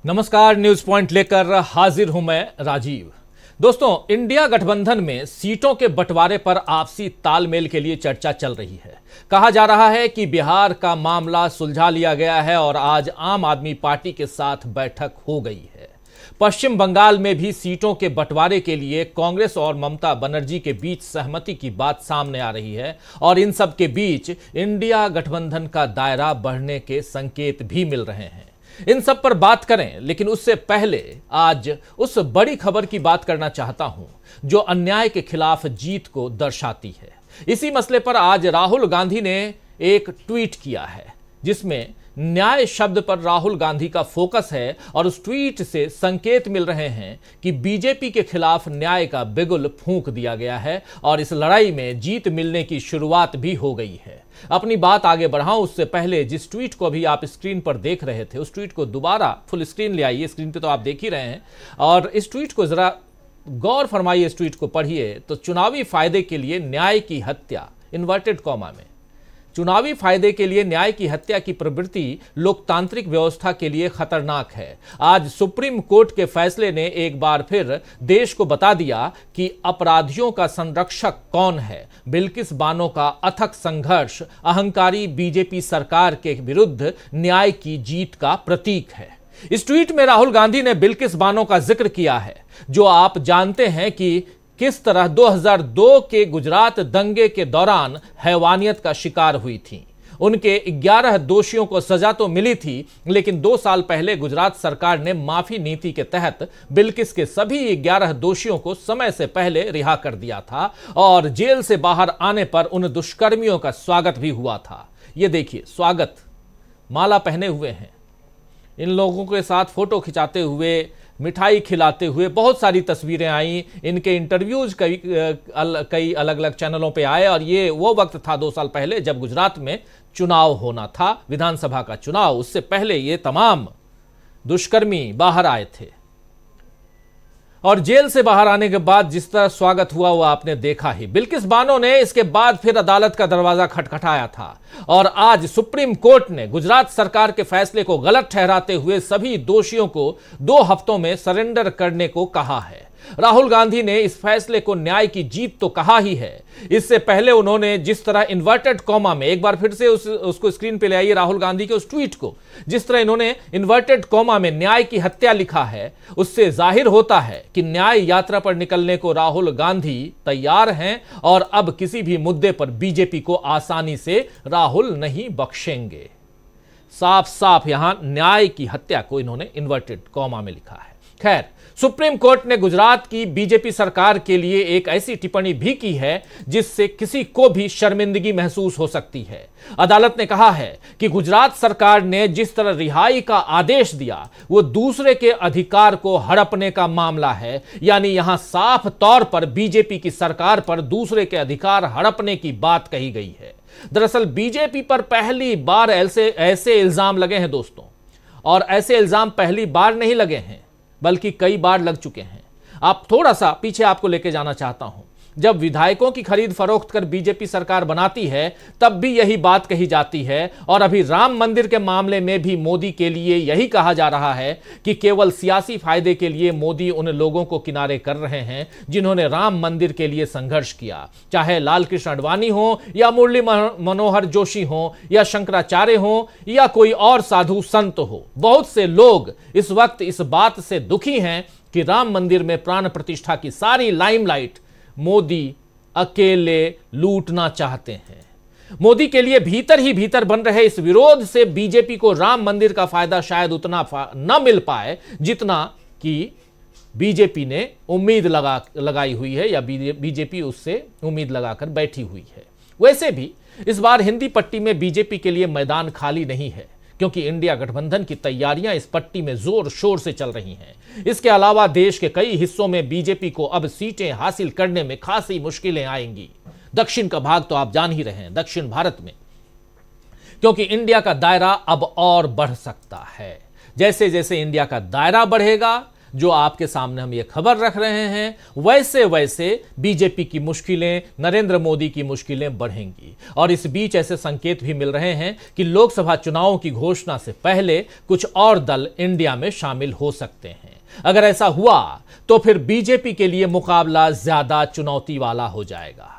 नमस्कार, news point लेकर हाजिर हूं मैं राजीव। दोस्तों, इंडिया गठबंधन में सीटों के बंटवारे पर आपसी तालमेल के लिए चर्चा चल रही है। कहा जा रहा है कि बिहार का मामला सुलझा लिया गया है और आज आम आदमी पार्टी के साथ बैठक हो गई है। पश्चिम बंगाल में भी सीटों के बंटवारे के लिए कांग्रेस और ममता बनर्जी के बीच सहमति की बात सामने आ रही है और इन सब के बीच इंडिया गठबंधन का दायरा बढ़ने के संकेत भी मिल रहे हैं। इन सब पर बात करें, लेकिन उससे पहले आज उस बड़ी खबर की बात करना चाहता हूं जो अन्याय के खिलाफ जीत को दर्शाती है। इसी मसले पर आज राहुल गांधी ने एक ट्वीट किया है जिसमें न्याय शब्द पर राहुल गांधी का फोकस है और उस ट्वीट से संकेत मिल रहे हैं कि बीजेपी के खिलाफ न्याय का बिगुल फूंक दिया गया है और इस लड़ाई में जीत मिलने की शुरुआत भी हो गई है। अपनी बात आगे बढ़ाऊं उससे पहले जिस ट्वीट को अभी आप स्क्रीन पर देख रहे थे उस ट्वीट को दोबारा फुल स्क्रीन ले आइए। स्क्रीन पे तो आप देख ही रहे हैं और इस ट्वीट को जरा गौर फरमाइए, इस ट्वीट को पढ़िए तो चुनावी फायदे के लिए न्याय की हत्या, इन्वर्टेड कॉमा में, चुनावी फायदे के लिए न्याय की हत्या की प्रवृत्ति लोकतांत्रिक व्यवस्था के लिए खतरनाक है। आज सुप्रीम कोर्ट के फैसले ने एक बार फिर देश को बता दिया कि अपराधियों का संरक्षक कौन है। बिल्किस बानो का अथक संघर्ष अहंकारी बीजेपी सरकार के विरुद्ध न्याय की जीत का प्रतीक है। इस ट्वीट में राहुल गांधी ने बिल्किस बानो का जिक्र किया है जो आप जानते हैं कि किस तरह 2002 के गुजरात दंगे के दौरान हैवानियत का शिकार हुई थी। उनके 11 दोषियों को सजा तो मिली थी, लेकिन 2 साल पहले गुजरात सरकार ने माफी नीति के तहत बिल्किस के सभी 11 दोषियों को समय से पहले रिहा कर दिया था और जेल से बाहर आने पर उन दुष्कर्मियों का स्वागत भी हुआ था। ये देखिए, स्वागत माला पहने हुए हैं, इन लोगों के साथ फोटो खिंचाते हुए, मिठाई खिलाते हुए बहुत सारी तस्वीरें आई। इनके इंटरव्यूज कई अलग अलग चैनलों पे आए और ये वो वक्त था 2 साल पहले जब गुजरात में चुनाव होना था, विधानसभा का चुनाव। उससे पहले ये तमाम दुष्कर्मी बाहर आए थे और जेल से बाहर आने के बाद जिस तरह स्वागत हुआ वो आपने देखा ही। बिल्किस बानो ने इसके बाद फिर अदालत का दरवाजा खटखटाया था और आज सुप्रीम कोर्ट ने गुजरात सरकार के फैसले को गलत ठहराते हुए सभी दोषियों को 2 हफ्तों में सरेंडर करने को कहा है। राहुल गांधी ने इस फैसले को न्याय की जीत तो कहा ही है। इससे पहले उन्होंने जिस तरह इन्वर्टेड कॉमा में, एक बार फिर से उसको स्क्रीन पे ले आइए, राहुल गांधी के उस ट्वीट को, जिस तरह इन्होंने इन्वर्टेड कॉमा में न्याय की हत्या लिखा है, उससे जाहिर होता है कि न्याय यात्रा पर निकलने को राहुल गांधी तैयार हैं और अब किसी भी मुद्दे पर बीजेपी को आसानी से राहुल नहीं बख्शेंगे। साफ साफ यहां न्याय की हत्या को इन्होंने इन्वर्टेड कॉमा में लिखा है। खैर, सुप्रीम कोर्ट ने गुजरात की बीजेपी सरकार के लिए एक ऐसी टिप्पणी भी की है जिससे किसी को भी शर्मिंदगी महसूस हो सकती है। अदालत ने कहा है कि गुजरात सरकार ने जिस तरह रिहाई का आदेश दिया वो दूसरे के अधिकार को हड़पने का मामला है। यानी यहां साफ तौर पर बीजेपी की सरकार पर दूसरे के अधिकार हड़पने की बात कही गई है। दरअसल बीजेपी पर पहली बार ऐसे इल्जाम लगे हैं दोस्तों, और ऐसे इल्जाम पहली बार नहीं लगे हैं बल्कि कई बार लग चुके हैं। आप थोड़ा सा पीछे आपको लेके जाना चाहता हूं। जब विधायकों की खरीद फरोख्त कर बीजेपी सरकार बनाती है तब भी यही बात कही जाती है और अभी राम मंदिर के मामले में भी मोदी के लिए यही कहा जा रहा है कि केवल सियासी फायदे के लिए मोदी उन लोगों को किनारे कर रहे हैं जिन्होंने राम मंदिर के लिए संघर्ष किया, चाहे लाल कृष्ण आडवाणी हो या मुरली मनोहर जोशी हो या शंकराचार्य हो या कोई और साधु संत हो। बहुत से लोग इस वक्त इस बात से दुखी हैं कि राम मंदिर में प्राण प्रतिष्ठा की सारी लाइमलाइट मोदी अकेले लूटना चाहते हैं। मोदी के लिए भीतर ही भीतर बन रहे इस विरोध से बीजेपी को राम मंदिर का फायदा शायद उतना न मिल पाए जितना कि बीजेपी ने उम्मीद लगाई हुई है या बीजेपी उससे उम्मीद लगाकर बैठी हुई है। वैसे भी इस बार हिंदी पट्टी में बीजेपी के लिए मैदान खाली नहीं है क्योंकि इंडिया गठबंधन की तैयारियां इस पट्टी में जोर शोर से चल रही हैं। इसके अलावा देश के कई हिस्सों में बीजेपी को अब सीटें हासिल करने में खासी मुश्किलें आएंगी। दक्षिण का भाग तो आप जान ही रहे हैं, दक्षिण भारत में, क्योंकि इंडिया का दायरा अब और बढ़ सकता है। जैसे जैसे इंडिया का दायरा बढ़ेगा जो आपके सामने हम ये खबर रख रहे हैं, वैसे वैसे बीजेपी की मुश्किलें, नरेंद्र मोदी की मुश्किलें बढ़ेंगी। और इस बीच ऐसे संकेत भी मिल रहे हैं कि लोकसभा चुनावों की घोषणा से पहले कुछ और दल इंडिया में शामिल हो सकते हैं। अगर ऐसा हुआ तो फिर बीजेपी के लिए मुकाबला ज्यादा चुनौती वाला हो जाएगा।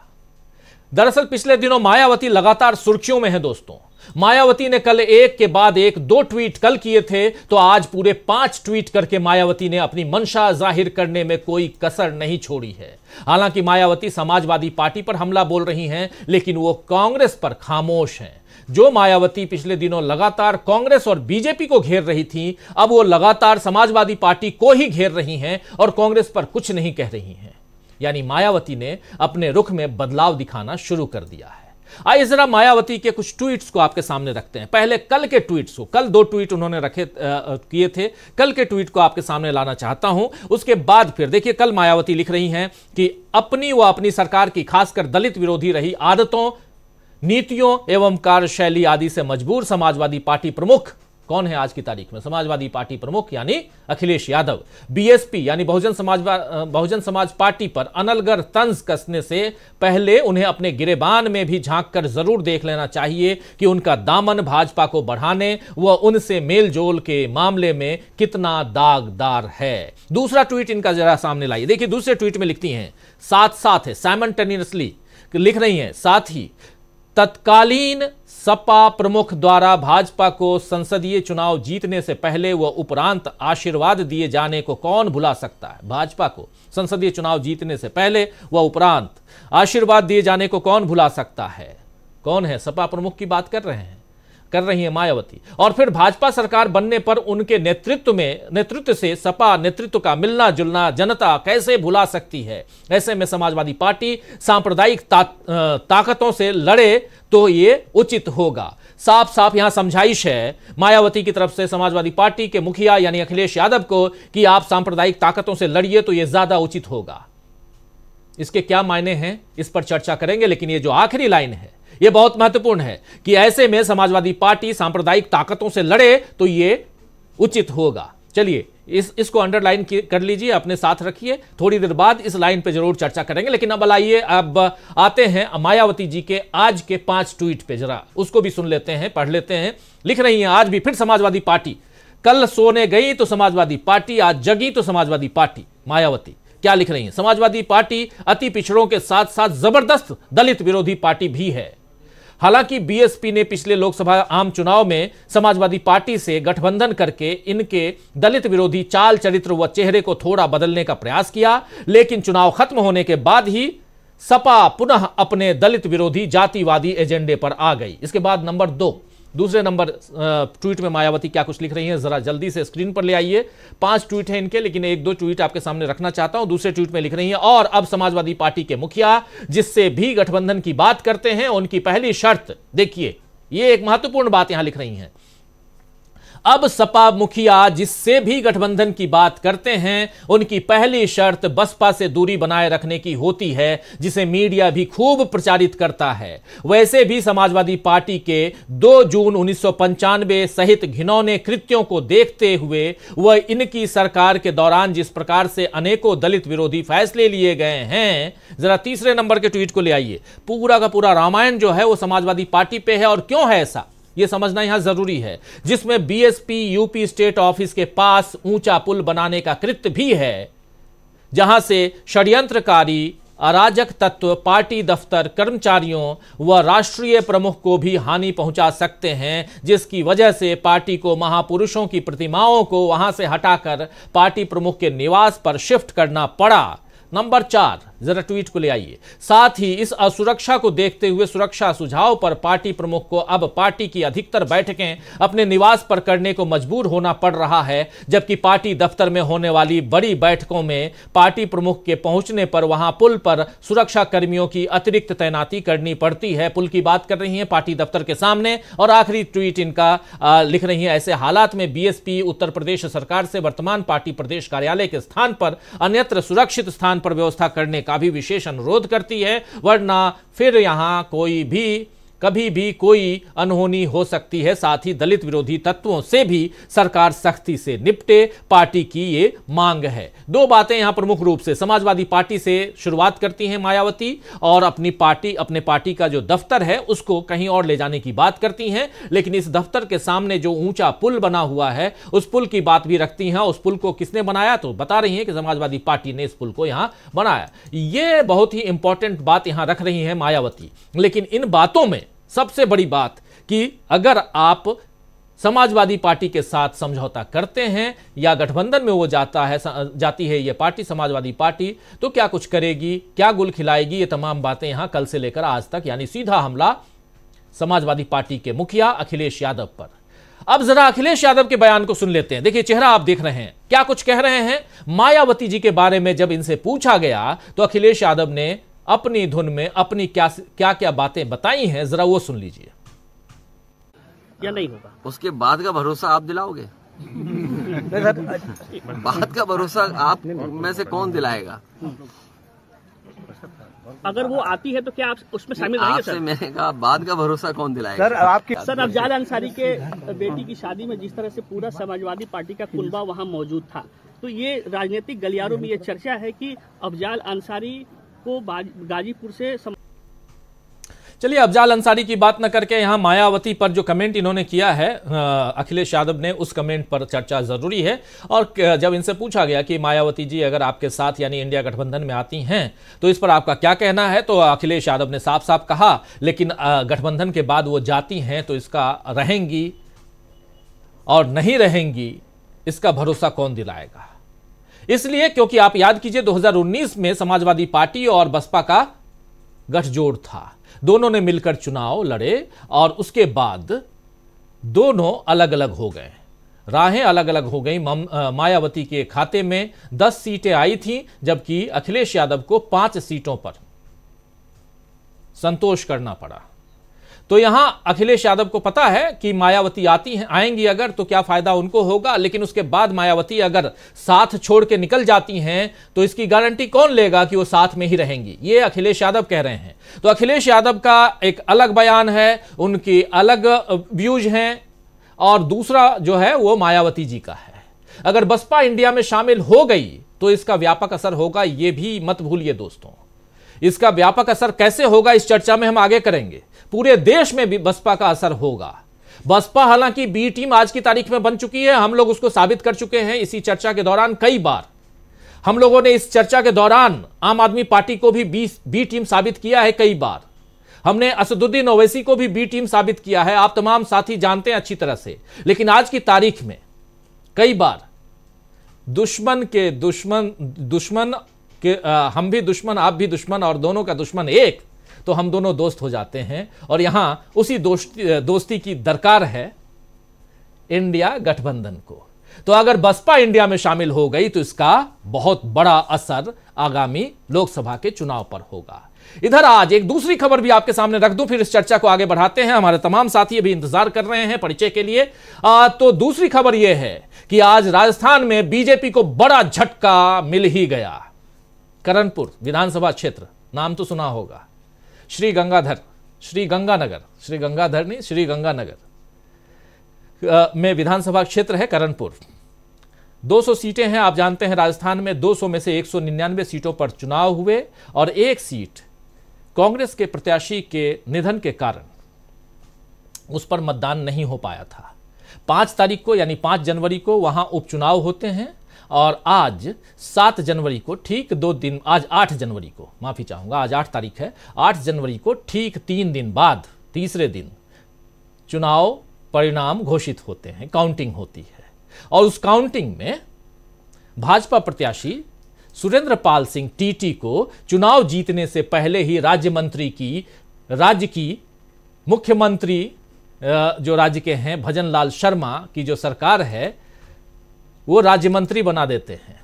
दरअसल पिछले दिनों मायावती लगातार सुर्खियों में है दोस्तों। मायावती ने कल एक के बाद एक 2 ट्वीट कल किए थे, तो आज पूरे 5 ट्वीट करके मायावती ने अपनी मंशा जाहिर करने में कोई कसर नहीं छोड़ी है। हालांकि मायावती समाजवादी पार्टी पर हमला बोल रही हैं, लेकिन वो कांग्रेस पर खामोश हैं। जो मायावती पिछले दिनों लगातार कांग्रेस और बीजेपी को घेर रही थी, अब वो लगातार समाजवादी पार्टी को ही घेर रही हैं और कांग्रेस पर कुछ नहीं कह रही हैं। यानी मायावती ने अपने रुख में बदलाव दिखाना शुरू कर दिया है। आइए जरा मायावती के कुछ ट्वीट्स को आपके सामने रखते हैं। पहले कल के ट्वीट्स को, कल 2 ट्वीट उन्होंने किए थे, कल के ट्वीट को आपके सामने लाना चाहता हूं। उसके बाद फिर देखिए, कल मायावती लिख रही हैं कि अपनी सरकार की खासकर दलित विरोधी रही आदतों, नीतियों एवं कार्यशैली आदि से मजबूर समाजवादी पार्टी प्रमुख, कौन है आज की तारीख में समाजवादी पार्टी प्रमुख, यानी अखिलेश यादव, बीएसपी यानी बहुजन समाज पार्टी पर अनलगर तंज कसने से पहले उन्हें अपने गिरेबान में भी झांक कर जरूर देख लेना चाहिए कि उनका दामन भाजपा को बढ़ाने व उनसे मेलजोल के मामले में कितना दागदार है। दूसरा ट्वीट इनका जरा सामने लाइए। देखिए, दूसरे ट्वीट में लिखती हैं, साथ है, साइमल्टेनियसली लिख रही हैं, साथ ही तत्कालीन सपा प्रमुख द्वारा भाजपा को संसदीय चुनाव जीतने से पहले व उपरांत आशीर्वाद दिए जाने को कौन भुला सकता है। भाजपा को संसदीय चुनाव जीतने से पहले व उपरांत आशीर्वाद दिए जाने को कौन भुला सकता है। कौन है? सपा प्रमुख की बात कर रही है मायावती। और फिर भाजपा सरकार बनने पर उनके नेतृत्व से सपा नेतृत्व का मिलना जुलना जनता कैसे भुला सकती है। ऐसे में समाजवादी पार्टी सांप्रदायिक ताकतों से लड़े तो ये उचित होगा। साफ साफ यहां समझाइश है मायावती की तरफ से समाजवादी पार्टी के मुखिया यानी अखिलेश यादव को कि आप सांप्रदायिक ताकतों से लड़िए तो यह ज्यादा उचित होगा। इसके क्या मायने हैं, इस पर चर्चा करेंगे, लेकिन ये जो आखिरी लाइन है यह बहुत महत्वपूर्ण है कि ऐसे में समाजवादी पार्टी सांप्रदायिक ताकतों से लड़े तो यह उचित होगा। चलिए इसको अंडरलाइन कर लीजिए, अपने साथ रखिए, थोड़ी देर बाद इस लाइन पे जरूर चर्चा करेंगे। लेकिन अब आइए, अब आते हैं मायावती जी के आज के 5 ट्वीट पे, जरा उसको भी सुन लेते हैं, पढ़ लेते हैं। लिख रही हैं, आज भी फिर समाजवादी पार्टी, कल सोने गई तो समाजवादी पार्टी, आज जगी तो समाजवादी पार्टी। मायावती क्या लिख रही हैं? समाजवादी पार्टी अति पिछड़ों के साथ साथ जबरदस्त दलित विरोधी पार्टी भी है। हालांकि बीएसपी ने पिछले लोकसभा आम चुनाव में समाजवादी पार्टी से गठबंधन करके इनके दलित विरोधी चाल चरित्र व चेहरे को थोड़ा बदलने का प्रयास किया, लेकिन चुनाव खत्म होने के बाद ही सपा पुनः अपने दलित विरोधी जातिवादी एजेंडे पर आ गई। इसके बाद नंबर 2, दूसरे नंबर ट्वीट में मायावती क्या कुछ लिख रही हैं, जरा जल्दी से स्क्रीन पर ले आइए। 5 ट्वीट हैं इनके, लेकिन 1-2 ट्वीट आपके सामने रखना चाहता हूं। दूसरे ट्वीट में लिख रही हैं, और अब समाजवादी पार्टी के मुखिया जिससे भी गठबंधन की बात करते हैं उनकी पहली शर्त, देखिए ये एक महत्वपूर्ण बात यहां लिख रही हैं, अब सपा मुखिया जिससे भी गठबंधन की बात करते हैं उनकी पहली शर्त बसपा से दूरी बनाए रखने की होती है, जिसे मीडिया भी खूब प्रचारित करता है। वैसे भी समाजवादी पार्टी के 2 जून 1995 सहित घिनौने कृत्यों को देखते हुए वह इनकी सरकार के दौरान जिस प्रकार से अनेकों दलित विरोधी फैसले लिए गए हैं, जरा तीसरे नंबर के ट्वीट को ले आइए। पूरा का पूरा रामायण जो है वो समाजवादी पार्टी पे है, और क्यों है ऐसा यह समझना यहां जरूरी है, जिसमें बीएसपी यूपी स्टेट ऑफिस के पास ऊंचा पुल बनाने का कृत्य भी है, जहां से षड्यंत्रकारी अराजक तत्व पार्टी दफ्तर, कर्मचारियों व राष्ट्रीय प्रमुख को भी हानि पहुंचा सकते हैं, जिसकी वजह से पार्टी को महापुरुषों की प्रतिमाओं को वहां से हटाकर पार्टी प्रमुख के निवास पर शिफ्ट करना पड़ा। नंबर 4, जरा ट्वीट को ले आइए। साथ ही इस असुरक्षा को देखते हुए सुरक्षा सुझाव पर पार्टी प्रमुख को अब पार्टी की अधिकतर बैठकें अपने निवास पर करने को मजबूर होना पड़ रहा है, जबकि पार्टी दफ्तर में होने वाली बड़ी बैठकों में पार्टी प्रमुख के पहुंचने पर वहां पुल पर सुरक्षा कर्मियों की अतिरिक्त तैनाती करनी पड़ती है। पुल की बात कर रही हैं पार्टी दफ्तर के सामने। और आखिरी ट्वीट इनका लिख रही है, ऐसे हालात में बीएसपी उत्तर प्रदेश सरकार से वर्तमान पार्टी प्रदेश कार्यालय के स्थान पर अन्यत्र सुरक्षित स्थान पर व्यवस्था करने का भी विशेष अनुरोध करती है, वरना फिर यहां कोई भी कभी भी कोई अनहोनी हो सकती है। साथ ही दलित विरोधी तत्वों से भी सरकार सख्ती से निपटे, पार्टी की ये मांग है। दो बातें यहां प्रमुख रूप से समाजवादी पार्टी से शुरुआत करती हैं मायावती, और अपनी पार्टी, अपने पार्टी का जो दफ्तर है उसको कहीं और ले जाने की बात करती हैं। लेकिन इस दफ्तर के सामने जो ऊंचा पुल बना हुआ है उस पुल की बात भी रखती हैं। उस पुल को किसने बनाया, तो बता रही हैं कि समाजवादी पार्टी ने इस पुल को यहां बनाया। यह बहुत ही इंपॉर्टेंट बात यहां रख रही है मायावती। लेकिन इन बातों में सबसे बड़ी बात कि अगर आप समाजवादी पार्टी के साथ समझौता करते हैं या गठबंधन में वो जाती है ये पार्टी, समाजवादी पार्टी, तो क्या कुछ करेगी, क्या गुल खिलाएगी, ये तमाम बातें यहां कल से लेकर आज तक, यानी सीधा हमला समाजवादी पार्टी के मुखिया अखिलेश यादव पर। अब जरा अखिलेश यादव के बयान को सुन लेते हैं। देखिए चेहरा आप देख रहे हैं, क्या कुछ कह रहे हैं मायावती जी के बारे में। जब इनसे पूछा गया तो अखिलेश यादव ने अपनी धुन में अपनी क्या क्या बातें बताई हैं, जरा वो सुन लीजिए। या नहीं होगा, उसके बाद का भरोसा आप दिलाओगे? बाद का भरोसा आप में से कौन दिलाएगा? अगर वो आती है तो क्या आप उसमें शामिल रहेंगे? आपसे मैंने कहा बाद का भरोसा कौन दिलाएगा? सर अफजाल अंसारी के बेटी की शादी में जिस तरह से पूरा समाजवादी पार्टी का कुनबा वहां मौजूद था, तो ये राजनीतिक गलियारों में ये चर्चा है कि अफजाल अंसारी को गाजीपुर से चलिए अफजाल अंसारी की बात न करके यहां मायावती पर जो कमेंट इन्होंने किया है अखिलेश यादव ने, उस कमेंट पर चर्चा जरूरी है। और जब इनसे पूछा गया कि मायावती जी अगर आपके साथ यानी इंडिया गठबंधन में आती हैं तो इस पर आपका क्या कहना है, तो अखिलेश यादव ने साफ साफ कहा, लेकिन गठबंधन के बाद वो जाती हैं तो इसका रहेंगी और नहीं रहेंगी इसका भरोसा कौन दिलाएगा। इसलिए क्योंकि आप याद कीजिए 2019 में समाजवादी पार्टी और बसपा का गठजोड़ था, दोनों ने मिलकर चुनाव लड़े और उसके बाद दोनों अलग अलग हो गए, राहें अलग अलग हो गई। मायावती के खाते में 10 सीटें आई थीं, जबकि अखिलेश यादव को 5 सीटों पर संतोष करना पड़ा। तो यहां अखिलेश यादव को पता है कि मायावती आएंगी अगर तो क्या फायदा उनको होगा, लेकिन उसके बाद मायावती अगर साथ छोड़ के निकल जाती हैं तो इसकी गारंटी कौन लेगा कि वो साथ में ही रहेंगी, ये अखिलेश यादव कह रहे हैं। तो अखिलेश यादव का एक अलग बयान है, उनकी अलग व्यूज हैं, और दूसरा जो है वो मायावती जी का है। अगर बसपा इंडिया में शामिल हो गई तो इसका व्यापक असर होगा, ये भी मत भूलिए दोस्तों। इसका व्यापक असर कैसे होगा इस चर्चा में हम आगे करेंगे। पूरे देश में भी बसपा का असर होगा। बसपा हालांकि बी टीम आज की तारीख में बन चुकी है, हम लोग उसको साबित कर चुके हैं इसी चर्चा के दौरान कई बार। हम लोगों ने इस चर्चा के दौरान आम आदमी पार्टी को भी बी टीम साबित किया है कई बार। हमने असदुद्दीन ओवैसी को भी बी टीम साबित किया है, आप तमाम साथी जानते हैं अच्छी तरह से। लेकिन आज की तारीख में कई बार दुश्मन के हम भी दुश्मन, आप भी दुश्मन, और दोनों का दुश्मन एक, तो हम दोनों दोस्त हो जाते हैं। और यहां उसी दोस्ती की दरकार है इंडिया गठबंधन को। तो अगर बसपा इंडिया में शामिल हो गई तो इसका बहुत बड़ा असर आगामी लोकसभा के चुनाव पर होगा। इधर आज एक दूसरी खबर भी आपके सामने रख दूं, फिर इस चर्चा को आगे बढ़ाते हैं। हमारे तमाम साथी अभी इंतजार कर रहे हैं परिचय के लिए। तो दूसरी खबर यह है कि आज राजस्थान में बीजेपी को बड़ा झटका मिल ही गया। करणपुर विधानसभा क्षेत्र, नाम तो सुना होगा, श्रीगंगानगर में विधानसभा क्षेत्र है करणपुर। 200 सीटें हैं, आप जानते हैं राजस्थान में 200 में से 199 सीटों पर चुनाव हुए और एक सीट कांग्रेस के प्रत्याशी के निधन के कारण उस पर मतदान नहीं हो पाया था। 5 तारीख को यानी 5 जनवरी को वहां उपचुनाव होते हैं और आज 7 जनवरी को ठीक 2 दिन, आज 8 जनवरी को, माफी चाहूंगा, आज 8 तारीख है, 8 जनवरी को ठीक 3 दिन बाद तीसरे दिन चुनाव परिणाम घोषित होते हैं, काउंटिंग होती है। और उस काउंटिंग में भाजपा प्रत्याशी सुरेंद्र पाल सिंह टीटी को चुनाव जीतने से पहले ही राज्य की मुख्यमंत्री जो राज्य के हैं भजनलाल शर्मा की जो सरकार है वो राज्य मंत्री बना देते हैं।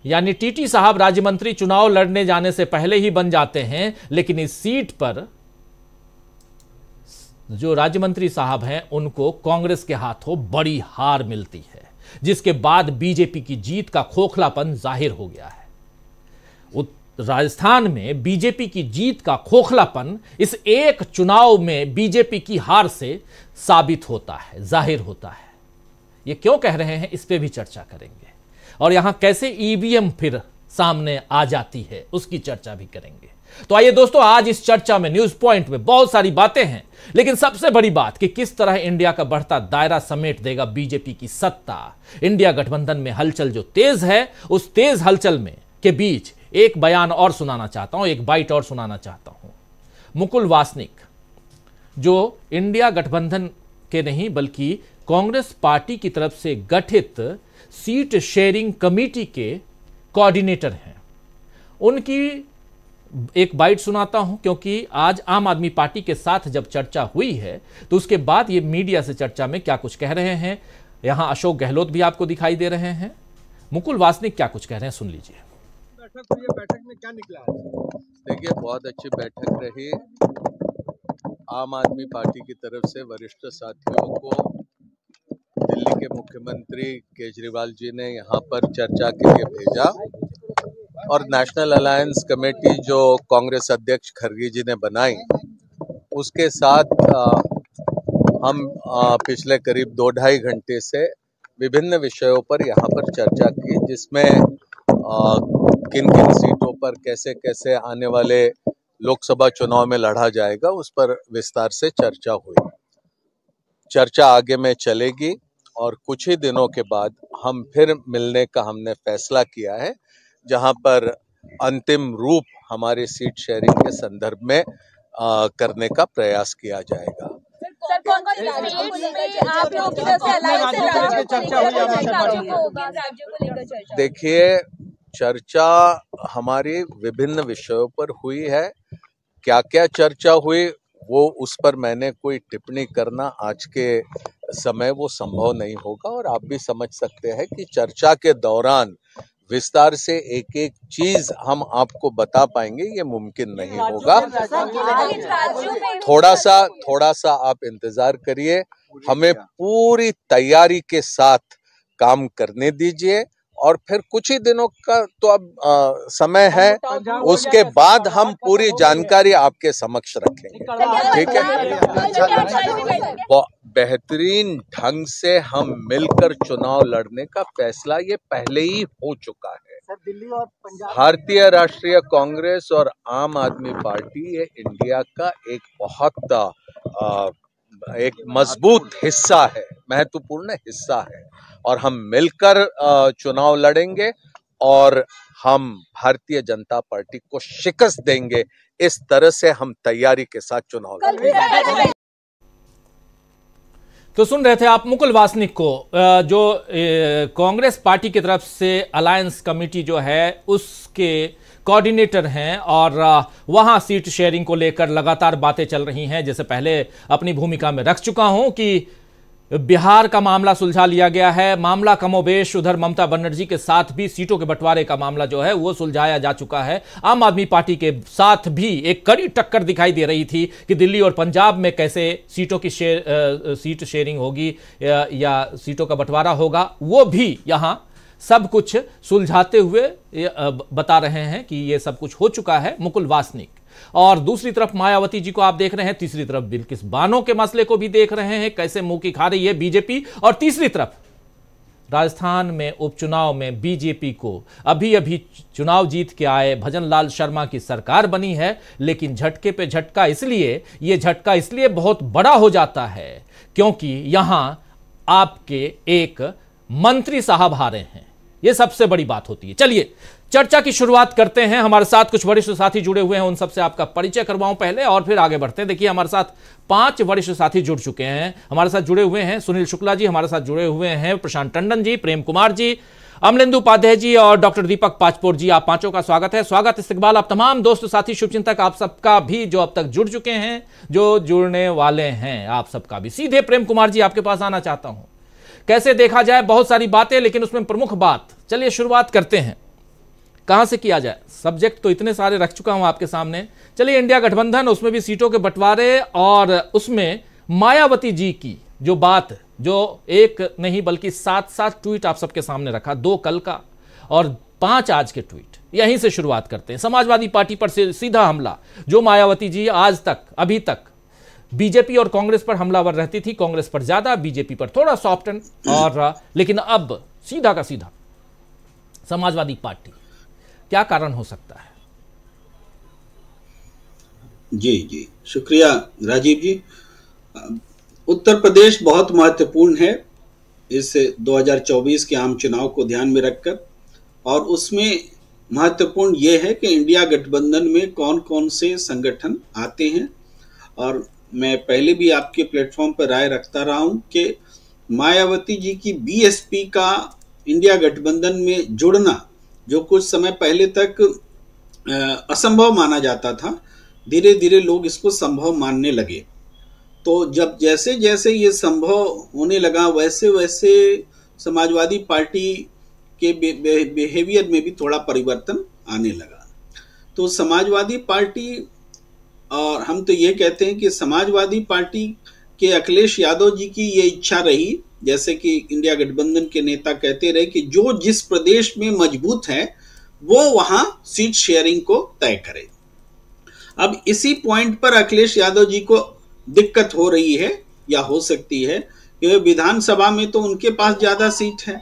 यानी टीटी साहब राज्य मंत्री चुनाव लड़ने जाने से पहले ही बन जाते हैं। लेकिन इस सीट पर जो राज्य मंत्री साहब हैं उनको कांग्रेस के हाथों बड़ी हार मिलती है, जिसके बाद बीजेपी की जीत का खोखलापन जाहिर हो गया है। राजस्थान में बीजेपी की जीत का खोखलापन इस एक चुनाव में बीजेपी की हार से साबित होता है, जाहिर होता है। ये क्यों कह रहे हैं, इस पे भी चर्चा करेंगे, और यहां कैसे ईवीएम फिर सामने आ जाती है उसकी चर्चा भी करेंगे। तो आइए दोस्तों, आज इस चर्चा में न्यूज पॉइंट में बहुत सारी बातें हैं, लेकिन सबसे बड़ी बात कि किस तरह इंडिया का बढ़ता दायरा समेट देगा बीजेपी की सत्ता। इंडिया गठबंधन में हलचल जो तेज है, उस तेज हलचल में के बीच एक बयान और सुनाना चाहता हूं, एक बाइट और सुनाना चाहता हूं। मुकुल वासनिक जो इंडिया गठबंधन के नहीं बल्कि कांग्रेस पार्टी की तरफ से गठित सीट शेयरिंग कमेटी के कोऑर्डिनेटर हैं, उनकी एक बाइट सुनाता हूं, क्योंकि आज आम आदमी पार्टी के साथ जब चर्चा हुई है तो उसके बाद ये मीडिया से चर्चा में क्या कुछ कह रहे हैं। यहां अशोक गहलोत भी आपको दिखाई दे रहे हैं। मुकुल वासनिक क्या कुछ कह रहे हैं, सुन लीजिए। बैठक में क्या निकला? देखिए, बहुत अच्छी बैठक रही। आम आदमी पार्टी की तरफ से वरिष्ठ साथियों को दिल्ली के मुख्यमंत्री केजरीवाल जी ने यहाँ पर चर्चा के लिए भेजा, और नेशनल अलायंस कमेटी जो कांग्रेस अध्यक्ष खरगे जी ने बनाई, उसके साथ हम पिछले करीब 2-2.5 घंटे से विभिन्न विषयों पर यहाँ पर चर्चा की, जिसमें किन किन सीटों पर कैसे कैसे आने वाले लोकसभा चुनाव में लड़ा जाएगा, उस पर विस्तार से चर्चा हुई। चर्चा आगे में चलेगी और कुछ ही दिनों के बाद हम फिर मिलने का हमने फैसला किया है, जहां पर अंतिम रूप हमारे सीट शेयरिंग के संदर्भ में करने का प्रयास किया जाएगा। सर, कौन-कौन आप लोगों की तरफ से राज्यों को लेकर चर्चा? देखिए, चर्चा हमारी विभिन्न विषयों पर हुई है। क्या क्या चर्चा हुई वो उस पर मैंने कोई टिप्पणी करना आज के समय वो संभव नहीं होगा, और आप भी समझ सकते हैं कि चर्चा के दौरान विस्तार से एक एक चीज हम आपको बता पाएंगे ये मुमकिन नहीं होगा। थोड़ा सा आप इंतजार करिए, हमें पूरी तैयारी के साथ काम करने दीजिए, और फिर कुछ ही दिनों का तो अब समय है, उसके बाद हम पूरी जानकारी आपके समक्ष रखेंगे। ठीक है, बेहतरीन ढंग से हम मिलकर चुनाव लड़ने का फैसला ये पहले ही हो चुका है। भारतीय राष्ट्रीय कांग्रेस और आम आदमी पार्टी ये इंडिया का एक बहुत एक मजबूत हिस्सा है, महत्वपूर्ण हिस्सा है, और हम मिलकर चुनाव लड़ेंगे और हम भारतीय जनता पार्टी को शिकस्त देंगे। इस तरह से हम तैयारी के साथ चुनाव लड़ेंगे। तो सुन रहे थे आप मुकुल वासनिक को, जो कांग्रेस पार्टी की तरफ से अलायंस कमेटी जो है उसके कोऑर्डिनेटर हैं, और वहां सीट शेयरिंग को लेकर लगातार बातें चल रही हैं। जैसे पहले अपनी भूमिका में रख चुका हूं कि बिहार का मामला सुलझा लिया गया है, मामला कमोबेश उधर ममता बनर्जी के साथ भी सीटों के बंटवारे का मामला जो है वो सुलझाया जा चुका है। आम आदमी पार्टी के साथ भी एक कड़ी टक्कर दिखाई दे रही थी कि दिल्ली और पंजाब में कैसे सीटों की सीट शेयरिंग होगी या सीटों का बंटवारा होगा, वो भी यहां सब कुछ सुलझाते हुए बता रहे हैं कि ये सब कुछ हो चुका है मुकुल वासनिक। और दूसरी तरफ मायावती जी को आप देख रहे हैं, तीसरी तरफ बिल्किस बानो के मसले को भी देख रहे हैं, कैसे मुंह की खा रही है बीजेपी, और तीसरी तरफ राजस्थान में उपचुनाव में बीजेपी को अभी अभी चुनाव जीत के आए भजनलाल शर्मा की सरकार बनी है, लेकिन झटके पे झटका इसलिए बहुत बड़ा हो जाता है क्योंकि यहां आपके एक मंत्री साहब हारे हैं। यह सबसे बड़ी बात होती है। चलिए चर्चा की शुरुआत करते हैं। हमारे साथ कुछ वरिष्ठ साथी जुड़े हुए हैं, उन सबसे आपका परिचय करवाऊं पहले और फिर आगे बढ़ते हैं। देखिए, हमारे साथ 5 वरिष्ठ साथी जुड़ चुके हैं। हमारे साथ जुड़े हुए हैं सुनील शुक्ला जी, हमारे साथ जुड़े हुए हैं प्रशांत टंडन जी, प्रेम कुमार जी, अमलेंदु उपाध्याय जी और डॉक्टर दीपक पाचपोर जी। आप पांचों का स्वागत है। स्वागत इस्तकबाल आप तमाम दोस्त साथी शुभचिंतक आप सबका भी जो अब तक जुड़ चुके हैं, जो जुड़ने वाले हैं, आप सबका भी। सीधे प्रेम कुमार जी आपके पास आना चाहता हूं। कैसे देखा जाए, बहुत सारी बातें, लेकिन उसमें प्रमुख बात, चलिए शुरुआत करते हैं। कहां से किया जाए? सब्जेक्ट तो इतने सारे रख चुका हूं आपके सामने। चलिए, इंडिया गठबंधन, उसमें भी सीटों के बंटवारे और उसमें मायावती जी की जो बात, जो एक नहीं बल्कि 7 ट्वीट आप सबके सामने रखा, 2 कल का और 5 आज के ट्वीट। यहीं से शुरुआत करते हैं। समाजवादी पार्टी पर से सीधा हमला, जो मायावती जी आज तक अभी तक बीजेपी और कांग्रेस पर हमलावर रहती थी, कांग्रेस पर ज्यादा, बीजेपी पर थोड़ा सॉफ्टन, और लेकिन अब सीधा का सीधा समाजवादी पार्टी। क्या कारण हो सकता है? जी जी, शुक्रिया राजीव जी। उत्तर प्रदेश बहुत महत्वपूर्ण है इस 2024 के आम चुनाव को ध्यान में रखकर, और उसमें महत्वपूर्ण ये है कि इंडिया गठबंधन में कौन कौन से संगठन आते हैं। और मैं पहले भी आपके प्लेटफॉर्म पर राय रखता रहा हूं कि मायावती जी की बीएसपी का इंडिया गठबंधन में जुड़ना, जो कुछ समय पहले तक असंभव माना जाता था, धीरे धीरे लोग इसको संभव मानने लगे। तो जब जैसे जैसे ये संभव होने लगा, वैसे वैसे समाजवादी पार्टी के बिहेवियर में भी थोड़ा परिवर्तन आने लगा। तो समाजवादी पार्टी, और हम तो ये कहते हैं कि समाजवादी पार्टी के अखिलेश यादव जी की ये इच्छा रही, जैसे कि इंडिया गठबंधन के नेता कहते रहे कि जो जिस प्रदेश में मजबूत है वो वहां सीट शेयरिंग को तय करे। अब इसी पॉइंट पर अखिलेश यादव जी को दिक्कत हो रही है या हो सकती है कि विधानसभा में तो उनके पास ज्यादा सीट है,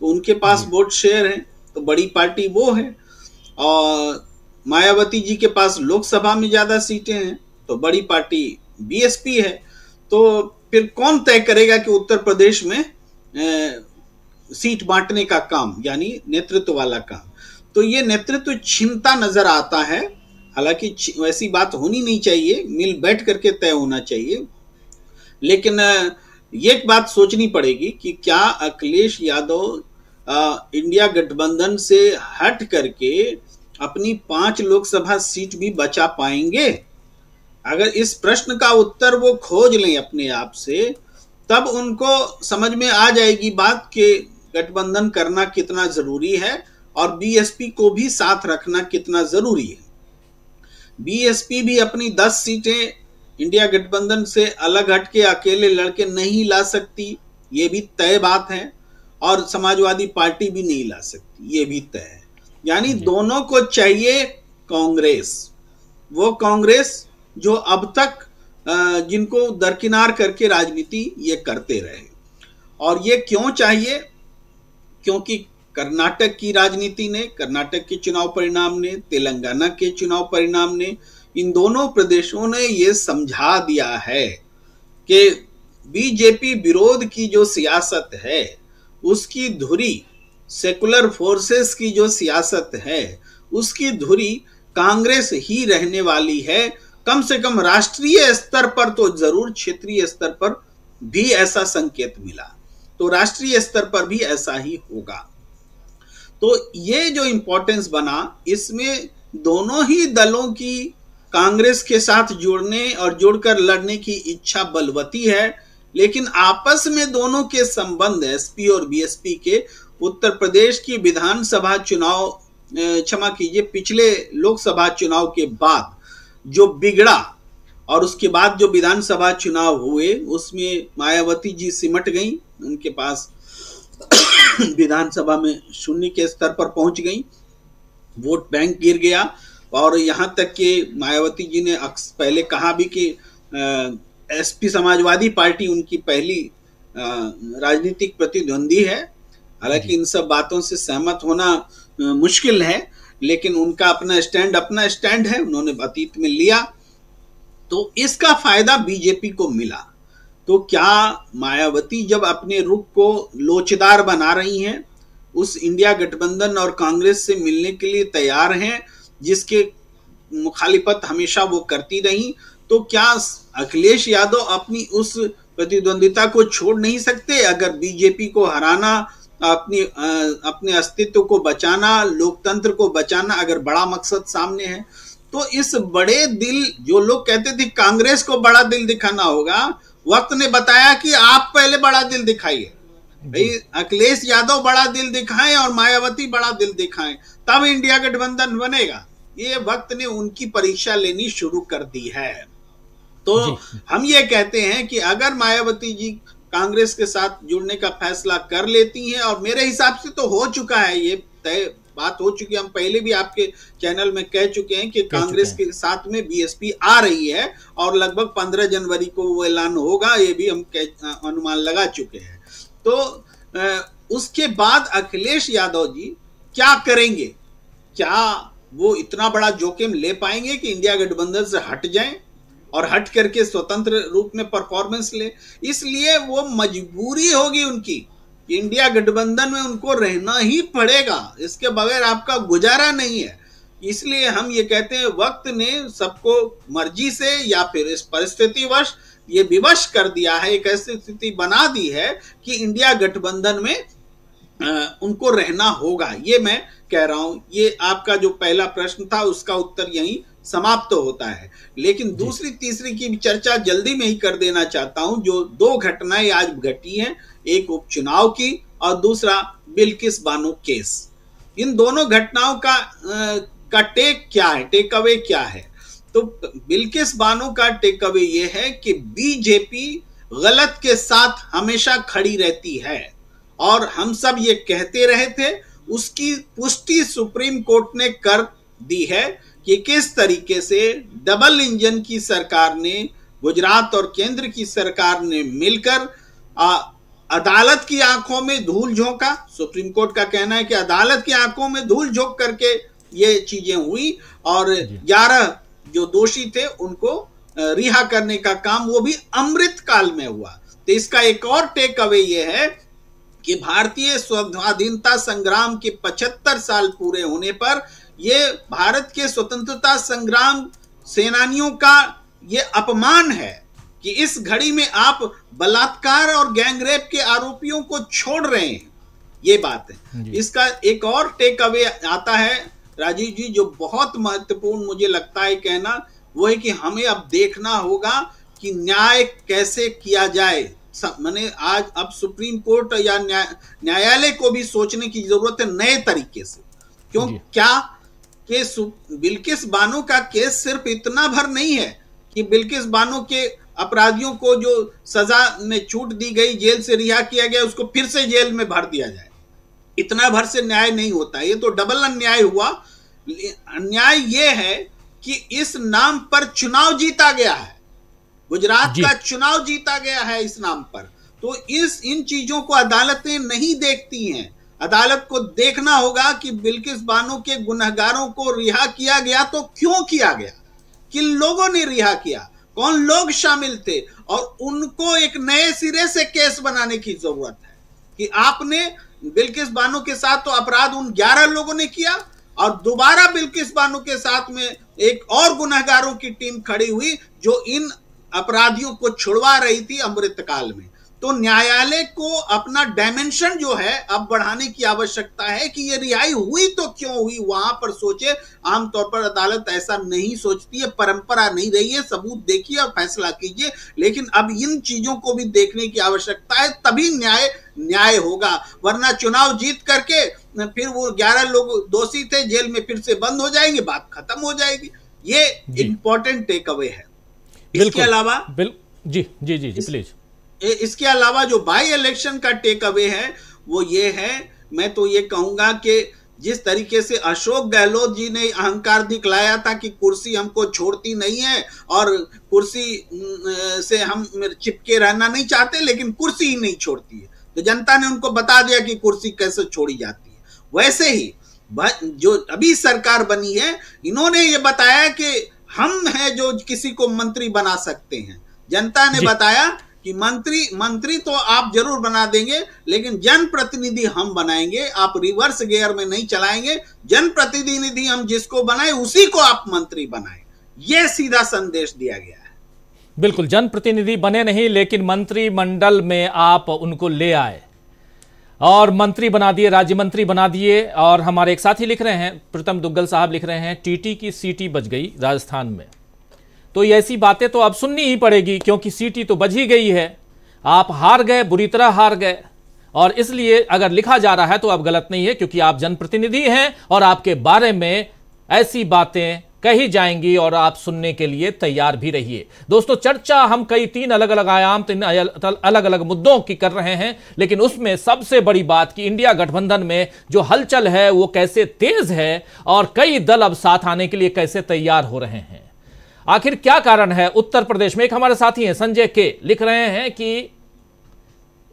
तो उनके पास वोट शेयर है, तो बड़ी पार्टी वो है, और मायावती जी के पास लोकसभा में ज्यादा सीटें हैं, तो बड़ी पार्टी बीएसपी है। तो फिर कौन तय करेगा कि उत्तर प्रदेश में सीट बांटने का काम, यानी नेतृत्व वाला काम? तो ये नेतृत्व छिनता नजर आता है। हालांकि वैसी बात होनी नहीं चाहिए, मिल बैठ करके तय होना चाहिए, लेकिन ये बात सोचनी पड़ेगी कि क्या अखिलेश यादव इंडिया गठबंधन से हट करके अपनी 5 लोकसभा सीट भी बचा पाएंगे? अगर इस प्रश्न का उत्तर वो खोज लें अपने आप से, तब उनको समझ में आ जाएगी बात कि गठबंधन करना कितना जरूरी है और बीएसपी को भी साथ रखना कितना जरूरी है। बीएसपी भी अपनी 10 सीटें इंडिया गठबंधन से अलग हटके अकेले लड़के नहीं ला सकती, ये भी तय बात है, और समाजवादी पार्टी भी नहीं ला सकती, ये भी तय है। यानी दोनों को चाहिए कांग्रेस, वो कांग्रेस जो अब तक जिनको दरकिनार करके राजनीति ये करते रहे। और ये क्यों चाहिए? क्योंकि कर्नाटक की राजनीति ने, कर्नाटक के चुनाव परिणाम ने, तेलंगाना के चुनाव परिणाम ने, इन दोनों प्रदेशों ने ये समझा दिया है कि बीजेपी विरोध की जो सियासत है, उसकी धुरी, सेकुलर फोर्सेस की जो सियासत है, उसकी धुरी कांग्रेस ही रहने वाली है। कम से कम राष्ट्रीय स्तर पर तो जरूर, क्षेत्रीय स्तर पर भी ऐसा संकेत मिला, तो राष्ट्रीय स्तर पर भी ऐसा ही होगा। तो ये जो इंपॉर्टेंस बना, इसमें दोनों ही दलों की कांग्रेस के साथ जुड़ने और जुड़कर लड़ने की इच्छा बलवती है, लेकिन आपस में दोनों के संबंध, एसपी और बीएसपी के, उत्तर प्रदेश की विधानसभा चुनाव, क्षमा कीजिए, पिछले लोकसभा चुनाव के बाद जो बिगड़ा, और उसके बाद जो विधानसभा चुनाव हुए, उसमें मायावती जी सिमट गई, उनके पास विधानसभा में शून्य के स्तर पर पहुंच गई, वोट बैंक गिर गया, और यहां तक कि मायावती जी ने पहले कहा भी कि एसपी समाजवादी पार्टी उनकी पहली राजनीतिक प्रतिद्वंदी है। हालांकि इन सब बातों से सहमत होना मुश्किल है, लेकिन उनका अपना स्टैंड है, उन्होंने अतीत में लिया, तो इसका फायदा बीजेपी को मिला। तो क्या मायावती जब अपने रुख को लोचदार बना रही हैं, उस इंडिया गठबंधन और कांग्रेस से मिलने के लिए तैयार हैं, जिसके मुखालिफत हमेशा वो करती रही, तो क्या अखिलेश यादव अपनी उस प्रतिद्वंदिता को छोड़ नहीं सकते? अगर बीजेपी को हराना, अपने अस्तित्व को बचाना, लोकतंत्र को बचाना अगर बड़ा मकसद सामने है, तो इस बड़े दिल, जो लोग कहते थे कांग्रेस को बड़ा दिल दिखाना होगा, वक्त ने बताया कि आप पहले बड़ा दिल दिखाइए भाई। अखिलेश यादव बड़ा दिल दिखाएं और मायावती बड़ा दिल दिखाएं, तब इंडिया गठबंधन बनेगा। ये वक्त ने उनकी परीक्षा लेनी शुरू कर दी है। तो हम ये कहते हैं कि अगर मायावती जी कांग्रेस के साथ जुड़ने का फैसला कर लेती हैं, और मेरे हिसाब से तो हो चुका है ये तय बात हो चुकी है, हम पहले भी आपके चैनल में कह चुके हैं कि कांग्रेस के साथ में बीएसपी आ रही है और लगभग 15 जनवरी को वो ऐलान होगा, ये भी हम अनुमान लगा चुके हैं। तो उसके बाद अखिलेश यादव जी क्या करेंगे? क्या वो इतना बड़ा जोखिम ले पाएंगे कि इंडिया गठबंधन से हट जाएं और हट करके स्वतंत्र रूप में परफॉर्मेंस ले? इसलिए वो मजबूरी होगी उनकी, इंडिया गठबंधन में उनको रहना ही पड़ेगा, इसके बगैर आपका गुजारा नहीं है। इसलिए हम ये कहते हैं वक्त ने सबको मर्जी से या फिर इस परिस्थितिवश ये विवश कर दिया है, एक ऐसी स्थिति बना दी है कि इंडिया गठबंधन में उनको रहना होगा। ये मैं कह रहा हूं। ये आपका जो पहला प्रश्न था उसका उत्तर यहीं समाप्त होता है। लेकिन दूसरी तीसरी की चर्चा जल्दी में ही कर देना चाहता हूं। जो दो घटनाएं आज घटी हैं, एक उपचुनाव की और दूसरा बिल्किस बानो केस। इन दोनों घटनाओं का टेक क्या है, टेक अवे क्या है? तो बिल्किस बानो का टेक अवे ये है कि बीजेपी गलत के साथ हमेशा खड़ी रहती है और हम सब ये कहते रहे थे, उसकी पुष्टि सुप्रीम कोर्ट ने कर दी है कि किस तरीके से डबल इंजन की सरकार ने, गुजरात और केंद्र की सरकार ने मिलकर अदालत की आंखों में धूल झोंका। सुप्रीम कोर्ट का कहना है कि अदालत की आंखों में धूल झोंक करके ये चीजें हुई और 11 जो दोषी थे उनको रिहा करने का काम वो भी अमृत काल में हुआ। तो इसका एक और टेक अवे ये है कि भारतीय स्वाधीनता संग्राम के 75 साल पूरे होने पर ये भारत के स्वतंत्रता संग्राम सेनानियों का ये अपमान है कि इस घड़ी में आप बलात्कार और गैंगरेप के आरोपियों को छोड़ रहे हैं। ये बात है। इसका एक और टेक अवे आता है राजीव जी, जो बहुत महत्वपूर्ण मुझे लगता है कहना, वो है कि हमें अब देखना होगा कि न्याय कैसे किया जाए। मैंने आज अब सुप्रीम कोर्ट या न्यायालय को भी सोचने की जरूरत है नए तरीके से। क्यों? क्या कि बिल्किस बानो का केस सिर्फ इतना भर नहीं है कि बिल्किस बानो के अपराधियों को जो सजा में छूट दी गई, जेल से रिहा किया गया, उसको फिर से जेल में भर दिया जाए। इतना भर से न्याय नहीं होता, ये तो डबल अन्याय हुआ। अन्याय ये है कि इस नाम पर चुनाव जीता गया है, गुजरात का चुनाव जीता गया है इस नाम पर। तो इन चीजों को अदालतें नहीं देखती हैं। अदालत को देखना होगा कि बिल्किस बानो के गुनहगारों को रिहा किया गया तो क्यों किया गया, किन लोगों ने रिहा किया, कौन लोग शामिल थे, और उनको एक नए सिरे से केस बनाने की जरूरत है कि आपने बिल्किस बानो के साथ तो अपराध उन 11 लोगों ने किया और दोबारा बिल्किस बानो के साथ में एक और गुनहगारों की टीम खड़ी हुई जो इन अपराधियों को छुड़वा रही थी अमृतकाल में। तो न्यायालय को अपना डायमेंशन जो है अब बढ़ाने की आवश्यकता है कि ये रिहाई हुई तो क्यों हुई, वहां पर सोचे। आमतौर पर अदालत ऐसा नहीं सोचती है, परंपरा नहीं रही है। सबूत देखिए और फैसला कीजिए, लेकिन अब इन चीजों को भी देखने की आवश्यकता है, तभी न्याय होगा। वरना चुनाव जीत करके फिर वो 11 लोग दोषी थे, जेल में फिर से बंद हो जाएंगे, बात खत्म हो जाएगी। ये इंपॉर्टेंट टेक अवे है। इसके अलावा जी प्लीज, इसके अलावा जो बाई इलेक्शन का टेक अवे है वो ये है, मैं तो ये कहूंगा कि जिस तरीके से अशोक गहलोत जी ने अहंकार दिखलाया था कि कुर्सी हमको छोड़ती नहीं है और कुर्सी से हम चिपके रहना नहीं चाहते, लेकिन कुर्सी ही नहीं छोड़ती है, तो जनता ने उनको बता दिया कि कुर्सी कैसे छोड़ी जाती है। वैसे ही जो अभी सरकार बनी है, इन्होंने ये बताया कि हम हैं जो किसी को मंत्री बना सकते हैं। जनता ने बताया कि मंत्री तो आप जरूर बना देंगे, लेकिन जनप्रतिनिधि हम बनाएंगे, आप रिवर्स गियर में नहीं चलाएंगे। जनप्रतिनिधि हम जिसको बनाए उसी को आप मंत्री बनाएं, यह सीधा संदेश दिया गया है। बिल्कुल, जनप्रतिनिधि बने नहीं, लेकिन मंत्रिमंडल में आप उनको ले आए और मंत्री बना दिए, राज्य मंत्री बना दिए। और हमारे एक साथी लिख रहे हैं, प्रीतम दुग्गल साहब लिख रहे हैं, टीटी की सीटी बच गई राजस्थान में। तो ये ऐसी बातें तो अब सुननी ही पड़ेगी, क्योंकि सीटी तो बच ही गई है। आप हार गए, बुरी तरह हार गए, और इसलिए अगर लिखा जा रहा है तो अब गलत नहीं है, क्योंकि आप जनप्रतिनिधि हैं और आपके बारे में ऐसी बातें कही जाएंगी और आप सुनने के लिए तैयार भी रहिए। दोस्तों, चर्चा हम कई 3 अलग अलग आयाम, 3 अलग अलग मुद्दों की कर रहे हैं, लेकिन उसमें सबसे बड़ी बात कि इंडिया गठबंधन में जो हलचल है वो कैसे तेज है और कई दल अब साथ आने के लिए कैसे तैयार हो रहे हैं। आखिर क्या कारण है? उत्तर प्रदेश में एक हमारे साथी हैं संजय के, लिख रहे हैं कि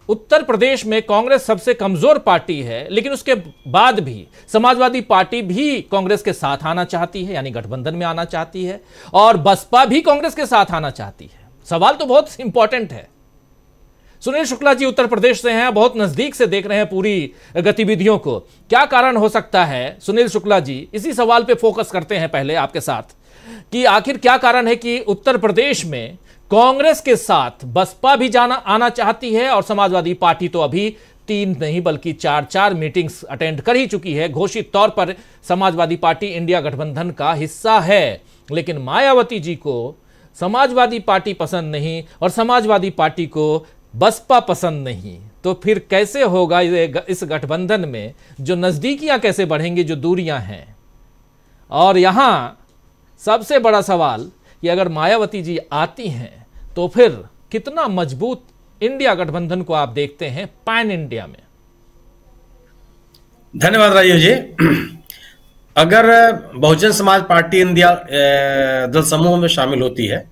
उत्तर प्रदेश में कांग्रेस सबसे कमजोर पार्टी है, लेकिन उसके बाद भी समाजवादी पार्टी भी कांग्रेस के साथ आना चाहती है, यानी गठबंधन में आना चाहती है, और बसपा भी कांग्रेस के साथ आना चाहती है। सवाल तो बहुत इंपॉर्टेंट है। सुनील शुक्ला जी उत्तर प्रदेश से हैं, बहुत नजदीक से देख रहे हैं पूरी गतिविधियों को। क्या कारण हो सकता है सुनील शुक्ला जी? इसी सवाल पे फोकस करते हैं पहले आपके साथ कि आखिर क्या कारण है कि उत्तर प्रदेश में कांग्रेस के साथ बसपा भी आना चाहती है, और समाजवादी पार्टी तो अभी 3 नहीं बल्कि 4 मीटिंग्स अटेंड कर ही चुकी है। घोषित तौर पर समाजवादी पार्टी इंडिया गठबंधन का हिस्सा है, लेकिन मायावती जी को समाजवादी पार्टी पसंद नहीं और समाजवादी पार्टी को बसपा पसंद नहीं। तो फिर कैसे होगा इस गठबंधन में? जो नजदीकियां कैसे बढ़ेंगी, जो दूरियां हैं? और यहां सबसे बड़ा सवाल कि अगर मायावती जी आती हैं तो फिर कितना मजबूत इंडिया गठबंधन को आप देखते हैं पैन इंडिया में? धन्यवाद राजीव जी। अगर बहुजन समाज पार्टी इंडिया दल समूह में शामिल होती है,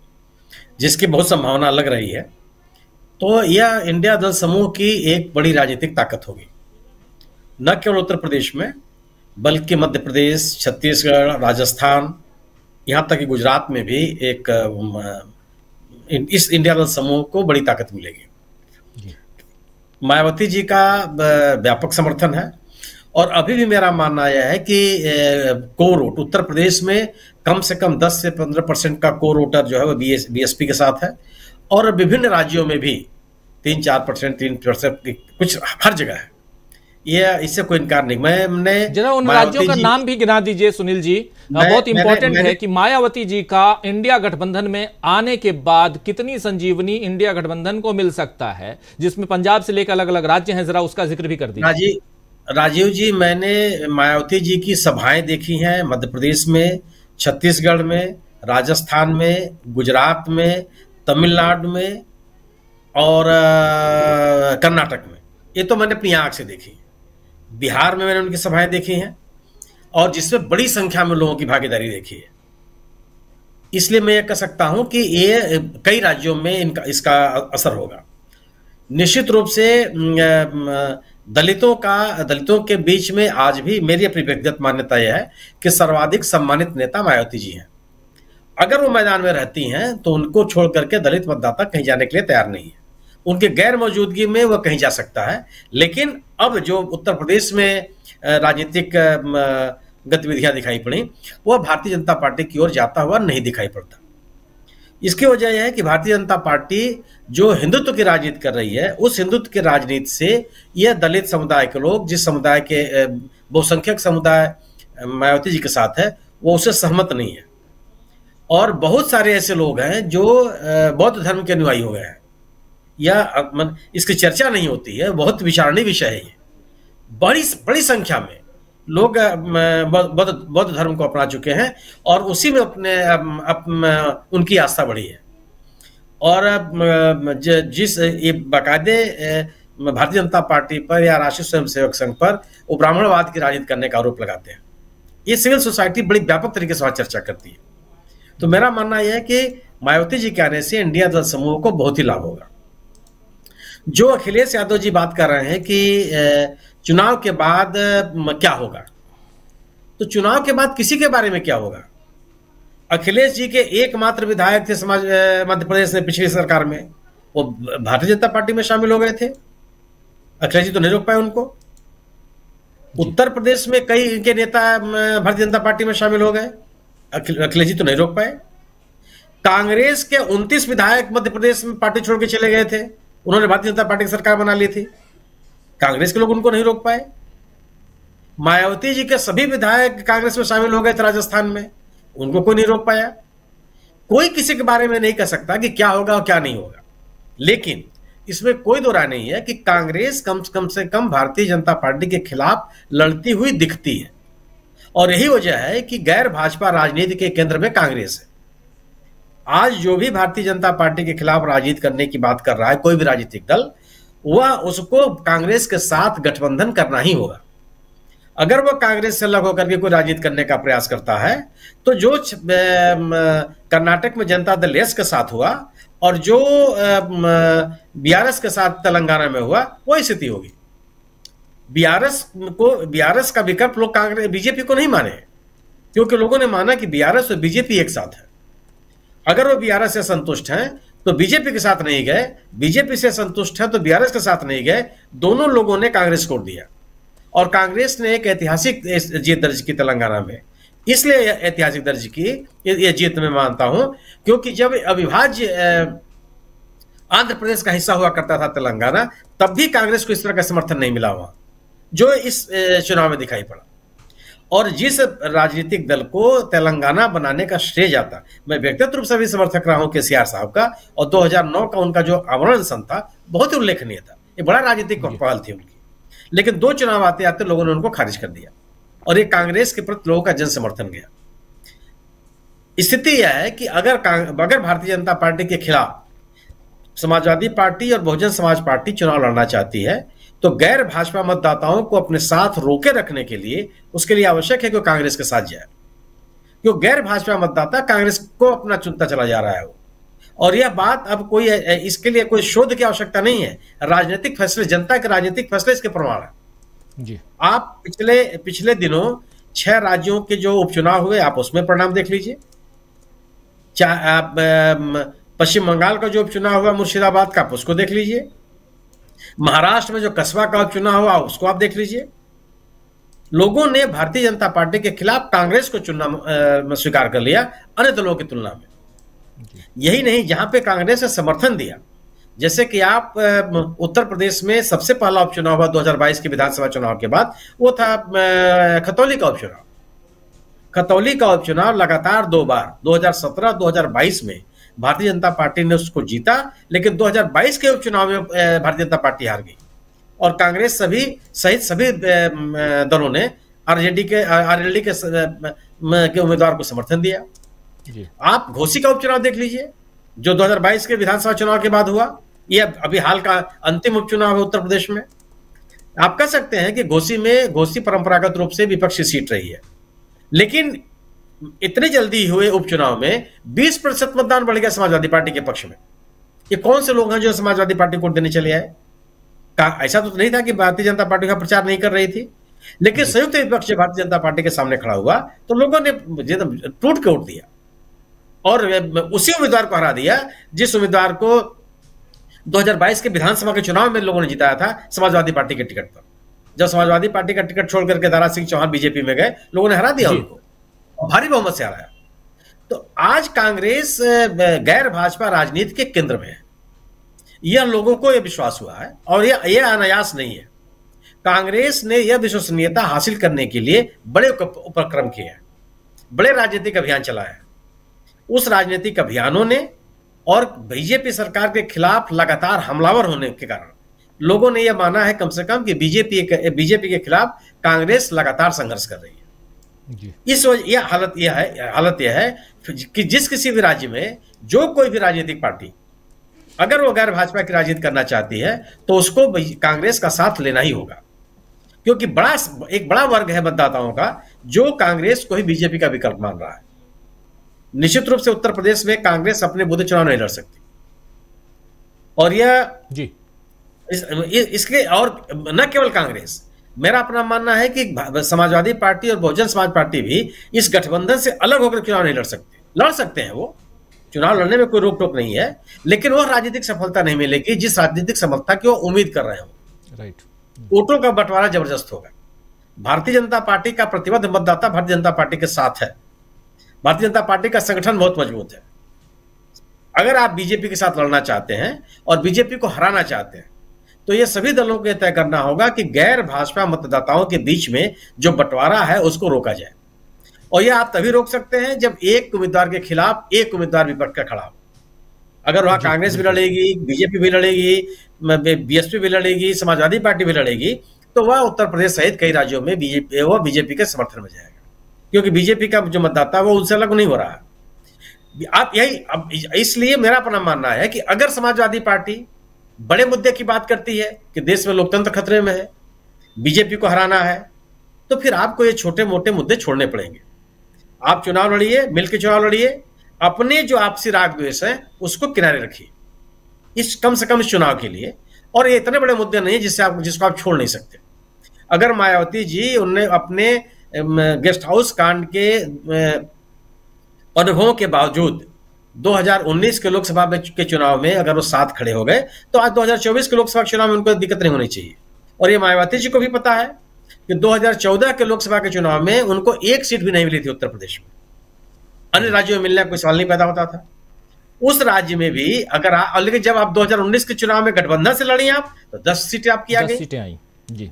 जिसकी बहुत संभावना लग रही है, तो यह इंडिया दल समूह की एक बड़ी राजनीतिक ताकत होगी, न केवल उत्तर प्रदेश में बल्कि मध्य प्रदेश, छत्तीसगढ़, राजस्थान, यहां तक कि गुजरात में भी इस इंडिया दल समूह को बड़ी ताकत मिलेगी। मायावती जी का व्यापक समर्थन है, और अभी भी मेरा मानना यह है कि कोर वोट उत्तर प्रदेश में कम से कम 10 से 15% का कोर वोटर जो है वो बीएसपी के साथ है, और विभिन्न राज्यों में भी 3-4%, 3% कुछ हर जगह है। ये इससे कोई इनकार नहीं। मैंने जरा उन राज्यों का नाम भी गिना दीजिए सुनील जी। बहुत इंपॉर्टेंट है कि मायावती जी का इंडिया गठबंधन में आने के बाद कितनी संजीवनी इंडिया गठबंधन को मिल सकता है, जिसमें पंजाब से लेकर अलग अलग राज्य हैं। जरा उसका जिक्र भी कर दीजिए। राजीव जी, मैंने मायावती जी की सभाएं देखी हैं मध्य प्रदेश में, छत्तीसगढ़ में, राजस्थान में, गुजरात में, तमिलनाडु में और कर्नाटक में। ये तो मैंने अपनी आंख से देखी। बिहार में मैंने उनकी सभाएं देखी हैं, और जिसमें बड़ी संख्या में लोगों की भागीदारी देखी है। इसलिए मैं ये कह सकता हूं कि ये कई राज्यों में इसका असर होगा। निश्चित रूप से दलितों के बीच में आज भी मेरी अपनी व्यक्तिगत मान्यता यह है कि सर्वाधिक सम्मानित नेता मायावती जी हैं। अगर वो मैदान में रहती हैं तो उनको छोड़ करके दलित मतदाता कहीं जाने के लिए तैयार नहीं है। उनके गैर मौजूदगी में वह कहीं जा सकता है, लेकिन अब जो उत्तर प्रदेश में राजनीतिक गतिविधियां दिखाई पड़ी, वह भारतीय जनता पार्टी की ओर जाता हुआ नहीं दिखाई पड़ता। इसकी वजह यह है कि भारतीय जनता पार्टी जो हिंदुत्व की राजनीति कर रही है, उस हिंदुत्व की राजनीति से यह दलित समुदाय के लोग, जिस समुदाय के बहुसंख्यक समुदाय मायावती जी के साथ है, वो उससे सहमत नहीं है। और बहुत सारे ऐसे लोग हैं जो बौद्ध धर्म के अनुयायी हो गए हैं, या इसकी चर्चा नहीं होती है, बहुत विचारणीय विषय है। ये बड़ी संख्या में लोग बौद्ध धर्म को अपना चुके हैं, और उसी में उनकी आस्था बढ़ी है। और जिस ये बाकायदे भारतीय जनता पार्टी पर या राष्ट्रीय स्वयंसेवक संघ पर वो ब्राह्मणवाद की राजनीति करने का आरोप लगाते हैं। ये सिविल सोसाइटी बड़ी व्यापक तरीके से चर्चा करती है। तो मेरा मानना यह है कि मायावती जी के आने से इंडिया दल समूह को बहुत ही लाभ होगा। जो अखिलेश यादव जी बात कर रहे हैं कि चुनाव के बाद क्या होगा, तो चुनाव के बाद किसी के बारे में क्या होगा? अखिलेश जी के एकमात्र विधायक थे मध्य प्रदेश में पिछली सरकार में, वो भारतीय जनता पार्टी में शामिल हो गए थे। अखिलेश जी तो नहीं रोक पाए उनको। उत्तर प्रदेश में कई इनके नेता भारतीय जनता पार्टी में शामिल हो गए, अखिलेश जी तो नहीं रोक पाए। कांग्रेस के 29 विधायक मध्य प्रदेश में पार्टी छोड़ के चले गए थे, उन्होंने भारतीय जनता पार्टी की सरकार बना ली थी, कांग्रेस के लोग उनको नहीं रोक पाए। मायावती जी के सभी विधायक कांग्रेस में शामिल हो गए थे राजस्थान में, उनको कोई नहीं रोक पाया। कोई किसी के बारे में नहीं कह सकता कि क्या होगा और क्या नहीं होगा, लेकिन इसमें कोई दो राय नहीं है कि कांग्रेस कम से कम भारतीय जनता पार्टी के खिलाफ लड़ती हुई दिखती है। और यही वजह है कि गैर भाजपा राजनीति के केंद्र में कांग्रेस है। आज जो भी भारतीय जनता पार्टी के खिलाफ राजनीति करने की बात कर रहा है कोई भी राजनीतिक दल, वह उसको कांग्रेस के साथ गठबंधन करना ही होगा। अगर वह कांग्रेस से अलग होकर के कोई राजनीति करने का प्रयास करता है तो जो कर्नाटक में जनता दल एस के साथ हुआ और जो बीआरएस के साथ तेलंगाना में हुआ, वही स्थिति होगी। बीआरएस का विकल्प लोग कांग्रेस बीजेपी को नहीं माने, क्योंकि लोगों ने माना कि बीआरएस और बीजेपी एक साथ है। अगर वो बीआरएस से संतुष्ट हैं तो बीजेपी के साथ नहीं गए, बीजेपी से संतुष्ट है तो बीआरएस के साथ नहीं गए। दोनों लोगों ने कांग्रेस को दिया और कांग्रेस ने एक ऐतिहासिक जीत दर्ज की तेलंगाना में। इसलिए ऐतिहासिक दर्ज की ये जीत मैं मानता हूं क्योंकि जब अविभाज्य आंध्र प्रदेश का हिस्सा हुआ करता था तेलंगाना, तब भी कांग्रेस को इस तरह का समर्थन नहीं मिला वहां, जो इस चुनाव में दिखाई पड़ा। और जिस राजनीतिक दल को तेलंगाना बनाने का श्रेय जाता, मैं व्यक्तिगत रूप से भी समर्थक रहा हूं केसीआर साहब का, और 2009 का उनका जो आमरण था बहुत ही उल्लेखनीय था। ये बड़ा राजनीतिक पहल थी उनकी, लेकिन 2 चुनाव आते आते लोगों ने उनको खारिज कर दिया और ये कांग्रेस के प्रति लोगों का जन समर्थन गया। स्थिति यह है कि अगर भारतीय जनता पार्टी के खिलाफ समाजवादी पार्टी और बहुजन समाज पार्टी चुनाव लड़ना चाहती है तो गैर भाजपा मतदाताओं को अपने साथ रोके रखने के लिए उसके लिए आवश्यक है कि कांग्रेस के साथ जाए, क्योंकि गैर भाजपा मतदाता कांग्रेस को अपना चुनता चला जा रहा है। और यह बात अब कोई इसके लिए कोई शोध की आवश्यकता नहीं है, राजनीतिक फैसले, जनता के राजनीतिक फैसले इसके प्रमाण है जी। आप पिछले दिनों 6 राज्यों के जो उपचुनाव हुए, आप उसमें परिणाम देख लीजिए। पश्चिम बंगाल का जो उपचुनाव हुआ मुर्शिदाबाद का, आप उसको देख लीजिए। महाराष्ट्र में जो कस्बा का उपचुनाव हुआ उसको आप देख लीजिए। लोगों ने भारतीय जनता पार्टी के खिलाफ कांग्रेस को चुनना स्वीकार कर लिया अन्य दलों की तुलना में। यही नहीं, जहां पे कांग्रेस ने समर्थन दिया, जैसे कि आप उत्तर प्रदेश में सबसे पहला उपचुनाव हुआ 2022 के विधानसभा चुनाव के बाद, वो था खतौली का उपचुनाव। खतौली का उपचुनाव लगातार 2 बार 2017, 2022 में भारतीय जनता पार्टी ने उसको जीता, लेकिन 2022 के उपचुनाव में भारतीय जनता पार्टी हार गई और कांग्रेस सहित सभी दलों ने आरजेडी के उम्मीदवार को समर्थन दिया। आप घोसी का उपचुनाव देख लीजिए जो 2022 के विधानसभा चुनाव के बाद हुआ, यह अभी हाल का अंतिम उपचुनाव है उत्तर प्रदेश में। आप कह सकते हैं कि घोसी परंपरागत रूप से विपक्षी सीट रही है, लेकिन इतने जल्दी हुए उपचुनाव में 20% मतदान बढ़ गया समाजवादी पार्टी के पक्ष में। ये कौन से लोग हैं जो समाजवादी पार्टी को देने चले आए? ऐसा तो नहीं था कि भारतीय जनता पार्टी का प्रचार नहीं कर रही थी, लेकिन संयुक्त विपक्ष भारतीय जनता पार्टी के सामने खड़ा हुआ तो लोगों ने टूट के उठ दिया और उसी उम्मीदवार को हरा दिया जिस उम्मीदवार को 2022 के विधानसभा के चुनाव में लोगों ने जिताया था समाजवादी पार्टी के टिकट पर। जब समाजवादी पार्टी का टिकट छोड़ करके दारा सिंह चौहान बीजेपी में गए, लोगों ने हरा दिया उनको, भारी बहुमत से हराया। तो आज कांग्रेस गैर भाजपा राजनीति के केंद्र में है, यह लोगों को यह विश्वास हुआ है और यह अनायास नहीं है। कांग्रेस ने यह विश्वसनीयता हासिल करने के लिए बड़े उपक्रम किए हैं, बड़े राजनीतिक अभियान चलाए हैं। उस राजनीतिक अभियानों ने और बीजेपी सरकार के खिलाफ लगातार हमलावर होने के कारण लोगों ने यह माना है कम से कम कि बीजेपी के खिलाफ कांग्रेस लगातार संघर्ष कर रही है। इस वजह हालत यह है कि जिस किसी भी राज्य में जो कोई भी राजनीतिक पार्टी अगर वो गैर भाजपा की राजनीति करना चाहती है तो उसको कांग्रेस का साथ लेना ही होगा, क्योंकि एक बड़ा वर्ग है मतदाताओं का जो कांग्रेस को ही बीजेपी का विकल्प मान रहा है। निश्चित रूप से उत्तर प्रदेश में कांग्रेस अपने बुद्धि चुनाव नहीं लड़ सकती और यह इसके और न केवल कांग्रेस, मेरा अपना मानना है कि समाजवादी पार्टी और बहुजन समाज पार्टी भी इस गठबंधन से अलग होकर चुनाव नहीं लड़ सकते। लड़ सकते हैं, वो चुनाव लड़ने में कोई रोक टोक नहीं है, लेकिन वह राजनीतिक सफलता नहीं मिलेगी जिस राजनीतिक सफलता की वो उम्मीद कर रहे हो। राइट, वोटों का बंटवारा जबरदस्त होगा। भारतीय जनता पार्टी का प्रतिबद्ध मतदाता भारतीय जनता पार्टी के साथ है। भारतीय जनता पार्टी का संगठन बहुत मजबूत है। अगर आप बीजेपी के साथ लड़ना चाहते हैं और बीजेपी को हराना चाहते हैं तो यह सभी दलों को तय करना होगा कि गैर भाजपा मतदाताओं के बीच में जो बंटवारा है उसको रोका जाए। और यह आप तभी रोक सकते हैं जब एक उम्मीदवार के खिलाफ एक उम्मीदवार विपक्ष का खड़ा हो। अगर वहां कांग्रेस भी लड़ेगी, बीजेपी भी लड़ेगी, बीएसपी भी लड़ेगी, समाजवादी पार्टी भी लड़ेगी, तो वह उत्तर प्रदेश सहित कई राज्यों में बीजेपी के समर्थन में जाएगा। क्योंकि बीजेपी का जो मतदाता है वो उनसे अलग नहीं हो रहा है। आप यही अब इसलिए मेरा अपना मानना है कि अगर समाजवादी पार्टी बड़े मुद्दे की बात करती है कि देश में लोकतंत्र खतरे में है, बीजेपी को हराना है, तो फिर आपको ये छोटे मोटे मुद्दे छोड़ने पड़ेंगे। आप चुनाव लड़िए, मिलकर चुनाव लड़िए, अपने जो आपसी राग द्वेष है उसको किनारे रखिए इस कम से कम इस चुनाव के लिए। और ये इतने बड़े मुद्दे नहीं है जिसको आप छोड़ नहीं सकते। अगर मायावती जी उनने अपने गेस्ट हाउस कांड के अनुभवों के बावजूद 2019 के लोकसभा के चुनाव में अगर वो साथ खड़े हो गए तो आज 2024 के लोकसभा चुनाव में उनको दिक्कत नहीं होनी चाहिए। और ये मायावती जी को भी पता है कि 2014 के लोकसभा के चुनाव में उनको एक सीट भी नहीं मिली थी उत्तर प्रदेश में, अन्य राज्यों में मिलने का कोई सवाल नहीं पैदा होता था। उस राज्य में भी अगर लेकिन जब आप 2019 के चुनाव में गठबंधन से लड़ी आप तो 10 सीटें आपकी आ गई, 10 सीटें आई जी।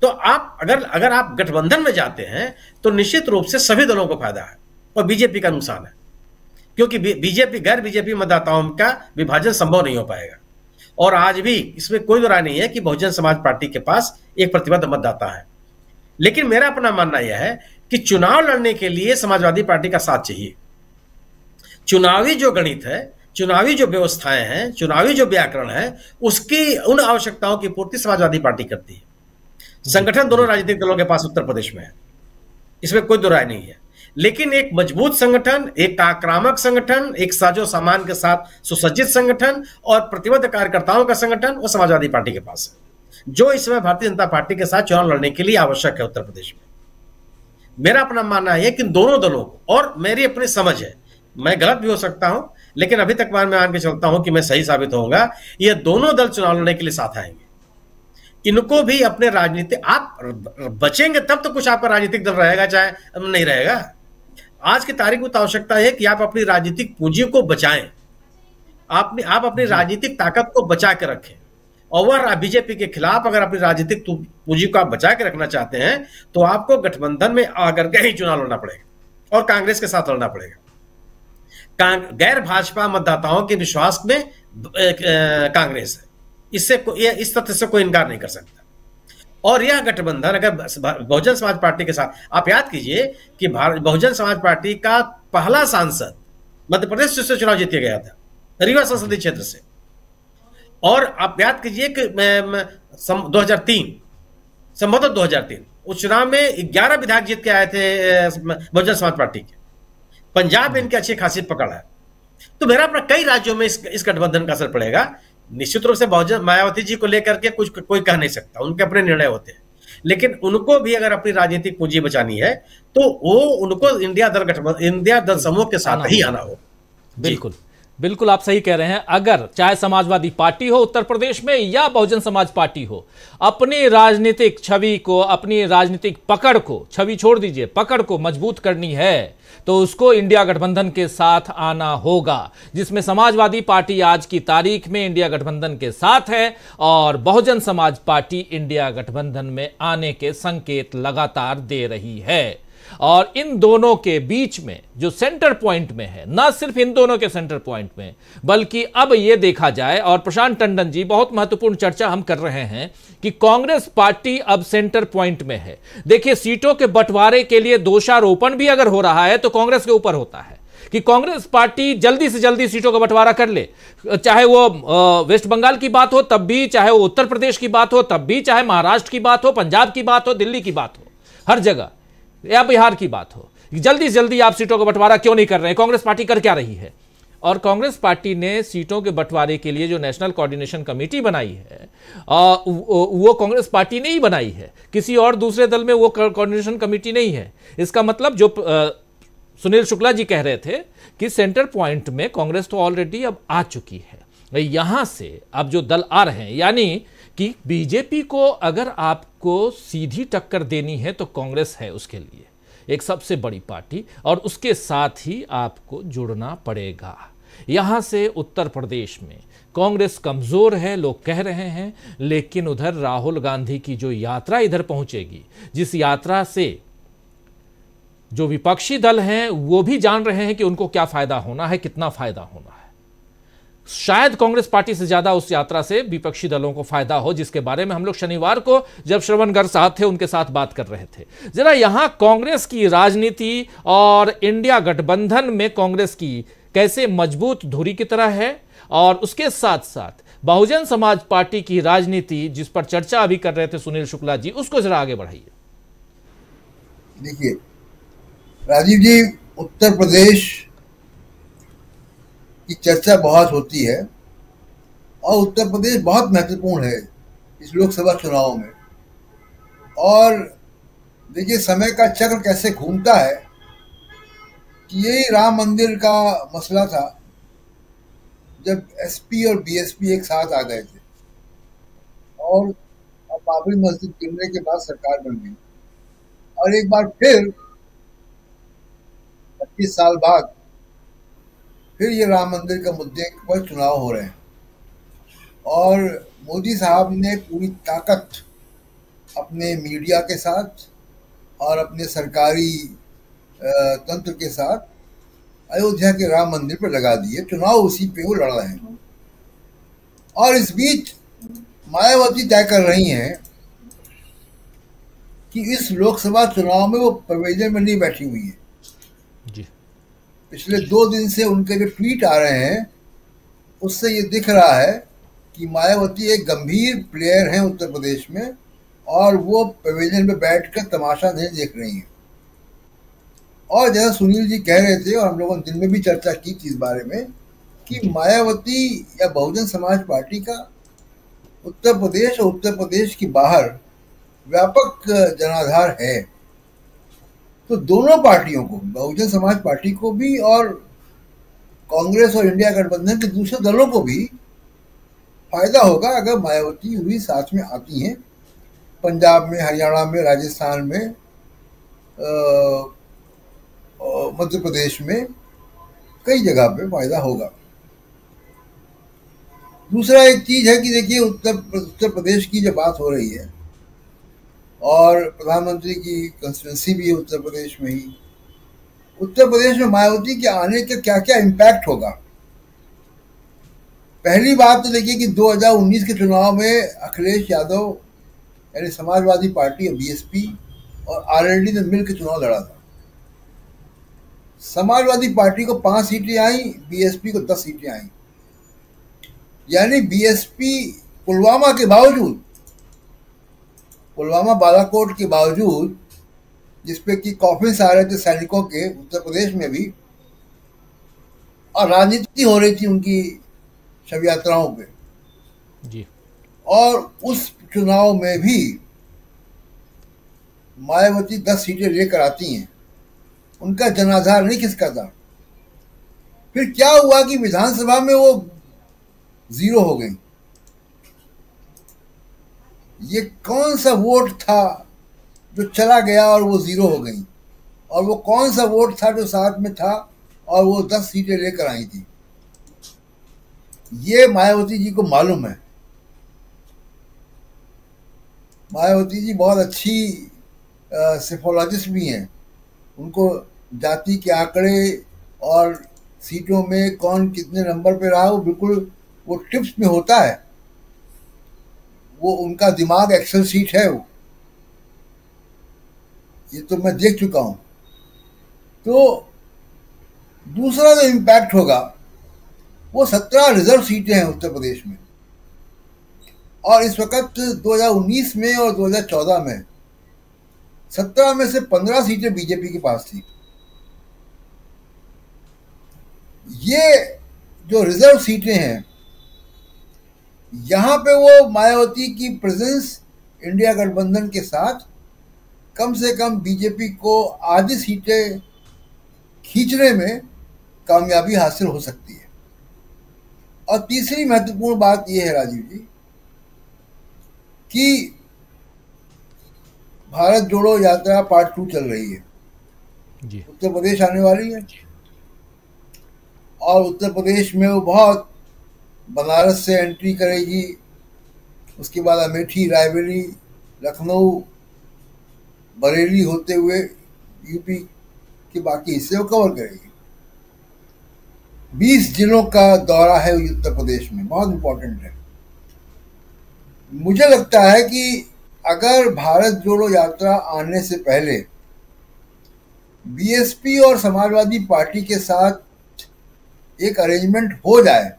तो आप अगर आप गठबंधन में जाते हैं तो निश्चित रूप से सभी दलों को फायदा है और बीजेपी का नुकसान है, क्योंकि बीजेपी गैर बीजेपी मतदाताओं का विभाजन संभव नहीं हो पाएगा। और आज भी इसमें कोई राय नहीं है कि बहुजन समाज पार्टी के पास एक प्रतिबद्ध मतदाता है। लेकिन मेरा अपना मानना यह है कि चुनाव लड़ने के लिए समाजवादी पार्टी का साथ चाहिए। चुनावी जो गणित है, चुनावी जो व्यवस्थाएं हैं, चुनावी जो व्याकरण है, उसकी उन आवश्यकताओं की पूर्ति समाजवादी पार्टी करती है। संगठन दोनों राजनीतिक दलों के पास उत्तर प्रदेश में है, इसमें कोई दो राय नहीं है। लेकिन एक मजबूत संगठन, एक आक्रामक संगठन, एक साजो सामान के साथ सुसज्जित संगठन और प्रतिबद्ध कार्यकर्ताओं का संगठन वो समाजवादी पार्टी के पास है, जो इस समय भारतीय जनता पार्टी के साथ चुनाव लड़ने के लिए आवश्यक है उत्तर प्रदेश में। मेरा अपना मानना है कि दोनों दलों को, और मेरी अपनी समझ है, मैं गलत भी हो सकता हूं लेकिन अभी तक मैं मान के चलता हूं कि मैं सही साबित होऊंगा, ये दोनों दल चुनाव लड़ने के लिए साथ आएंगे। इनको भी अपने राजनीतिक, आप बचेंगे तब तो कुछ आपका राजनीतिक दल रहेगा, चाहे नहीं रहेगा। आज की तारीख में तो आवश्यकता है कि आप अपनी राजनीतिक पूंजी को बचाएं, आप अपनी राजनीतिक ताकत को बचा के रखें। और बीजेपी के खिलाफ अगर अपनी राजनीतिक पूंजी को आप बचा के रखना चाहते हैं तो आपको गठबंधन में आकर के ही चुनाव लड़ना पड़ेगा और कांग्रेस के साथ लड़ना पड़ेगा। गैर भाजपा मतदाताओं के विश्वास में कांग्रेस है, इस तथ्य से कोई इनकार नहीं कर सकता। और यह गठबंधन अगर बहुजन समाज पार्टी के साथ, आप याद कीजिए कि बहुजन समाज पार्टी का पहला सांसद मध्य प्रदेश से चुनाव जीत गया था, रीवा संसदीय क्षेत्र से। और आप याद कीजिए कि 2003 संभवतः 2003 उस चुनाव में 11 विधायक जीत के आए थे बहुजन समाज पार्टी के। पंजाब में इनकी अच्छी खासी पकड़ है। तो मेरा अपना कई राज्यों में इस गठबंधन का असर पड़ेगा। निश्चित रूप से बहुजन मायावती जी को लेकर के कुछ कोई कह नहीं सकता, उनके अपने निर्णय होते हैं। लेकिन उनको भी अगर अपनी राजनीतिक पूंजी बचानी है तो वो उनको इंडिया दल समूह के साथ ही आना हो। बिल्कुल बिल्कुल आप सही कह रहे हैं। अगर चाहे समाजवादी पार्टी हो उत्तर प्रदेश में या बहुजन समाज पार्टी हो, अपनी राजनीतिक छवि को, अपनी राजनीतिक पकड़ को, छवि छोड़ दीजिए, पकड़ को मजबूत करनी है तो उसको इंडिया गठबंधन के साथ आना होगा, जिसमें समाजवादी पार्टी आज की तारीख में इंडिया गठबंधन के साथ है और बहुजन समाज पार्टी इंडिया गठबंधन में आने के संकेत लगातार दे रही है। और इन दोनों के बीच में जो सेंटर पॉइंट में है, ना सिर्फ इन दोनों के सेंटर पॉइंट में, बल्कि अब यह देखा जाए, और प्रशांत टंडन जी बहुत महत्वपूर्ण चर्चा हम कर रहे हैं कि कांग्रेस पार्टी अब सेंटर पॉइंट में है। देखिए, सीटों के बंटवारे के लिए दोषारोपण भी अगर हो रहा है तो कांग्रेस के ऊपर होता है कि कांग्रेस पार्टी जल्दी से जल्दी सीटों का बंटवारा कर ले, चाहे वो वेस्ट बंगाल की बात हो तब भी, चाहे वो उत्तर प्रदेश की बात हो तब भी, चाहे महाराष्ट्र की बात हो, पंजाब की बात हो, दिल्ली की बात हो, हर जगह, या बिहार की बात हो, जल्दी से जल्दी आप सीटों का बंटवारा क्यों नहीं कर रहे हैं? कांग्रेस पार्टी कर क्या रही है? और कांग्रेस पार्टी ने सीटों के बंटवारे के लिए जो नेशनल कोऑर्डिनेशन कमेटी बनाई है वो कांग्रेस पार्टी ने ही बनाई है, किसी और दूसरे दल में वो कोऑर्डिनेशन कमेटी नहीं है। इसका मतलब जो सुनील शुक्ला जी कह रहे थे कि सेंटर पॉइंट में कांग्रेस तो ऑलरेडी अब आ चुकी है, यहां से अब जो दल आ रहे हैं, यानी कि बीजेपी को अगर आपको सीधी टक्कर देनी है तो कांग्रेस है उसके लिए एक सबसे बड़ी पार्टी, और उसके साथ ही आपको जुड़ना पड़ेगा। यहां से उत्तर प्रदेश में कांग्रेस कमजोर है लोग कह रहे हैं, लेकिन उधर राहुल गांधी की जो यात्रा इधर पहुंचेगी, जिस यात्रा से जो विपक्षी दल हैं वो भी जान रहे हैं कि उनको क्या फायदा होना है, कितना फायदा होना है। शायद कांग्रेस पार्टी से ज्यादा उस यात्रा से विपक्षी दलों को फायदा हो, जिसके बारे में हम लोग शनिवार को जब श्रवण गर्ग साहब थे उनके साथ बात कर रहे थे। जरा यहां कांग्रेस की राजनीति और इंडिया गठबंधन में कांग्रेस की कैसे मजबूत धुरी की तरह है, और उसके साथ साथ बहुजन समाज पार्टी की राजनीति जिस पर चर्चा अभी कर रहे थे सुनील शुक्ला जी, उसको जरा आगे बढ़ाइए। देखिए राजीव जी, उत्तर प्रदेश की चर्चा बहुत होती है और उत्तर प्रदेश बहुत महत्वपूर्ण है इस लोकसभा चुनाव में। और देखिए समय का चक्र कैसे घूमता है कि यही राम मंदिर का मसला था जब एसपी और बीएसपी एक साथ आ गए थे और बाबरी मस्जिद गिरने के बाद सरकार बन गई, और एक बार फिर 25 साल बाद फिर ये राम मंदिर के मुद्दे पर चुनाव हो रहे हैं। और मोदी साहब ने पूरी ताकत अपने मीडिया के साथ और अपने सरकारी तंत्र के साथ अयोध्या के राम मंदिर पर लगा दिए, चुनाव उसी पे वो लड़ रहे हैं। और इस बीच मायावती तय कर रही हैं कि इस लोकसभा चुनाव में वो पवेलियन में नहीं बैठी हुई है जी। पिछले 2 दिन से उनके जो ट्वीट आ रहे हैं उससे ये दिख रहा है कि मायावती एक गंभीर प्लेयर हैं उत्तर प्रदेश में, और वो पवेलियन में बैठकर तमाशा नहीं देख रही हैं। और जैसा सुनील जी कह रहे थे और हम लोगों ने दिन में भी चर्चा की थी इस बारे में कि मायावती या बहुजन समाज पार्टी का उत्तर प्रदेश और उत्तर प्रदेश की बाहर व्यापक जनाधार है। तो दोनों पार्टियों को, बहुजन समाज पार्टी को भी और कांग्रेस और इंडिया गठबंधन के दूसरे दलों को भी फायदा होगा अगर मायावती भी साथ में आती हैं। पंजाब में, हरियाणा में, राजस्थान में, मध्य प्रदेश में कई जगह पे फायदा होगा। दूसरा एक चीज है कि देखिए उत्तर प्रदेश की जो बात हो रही है और प्रधानमंत्री की कंस्टिट्यूंसी भी है उत्तर प्रदेश में ही, उत्तर प्रदेश में मायावती के आने का क्या क्या इम्पैक्ट होगा। पहली बात तो देखिए कि 2019 के चुनाव में अखिलेश यादव यानी समाजवादी पार्टी और बीएसपी और आरएलडी ने मिलकर चुनाव लड़ा था। समाजवादी पार्टी को 5 सीटें आई, बीएसपी को 10 सीटें आई। यानी बीएसपी पुलवामा के बावजूद, पुलवामा बालाकोट के बावजूद, जिसपे कि कॉफिन्स आ रहे थे सैनिकों के उत्तर प्रदेश में भी, और राजनीति हो रही थी उनकी शव यात्राओं पे जी। और उस चुनाव में भी मायावती 10 सीटें लेकर आती हैं, उनका जनाधार नहीं खिसका था। फिर क्या हुआ कि विधानसभा में वो 0 हो गई। ये कौन सा वोट था जो चला गया और वो 0 हो गई, और वो कौन सा वोट था जो साथ में था और वो 10 सीटें लेकर आई थी, ये मायावती जी को मालूम है। मायावती जी बहुत अच्छी सेफोलॉजिस्ट भी हैं। उनको जाति के आंकड़े और सीटों में कौन कितने नंबर पे रहा वो बिल्कुल वो टिप्स में होता है। वो उनका दिमाग एक्सेल सीट है वो, ये तो मैं देख चुका हूं। तो दूसरा जो इम्पैक्ट होगा वो 17 रिजर्व सीटें हैं उत्तर प्रदेश में, और इस वक्त 2019 में और 2014 में 17 में से 15 सीटें बीजेपी के पास थी। ये जो रिजर्व सीटें हैं, यहां पे वो मायावती की प्रेजेंस इंडिया गठबंधन के साथ कम से कम बीजेपी को आधी सीटें खींचने में कामयाबी हासिल हो सकती है। और तीसरी महत्वपूर्ण बात यह है राजीव जी कि भारत जोड़ो यात्रा पार्ट 2 चल रही है जी। उत्तर प्रदेश आने वाली है, और उत्तर प्रदेश में वो बहुत बनारस से एंट्री करेगी, उसके बाद अमेठी, रायबरेली, लखनऊ, बरेली होते हुए यूपी के बाकी हिस्से को कवर करेगी। 20 जिलों का दौरा है उत्तर प्रदेश में, बहुत इंपॉर्टेंट है। मुझे लगता है कि अगर भारत जोड़ो यात्रा आने से पहले बीएसपी और समाजवादी पार्टी के साथ एक अरेंजमेंट हो जाए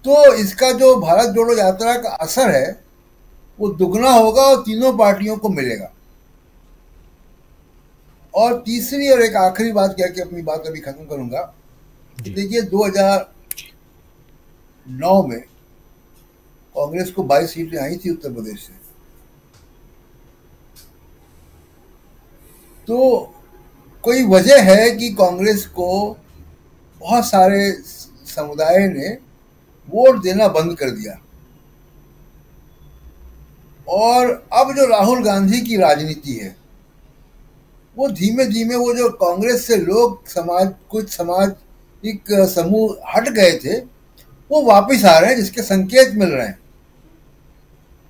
तो इसका जो भारत जोड़ो यात्रा का असर है वो दुगना होगा और तीनों पार्टियों को मिलेगा। और तीसरी और एक आखिरी बात कह के अपनी बात अभी खत्म करूंगा। देखिए 2009 में कांग्रेस को 22 सीटें आई थी उत्तर प्रदेश से, तो कोई वजह है कि कांग्रेस को बहुत सारे समुदाय ने वोट देना बंद कर दिया। और अब जो राहुल गांधी की राजनीति है वो धीमे धीमे वो जो कांग्रेस से लोग कुछ सामाजिक समूह हट गए थे वो वापस आ रहे हैं, जिसके संकेत मिल रहे हैं,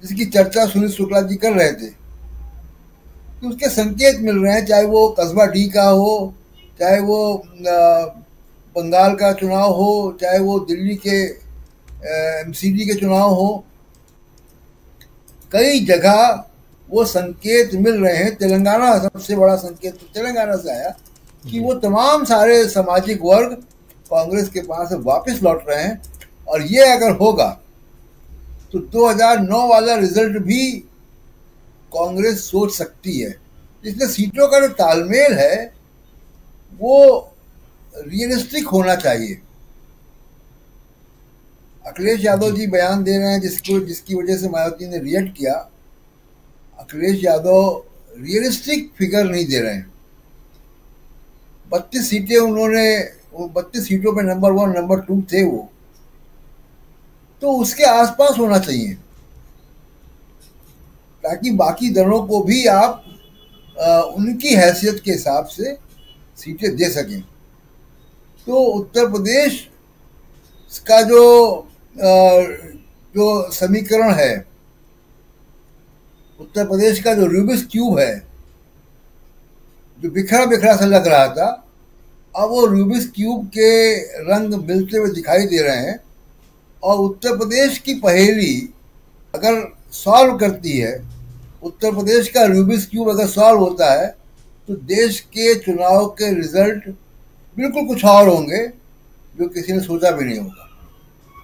जिसकी चर्चा सुनील शुक्ला जी कर रहे थे, तो उसके संकेत मिल रहे हैं। चाहे वो कस्बा डी का हो, चाहे वो बंगाल का चुनाव हो, चाहे वो दिल्ली के एमसीडी के चुनाव हो, कई जगह वो संकेत मिल रहे हैं। तेलंगाना सबसे बड़ा संकेत तो तेलंगाना से आया कि वो तमाम सारे सामाजिक वर्ग कांग्रेस के पास वापस लौट रहे हैं। और ये अगर होगा तो 2009 वाला रिजल्ट भी कांग्रेस सोच सकती है। इसलिए सीटों का जो तालमेल है वो रियलिस्टिक होना चाहिए। अखिलेश यादव जी बयान दे रहे हैं जिसकी वजह से मायावती ने रिएक्ट किया। अखिलेश यादव रियलिस्टिक फिगर नहीं दे रहे हैं। 32 सीटें उन्होंने, 32 सीटों पे नंबर 1 नंबर 2 थे वो, तो उसके आसपास होना चाहिए ताकि बाकी दलों को भी आप उनकी हैसियत के हिसाब से सीटें दे सकें। तो उत्तर प्रदेश का जो समीकरण है, उत्तर प्रदेश का जो रूबिक्स क्यूब है, जो बिखरा बिखरा सा लग रहा था, अब वो रूबिक्स क्यूब के रंग मिलते हुए दिखाई दे रहे हैं। और उत्तर प्रदेश की पहेली अगर सॉल्व करती है, उत्तर प्रदेश का रूबिक्स क्यूब अगर सॉल्व होता है तो देश के चुनाव के रिजल्ट बिल्कुल कुछ और होंगे जो किसी ने सोचा भी नहीं होगा।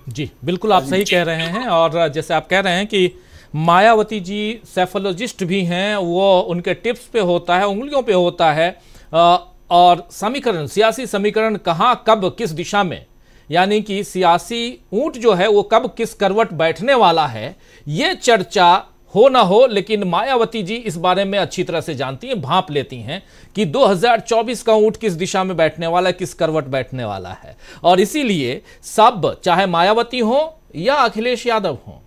जी बिल्कुल आप सही कह रहे हैं। और जैसे आप कह रहे हैं कि मायावती जी सेफोलॉजिस्ट भी हैं, वो उनके टिप्स पे होता है, उंगलियों पे होता है। और समीकरण, सियासी समीकरण कहाँ कब किस दिशा में, यानी कि सियासी ऊंट जो है वो कब किस करवट बैठने वाला है, ये चर्चा हो ना हो, लेकिन मायावती जी इस बारे में अच्छी तरह से जानती हैं, भांप लेती हैं कि 2024 का ऊंट किस दिशा में बैठने वाला है, किस करवट बैठने वाला है। और इसीलिए सब, चाहे मायावती हो या अखिलेश यादव हो,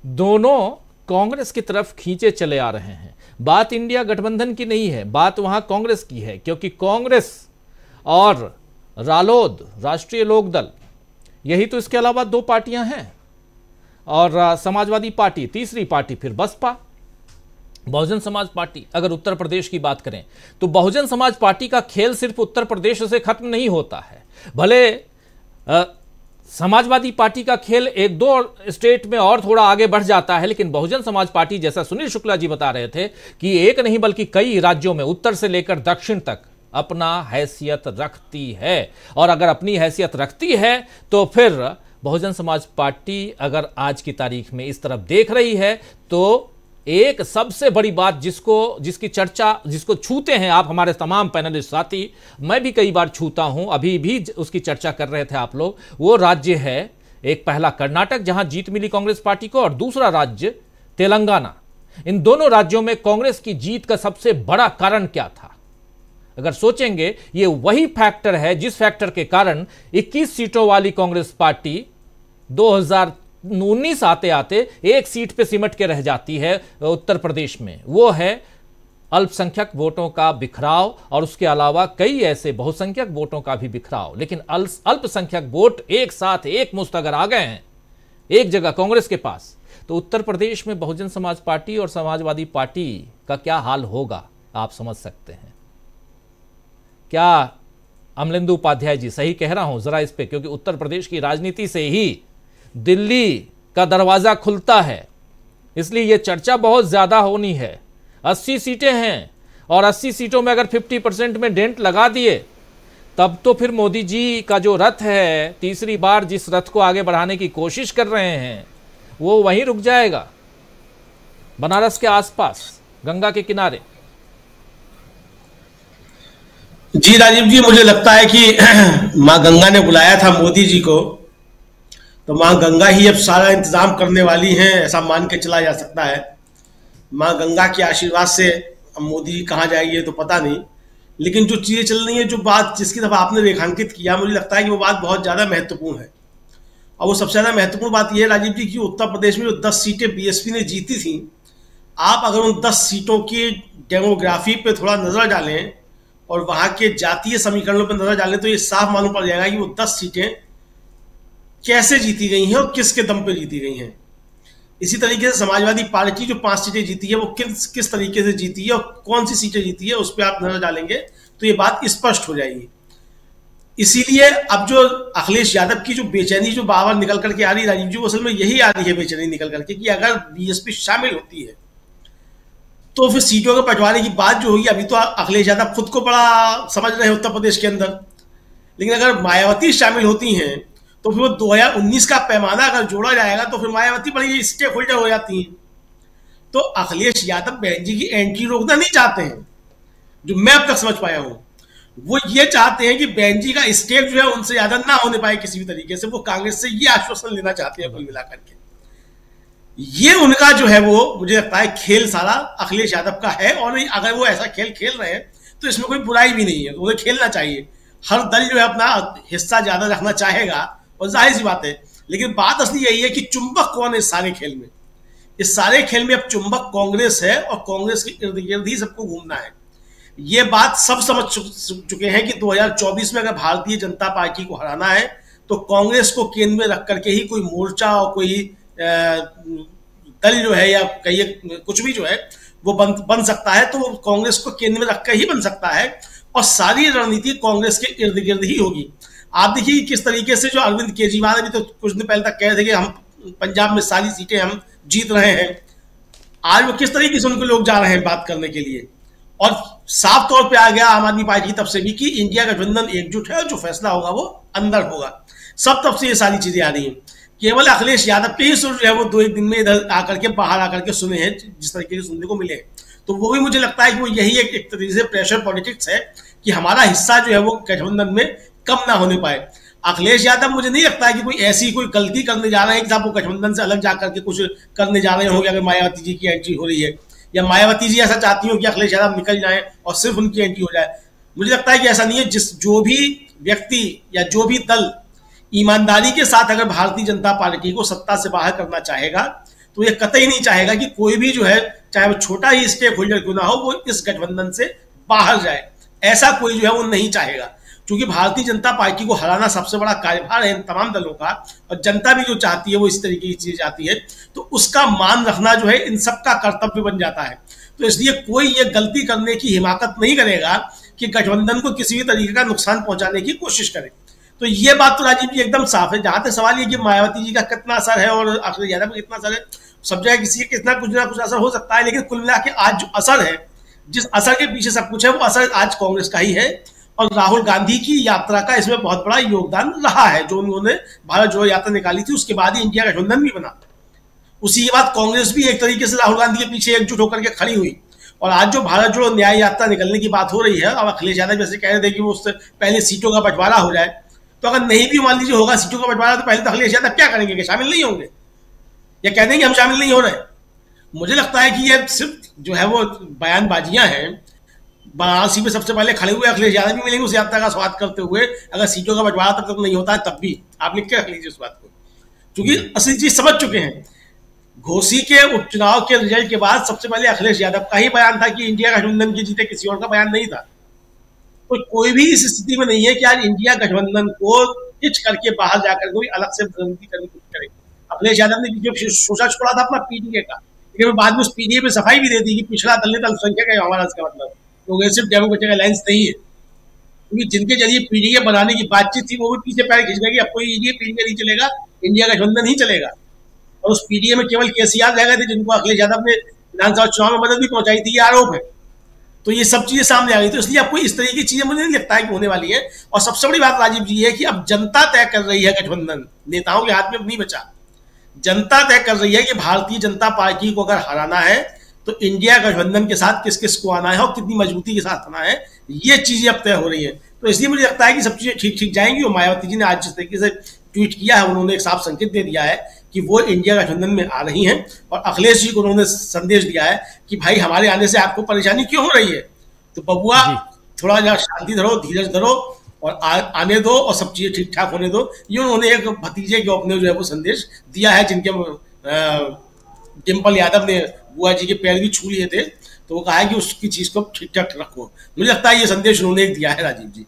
दोनों कांग्रेस की तरफ खींचे चले आ रहे हैं। बात इंडिया गठबंधन की नहीं है, बात वहां कांग्रेस की है, क्योंकि कांग्रेस और रालोद, राष्ट्रीय लोकदल, यही तो इसके अलावा 2 पार्टियां हैं। और समाजवादी पार्टी तीसरी पार्टी, फिर बसपा, बहुजन समाज पार्टी। अगर उत्तर प्रदेश की बात करें तो बहुजन समाज पार्टी का खेल सिर्फ उत्तर प्रदेश से खत्म नहीं होता है। भले समाजवादी पार्टी का खेल 1-2 स्टेट में और थोड़ा आगे बढ़ जाता है, लेकिन बहुजन समाज पार्टी, जैसा सुनील शुक्ला जी बता रहे थे, कि एक नहीं बल्कि कई राज्यों में, उत्तर से लेकर दक्षिण तक, अपना हैसियत रखती है। और अगर अपनी हैसियत रखती है तो फिर बहुजन समाज पार्टी अगर आज की तारीख में इस तरफ देख रही है तो एक सबसे बड़ी बात जिसकी चर्चा, जिसको छूते हैं आप, हमारे तमाम पैनलिस्ट साथी, मैं भी कई बार छूता हूं, अभी भी उसकी चर्चा कर रहे थे आप लोग, वो राज्य है एक, पहला कर्नाटक जहां जीत मिली कांग्रेस पार्टी को, और दूसरा राज्य तेलंगाना। इन दोनों राज्यों में कांग्रेस की जीत का सबसे बड़ा कारण क्या था? अगर सोचेंगे, ये वही फैक्टर है जिस फैक्टर के कारण 21 सीटों वाली कांग्रेस पार्टी 2019 आते आते 1 सीट पे सिमट के रह जाती है उत्तर प्रदेश में। वो है अल्पसंख्यक वोटों का बिखराव, और उसके अलावा कई ऐसे बहुसंख्यक वोटों का भी बिखराव। लेकिन अल्पसंख्यक वोट एक साथ एक मुश्त अगर आ गए हैं एक जगह कांग्रेस के पास, तो उत्तर प्रदेश में बहुजन समाज पार्टी और समाजवादी पार्टी का क्या हाल होगा आप समझ सकते हैं। क्या अमलेंदु उपाध्याय जी, सही कह रहा हूं जरा इस पे, क्योंकि उत्तर प्रदेश की राजनीति से ही दिल्ली का दरवाजा खुलता है, इसलिए यह चर्चा बहुत ज्यादा होनी है। 80 सीटें हैं और 80 सीटों में अगर 50% में डेंट लगा दिए तब तो फिर मोदी जी का जो रथ है, तीसरी बार जिस रथ को आगे बढ़ाने की कोशिश कर रहे हैं, वो वहीं रुक जाएगा, बनारस के आसपास गंगा के किनारे। जी राजीव जी, मुझे लगता है कि माँ गंगा ने बुलाया था मोदी जी को, तो माँ गंगा ही अब सारा इंतजाम करने वाली हैं, ऐसा मान के चला जा सकता है। माँ गंगा के आशीर्वाद से अब मोदी जी कहाँ जाएंगे तो पता नहीं, लेकिन जो चीजें चल रही है, जो बात जिसकी तरफ आपने रेखांकित किया, मुझे लगता है कि वो बात बहुत ज्यादा महत्वपूर्ण है। और वो सबसे ज्यादा महत्वपूर्ण बात यह है राजीव जी कि उत्तर प्रदेश में जो 10 सीटें बीएसपी ने जीती थी, आप अगर उन 10 सीटों की डेमोग्राफी पे थोड़ा नजर डालें और वहां के जातीय समीकरणों पर नजर डालें तो ये साफ मालूम पड़ जाएगा कि वो 10 सीटें कैसे जीती गई हैं और किसके दम पे जीती गई हैं। इसी तरीके से समाजवादी पार्टी जो 5 सीटें जीती है, वो किस तरीके से जीती है और कौन सी सीटें जीती है, उस पर आप नजर डालेंगे तो ये बात स्पष्ट हो जाएगी। इसीलिए अब जो अखिलेश यादव की जो बेचैनी जो बार निकल करके आ रही राजीव जी, वो असल में यही आ रही है बेचैनी निकल करके कि अगर बीएसपी शामिल होती है तो फिर सीटों के बंटवारे की बात जो होगी, अभी तो अखिलेश यादव खुद को बड़ा समझ रहे हैं उत्तर प्रदेश के अंदर, लेकिन अगर मायावती शामिल होती हैं तो फिर वो 2019 का पैमाना अगर जोड़ा जाएगा तो फिर मायावती बड़ी स्टेक होल्डर हो जाती हैं। तो अखिलेश यादव बहन जी की एंट्री रोकना नहीं चाहते हैं, जो मैं अब तक समझ पाया हूं। वो ये चाहते हैं कि बहन जी का स्टेक जो है उनसे ज्यादा ना होने पाए किसी भी तरीके से। वो कांग्रेस से ये आश्वासन लेना चाहते हैं कुल मिलाकर के। ये उनका जो है वो मुझे लगता है खेल सारा अखिलेश यादव का है, और अगर वो ऐसा खेल खेल रहे हैं तो इसमें कोई बुराई भी नहीं है, उन्हें खेलना चाहिए। हर दल जो है अपना हिस्सा ज्यादा रखना चाहेगा और जाहिर सी बात है, लेकिन बात असली यही है कि चुंबक कौन है इस सारे खेल में। इस सारे खेल में अब चुंबक कांग्रेस है और कांग्रेस के इर्द गिर्द ही सबको घूमना है। ये बात सब समझ चुके हैं कि 2024 में अगर भारतीय जनता पार्टी को हराना है तो कांग्रेस को केंद्र में रख करके ही कोई मोर्चा और कोई दल जो है या कहिए कुछ भी जो है वो बन सकता है। तो वो कांग्रेस को केंद्र में रखकर ही बन सकता है और सारी रणनीति कांग्रेस के इर्द गिर्द ही होगी। आप देखिए किस तरीके से जो अरविंद केजरीवाल अभी तो कुछ दिन पहले तक कह रहे थे कि हम पंजाब में सारी सीटें हम जीत रहे हैं, आज वो किस तरीके से उनको लोग जा रहे हैं बात करने के लिए। और साफ तौर पे आ गया आम आदमी पार्टी की तरफ से भी कि इंडिया गठबंधन एकजुट है और जो फैसला होगा वो अंदर होगा। सब तरफ से ये सारी चीजें आ रही हैं। केवल अखिलेश यादव के ही सुर जो है वो 2-1 दिन में इधर आकर के बाहर आकर के सुने हैं जिस तरीके से सुनने को मिले, तो वो भी मुझे लगता है कि वो यही एक तरीके से प्रेशर पॉलिटिक्स है कि हमारा हिस्सा जो है वो गठबंधन में कम ना होने पाए। अखिलेश यादव मुझे नहीं लगता है कि कोई ऐसी कोई गलती करने जा रहे हैं कि साहब वो गठबंधन से अलग जाकर के कुछ करने जा रहे होंगे अगर मायावती जी की एंट्री हो रही है, या मायावती जी ऐसा चाहती हो कि अखिलेश यादव निकल जाए और सिर्फ उनकी एंट्री हो जाए। मुझे लगता है कि ऐसा नहीं है। जो भी व्यक्ति या जो भी दल ईमानदारी के साथ अगर भारतीय जनता पार्टी को सत्ता से बाहर करना चाहेगा तो ये कतई नहीं चाहेगा कि कोई भी जो है चाहे वो छोटा ही स्टेक होल्डर क्यों ना हो वो इस गठबंधन से बाहर जाए। ऐसा कोई जो है वो नहीं चाहेगा, क्योंकि भारतीय जनता पार्टी को हराना सबसे बड़ा कार्यभार है इन तमाम दलों का, और जनता भी जो चाहती है वो इस तरीके की चीज चाहती है, तो उसका मान रखना जो है इन सबका कर्तव्य बन जाता है। तो इसलिए कोई ये गलती करने की हिमाकत नहीं करेगा कि गठबंधन को किसी भी तरीके का नुकसान पहुंचाने की कोशिश करे। तो ये बात तो राजीव जी एकदम साफ है। जहां तक सवाल ये कि मायावती जी का कितना असर है और अखिलेश यादव का कितना असर है, सब जगह किसी का कुछ ना कुछ असर हो सकता है, लेकिन कुल मिला के आज जो असर है, जिस असर के पीछे सब कुछ है, वो असर आज कांग्रेस का ही है। और राहुल गांधी की यात्रा का इसमें बहुत बड़ा योगदान रहा है। जो उन्होंने भारत जोड़ो यात्रा निकाली थी उसके बाद ही इंडिया गठबंधन भी बना। उसी के बाद कांग्रेस भी एक तरीके से राहुल गांधी के पीछे एकजुट होकर के खड़ी हुई। और आज जो भारत जोड़ो न्याय यात्रा निकलने की बात हो रही है, अब अखिलेश यादव जैसे कह रहे थे कि वो उससे पहले सीटों का बंटवारा हो जाए, तो अगर नहीं भी मान लीजिए होगा सीटों का बंटवारा, तो पहले तो अखिलेश यादव क्या करेंगे कि शामिल नहीं होंगे या कह देंगे हम शामिल नहीं हो रहे। मुझे लगता है कि ये सिर्फ जो है वो बयानबाजियां हैं। वाराणसी में सबसे पहले खड़े हुए अखिलेश यादव भी मिलेंगे उस यात्रा का स्वागत करते हुए, अगर सीटों का बंटवारा तब तक नहीं होता है तब भी आप लिख के रख लीजिए उस बात को, क्योंकि असली चीज समझ चुके हैं। घोसी के उपचुनाव के रिजल्ट के बाद सबसे पहले अखिलेश यादव का ही बयान था कि इंडिया गठबंधन की जीते, किसी और का बयान नहीं था। तो कोई भी इस स्थिति में नहीं है कि आज इंडिया गठबंधन को खिंच करके बाहर जाकर कोई अलग से रणनीति करने की कोशिश करे। अखिलेश यादव ने सोचा छोड़ा था अपना पीडीए का, लेकिन बाद में उस पीडीए पे सफाई भी दे दी कि पिछड़ा दल नेता अल्पसंख्यक है हमारा, इसका मतलब प्रोग्रेसिव डेमोक्रेटिक अलायंस नहीं है। क्योंकि जिनके जरिए पीडीए बनाने की बातचीत थी वो भी पीछे पैर खींच गए कि अब कोई ये पीडीए नहीं चलेगा, इंडिया गठबंधन ही चलेगा। और उस पीडीए में केवल केसीआर रह गए थे, जिनको अखिलेश यादव ने विधानसभा चुनाव में मदद भी पहुंचाई थी, ये आरोप है। तो ये सब चीजें सामने आ गई, तो इसलिए आपको इस तरह की चीजें मुझे नहीं लगता है कि होने वाली है। और सबसे बड़ी बात राजीव जी है कि अब जनता तय कर रही है, गठबंधन नेताओं के हाथ में अब नहीं बचा। जनता तय कर रही है कि भारतीय जनता पार्टी को अगर हराना है तो इंडिया गठबंधन के साथ किस किस को आना है और कितनी मजबूती के साथ आना है, ये चीजें अब तय हो रही है। तो इसलिए मुझे लगता है कि सब चीजें ठीक ठीक जाएंगी। और मायावती जी ने आज जिस तरीके से ट्वीट किया है, उन्होंने एक साफ संकेत दे दिया है कि वो इंडिया गठबंधन में आ रही हैं। और अखिलेश जी को उन्होंने संदेश दिया है कि भाई हमारे आने से आपको परेशानी क्यों हो रही है, तो बबुआ थोड़ा जरा शांति धरो, धीरज धरो और आने दो और सब चीजें ठीक ठाक होने दो। ये उन्होंने एक भतीजे के अपने जो है वो संदेश दिया है, जिनके डिम्पल यादव ने बुआ जी के पैर भी छू लिए थे, तो वो कहा है कि उसकी चीज को ठीक ठाक रखो। मुझे लगता है ये संदेश उन्होंने दिया है राजीव जी।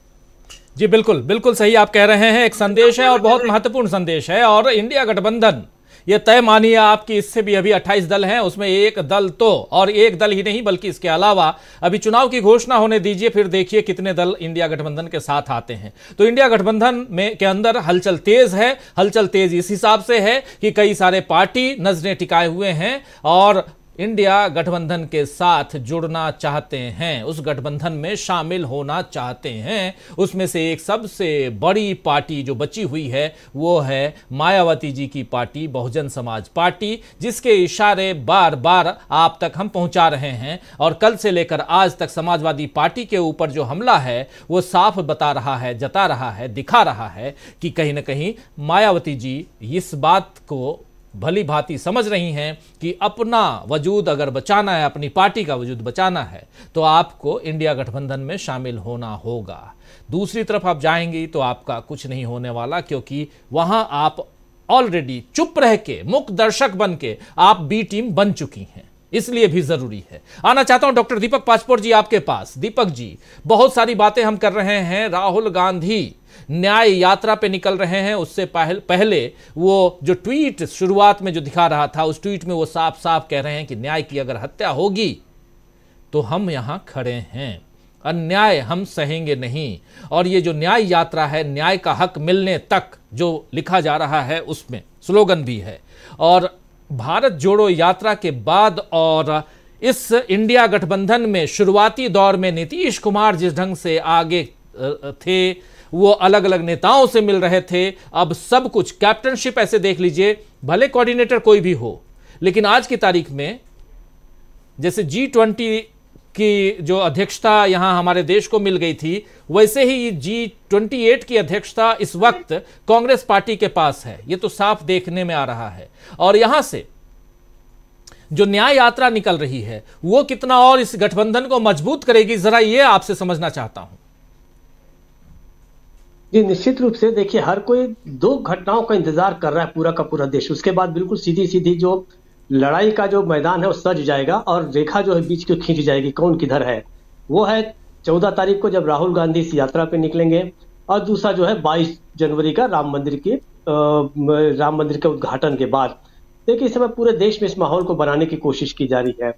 जी बिल्कुल बिल्कुल सही आप कह रहे हैं, एक संदेश है और बहुत महत्वपूर्ण संदेश है। और इंडिया गठबंधन ये तय मानिए आपकी, इससे भी अभी 28 दल हैं, उसमें एक दल तो, और एक दल ही नहीं बल्कि इसके अलावा अभी चुनाव की घोषणा होने दीजिए, फिर देखिए कितने दल इंडिया गठबंधन के साथ आते हैं। तो इंडिया गठबंधन में के अंदर हलचल तेज है। हलचल तेज इस हिसाब से है कि कई सारे पार्टी नजरें टिकाए हुए हैं और इंडिया गठबंधन के साथ जुड़ना चाहते हैं, उस गठबंधन में शामिल होना चाहते हैं। उसमें से एक सबसे बड़ी पार्टी जो बची हुई है वो है मायावती जी की पार्टी, बहुजन समाज पार्टी, जिसके इशारे बार बार आप तक हम पहुंचा रहे हैं। और कल से लेकर आज तक समाजवादी पार्टी के ऊपर जो हमला है वो साफ बता रहा है, जता रहा है, दिखा रहा है कि कहीं ना कहीं मायावती जी इस बात को भली भांति समझ रही हैं कि अपना वजूद अगर बचाना है, अपनी पार्टी का वजूद बचाना है, तो आपको इंडिया गठबंधन में शामिल होना होगा। दूसरी तरफ आप जाएंगी तो आपका कुछ नहीं होने वाला, क्योंकि वहां आप ऑलरेडी चुप रह के, मुक्त दर्शक बन के आप बी टीम बन चुकी हैं। इसलिए भी जरूरी है। आना चाहता हूं डॉक्टर दीपक पासपोर्ट जी आपके पास। दीपक जी, बहुत सारी बातें हम कर रहे हैं, राहुल गांधी न्याय यात्रा पे निकल रहे हैं, उससे पहले वो जो ट्वीट शुरुआत में जो दिखा रहा था, उस ट्वीट में वो साफ साफ कह रहे हैं कि न्याय की अगर हत्या होगी तो हम यहां खड़े हैं, अन्याय हम सहेंगे नहीं। और ये जो न्याय यात्रा है, न्याय का हक मिलने तक जो लिखा जा रहा है, उसमें स्लोगन भी है। और भारत जोड़ो यात्रा के बाद और इस इंडिया गठबंधन में शुरुआती दौर में नीतीश कुमार जिस ढंग से आगे थे, वो अलग अलग नेताओं से मिल रहे थे, अब सब कुछ कैप्टनशिप ऐसे देख लीजिए, भले कोऑर्डिनेटर कोई भी हो, लेकिन आज की तारीख में जैसे G20 की जो अध्यक्षता यहां हमारे देश को मिल गई थी, वैसे ही G28 की अध्यक्षता इस वक्त कांग्रेस पार्टी के पास है। ये तो साफ देखने में आ रहा है। और यहां से जो न्याय यात्रा निकल रही है वो कितना और इस गठबंधन को मजबूत करेगी, जरा ये आपसे समझना चाहता हूं। जी निश्चित रूप से देखिए, हर कोई दो घटनाओं का इंतजार कर रहा है, पूरा का पूरा देश। उसके बाद बिल्कुल सीधी सीधी जो लड़ाई का जो मैदान है वो सज जाएगा और रेखा जो है बीच को खींच जाएगी, कौन किधर है। वो है 14 तारीख को जब राहुल गांधी इस यात्रा पे निकलेंगे, और दूसरा जो है 22 जनवरी का राम मंदिर के उद्घाटन के बाद। देखिए इस समय पूरे देश में इस माहौल को बनाने की कोशिश की जा रही है।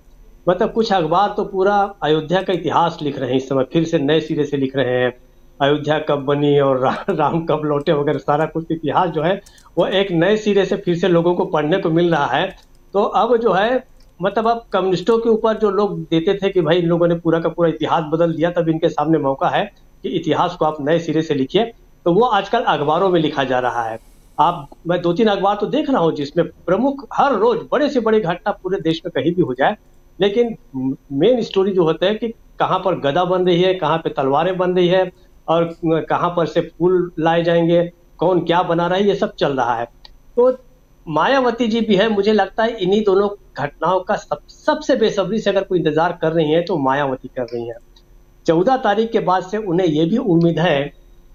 मतलब कुछ अखबार तो पूरा अयोध्या का इतिहास लिख रहे हैं इस समय, फिर से नए सिरे से लिख रहे हैं, अयोध्या कब बनी और राम कब लौटे वगैरह, सारा कुछ इतिहास जो है वो एक नए सिरे से फिर से लोगों को पढ़ने को मिल रहा है। तो अब जो है मतलब अब कम्युनिस्टों के ऊपर जो लोग देते थे कि भाई इन लोगों ने पूरा का पूरा इतिहास बदल दिया, तब इनके सामने मौका है कि इतिहास को आप नए सिरे से लिखिए। तो वो आजकल अखबारों में लिखा जा रहा है। मैं 2-3 अखबार तो देख रहा हूँ जिसमें प्रमुख हर रोज बड़े से बड़ी घटना पूरे देश में कहीं भी हो जाए, लेकिन मेन स्टोरी जो होता है कि कहाँ पर गदा बन रही है, कहाँ पे तलवारें बन रही है और कहाँ पर से फूल लाए जाएंगे, कौन क्या बना रहा है, ये सब चल रहा है। तो मायावती जी भी है, मुझे लगता है इन्हीं दोनों घटनाओं का सबसे बेसब्री से अगर कोई इंतजार कर रही है तो मायावती कर रही है। 14 तारीख के बाद से उन्हें यह भी उम्मीद है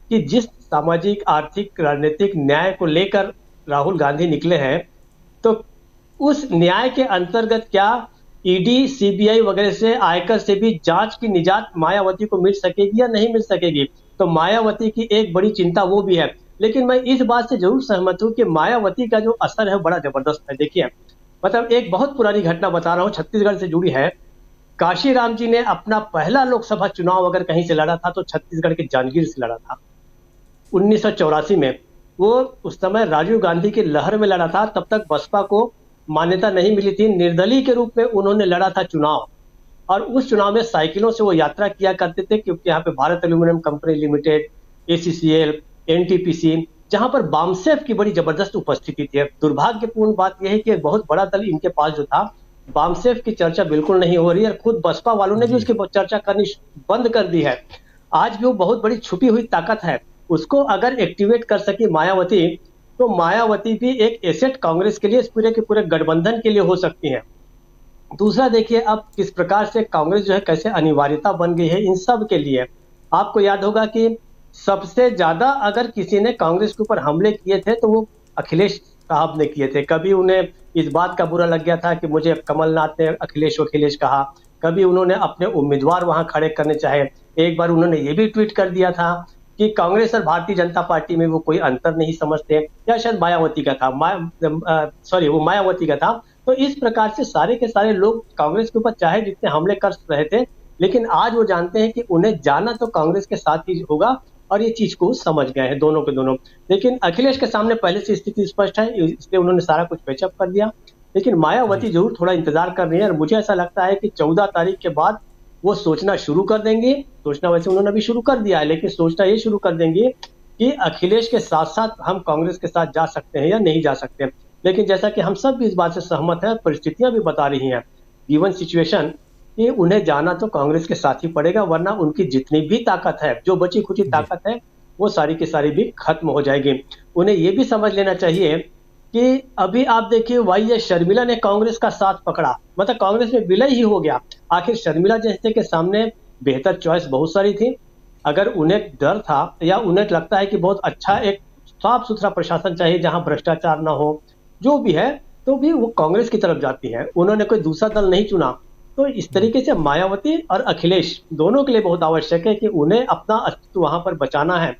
कि जिस सामाजिक, आर्थिक, राजनीतिक न्याय को लेकर राहुल गांधी निकले हैं, तो उस न्याय के अंतर्गत क्या ईडी, सीबीआई वगैरह से, आयकर से भी जांच की निजात मायावती को मिल सकेगी या नहीं मिल सकेगी। तो मायावती की एक बड़ी चिंता वो भी है। लेकिन मैं इस बात से जरूर सहमत हूं कि मायावती का जो असर है बड़ा जबरदस्त है। देखिए मतलब एक बहुत पुरानी घटना बता रहा हूं, छत्तीसगढ़ से जुड़ी है। काशीराम जी ने अपना पहला लोकसभा चुनाव अगर कहीं से लड़ा था तो छत्तीसगढ़ के जांजगीर से लड़ा था 1984 में। वो उस समय राजीव गांधी की लहर में लड़ा था, तब तक बसपा को मान्यता नहीं मिली थी, निर्दलीय के रूप में उन्होंने लड़ा था चुनाव। और उस चुनाव में साइकिलों से वो यात्रा किया करते थे, क्योंकि यहाँ पे Bharat aluminium company limited, ACCL, NTPC, जहां पर बामसेफ की बड़ी जबरदस्त उपस्थिति थी। दुर्भाग्यपूर्ण बात यह है कि एक बहुत बड़ा दल इनके पास जो था, बामसेफ की चर्चा बिल्कुल नहीं हो रही है, और खुद बसपा वालों ने भी उसकी चर्चा करनी बंद कर दी है। आज भी वो बहुत बड़ी छुपी हुई ताकत है, उसको अगर एक्टिवेट कर सकी मायावती, तो मायावती भी एक एसेट कांग्रेस के लिए, इस पूरे के पूरे गठबंधन के लिए हो सकती है। दूसरा देखिए अब किस प्रकार से कांग्रेस जो है कैसे अनिवार्यता बन गई है इन सब के लिए। आपको याद होगा कि सबसे ज्यादा अगर किसी ने कांग्रेस के ऊपर हमले किए थे तो वो अखिलेश साहब ने किए थे। कभी उन्हें इस बात का बुरा लग गया था कि मुझे कमलनाथ ने अखिलेश कहा, कभी उन्होंने अपने उम्मीदवार वहां खड़े करने चाहे। एक बार उन्होंने ये भी ट्वीट कर दिया था कि कांग्रेस और भारतीय जनता पार्टी में वो कोई अंतर नहीं समझते, या शायद मायावती का था, वो मायावती का था। तो इस प्रकार से सारे के सारे लोग कांग्रेस के ऊपर चाहे जितने हमले कर रहे थे, लेकिन आज वो जानते हैं कि उन्हें जाना तो कांग्रेस के साथ ही होगा, और ये चीज को समझ गए हैं दोनों के दोनों। लेकिन अखिलेश के सामने पहले से स्थिति स्पष्ट है, इसलिए उन्होंने सारा कुछ पेचअप कर दिया। लेकिन मायावती जरूर थोड़ा इंतजार कर रही है, और मुझे ऐसा लगता है कि 14 तारीख के बाद वो सोचना शुरू कर देंगे। सोचना वैसे उन्होंने अभी शुरू कर दिया है, लेकिन सोचना ये शुरू कर देंगे कि अखिलेश के साथ साथ हम कांग्रेस के साथ जा सकते हैं या नहीं जा सकते। लेकिन जैसा कि हम सब भी इस बात से सहमत हैं, परिस्थितियां भी बता रही हैं, गिवन सिचुएशन, कि उन्हें जाना तो कांग्रेस के साथ ही पड़ेगा, वरना उनकी जितनी भी ताकत है, जो बची खुची ताकत है, वो सारी की सारी भी खत्म हो जाएगी। उन्हें ये भी समझ लेना चाहिए कि अभी आप देखिए वाई शर्मिला ने कांग्रेस का साथ पकड़ा, मतलब कांग्रेस में विलय ही हो गया। आखिर शर्मिला जैसे के सामने बेहतर चॉइस बहुत सारी थी। अगर उन्हें डर था या उन्हें लगता है कि बहुत अच्छा एक साफ सुथरा प्रशासन चाहिए जहां भ्रष्टाचार ना हो, जो भी है, तो भी वो कांग्रेस की तरफ जाती है। उन्होंने कोई दूसरा दल नहीं चुना। तो इस तरीके से मायावती और अखिलेश दोनों के लिए बहुत आवश्यक है कि उन्हें अपना अस्तित्व वहां पर बचाना है।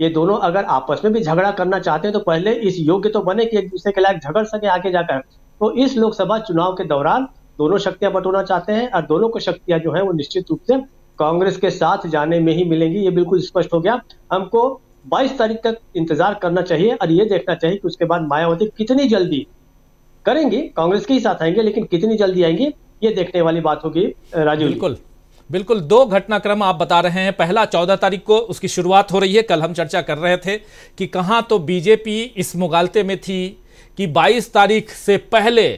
ये दोनों अगर आपस में भी झगड़ा करना चाहते हैं तो पहले इस योग्य तो बने कि एक दूसरे के लायक झगड़ सके आगे जाकर। तो इस लोकसभा चुनाव के दौरान दोनों शक्तियां बटोरना चाहते हैं, और दोनों को शक्तियां जो है वो निश्चित रूप से कांग्रेस के साथ जाने में ही मिलेंगी। ये बिल्कुल स्पष्ट हो गया। हमको 22 तारीख तक इंतजार करना चाहिए, और ये देखना चाहिए कि उसके बाद मायावती कितनी जल्दी करेंगी, कांग्रेस के ही साथ आएंगे, लेकिन कितनी जल्दी आएंगी ये देखने वाली बात होगी। राजू, बिल्कुल 2 घटनाक्रम आप बता रहे हैं। पहला 14 तारीख को उसकी शुरुआत हो रही है। कल हम चर्चा कर रहे थे कि कहां तो बीजेपी इस मुगालते में थी कि 22 तारीख से पहले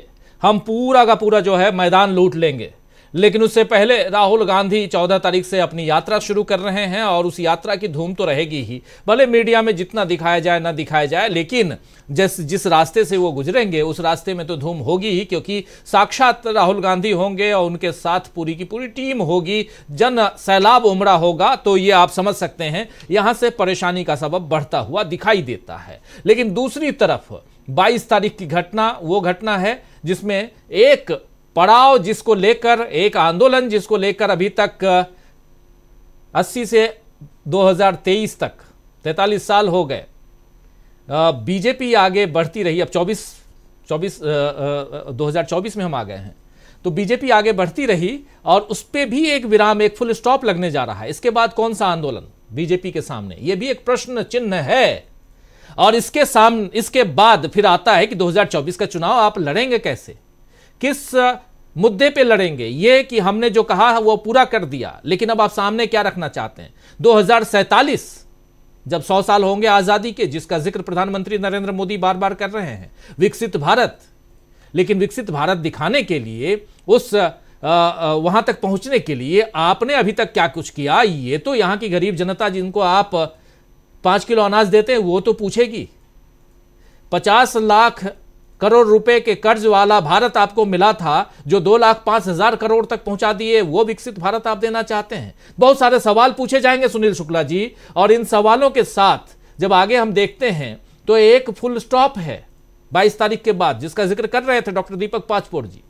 हम पूरा का पूरा जो है मैदान लूट लेंगे, लेकिन उससे पहले राहुल गांधी 14 तारीख से अपनी यात्रा शुरू कर रहे हैं, और उस यात्रा की धूम तो रहेगी ही, भले मीडिया में जितना दिखाया जाए ना दिखाया जाए, लेकिन जिस रास्ते से वो गुजरेंगे उस रास्ते में तो धूम होगी ही, क्योंकि साक्षात राहुल गांधी होंगे और उनके साथ पूरी की पूरी टीम होगी, जन सैलाब उमड़ा होगा। तो ये आप समझ सकते हैं यहां से परेशानी का सबब बढ़ता हुआ दिखाई देता है। लेकिन दूसरी तरफ 22 तारीख की घटना वो घटना है जिसमें एक पड़ाव जिसको लेकर, एक आंदोलन जिसको लेकर अभी तक 80 से 2023 तक 43 साल हो गए, बीजेपी आगे बढ़ती रही। अब 2024 में हम आ गए हैं, तो बीजेपी आगे बढ़ती रही, और उस पर भी एक विराम, एक फुल स्टॉप लगने जा रहा है। इसके बाद कौन सा आंदोलन बीजेपी के सामने, यह भी एक प्रश्न चिन्ह है। और इसके बाद फिर आता है कि 2024 का चुनाव आप लड़ेंगे कैसे, किस मुद्दे पे लड़ेंगे। ये कि हमने जो कहा है वो पूरा कर दिया, लेकिन अब आप सामने क्या रखना चाहते हैं। 2047 जब 100 साल होंगे आजादी के, जिसका जिक्र प्रधानमंत्री नरेंद्र मोदी बार बार कर रहे हैं, विकसित भारत, लेकिन विकसित भारत दिखाने के लिए उस वहां तक पहुंचने के लिए आपने अभी तक क्या कुछ किया, ये तो यहां की गरीब जनता जिनको आप 5 किलो अनाज देते हैं वो तो पूछेगी। 50 लाख करोड़ रुपए के कर्ज वाला भारत आपको मिला था, जो 2,05,000 करोड़ तक पहुंचा दिए, वो विकसित भारत आप देना चाहते हैं। बहुत सारे सवाल पूछे जाएंगे सुनील शुक्ला जी, और इन सवालों के साथ जब आगे हम देखते हैं तो एक फुल स्टॉप है 22 तारीख के बाद, जिसका जिक्र कर रहे थे डॉक्टर दीपक पाचपोर जी।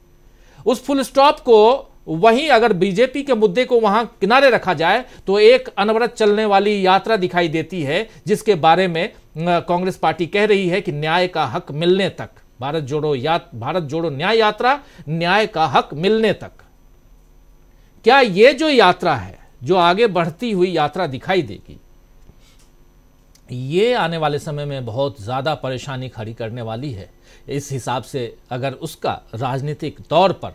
उस फुल स्टॉप को वहीं अगर बीजेपी के मुद्दे को वहां किनारे रखा जाए तो एक अनवरत चलने वाली यात्रा दिखाई देती है, जिसके बारे में कांग्रेस पार्टी कह रही है कि न्याय का हक मिलने तक, भारत जोड़ो न्याय यात्रा, न्याय का हक मिलने तक। क्या ये जो यात्रा है, जो आगे बढ़ती हुई यात्रा दिखाई देगी, ये आने वाले समय में बहुत ज़्यादा परेशानी खड़ी करने वाली है? इस हिसाब से अगर उसका राजनीतिक तौर पर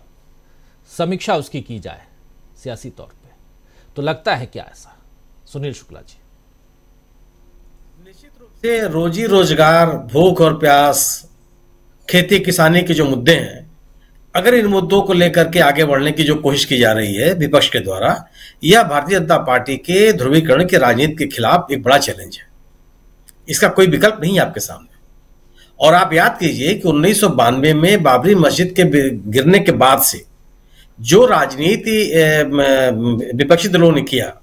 समीक्षा उसकी की जाए, सियासी तौर पे, तो लगता है क्या ऐसा? सुनील शुक्ला जी। निश्चित रूप से रोजी रोजगार, भूख और प्यास, खेती किसानी के जो मुद्दे हैं, अगर इन मुद्दों को लेकर के आगे बढ़ने की जो कोशिश की जा रही है विपक्ष के द्वारा, यह भारतीय जनता पार्टी के ध्रुवीकरण की राजनीति के खिलाफ एक बड़ा चैलेंज है। इसका कोई विकल्प नहीं है आपके सामने। और आप याद कीजिए कि 1992 में बाबरी मस्जिद के गिरने के बाद से जो राजनीति विपक्षी दलों ने किया,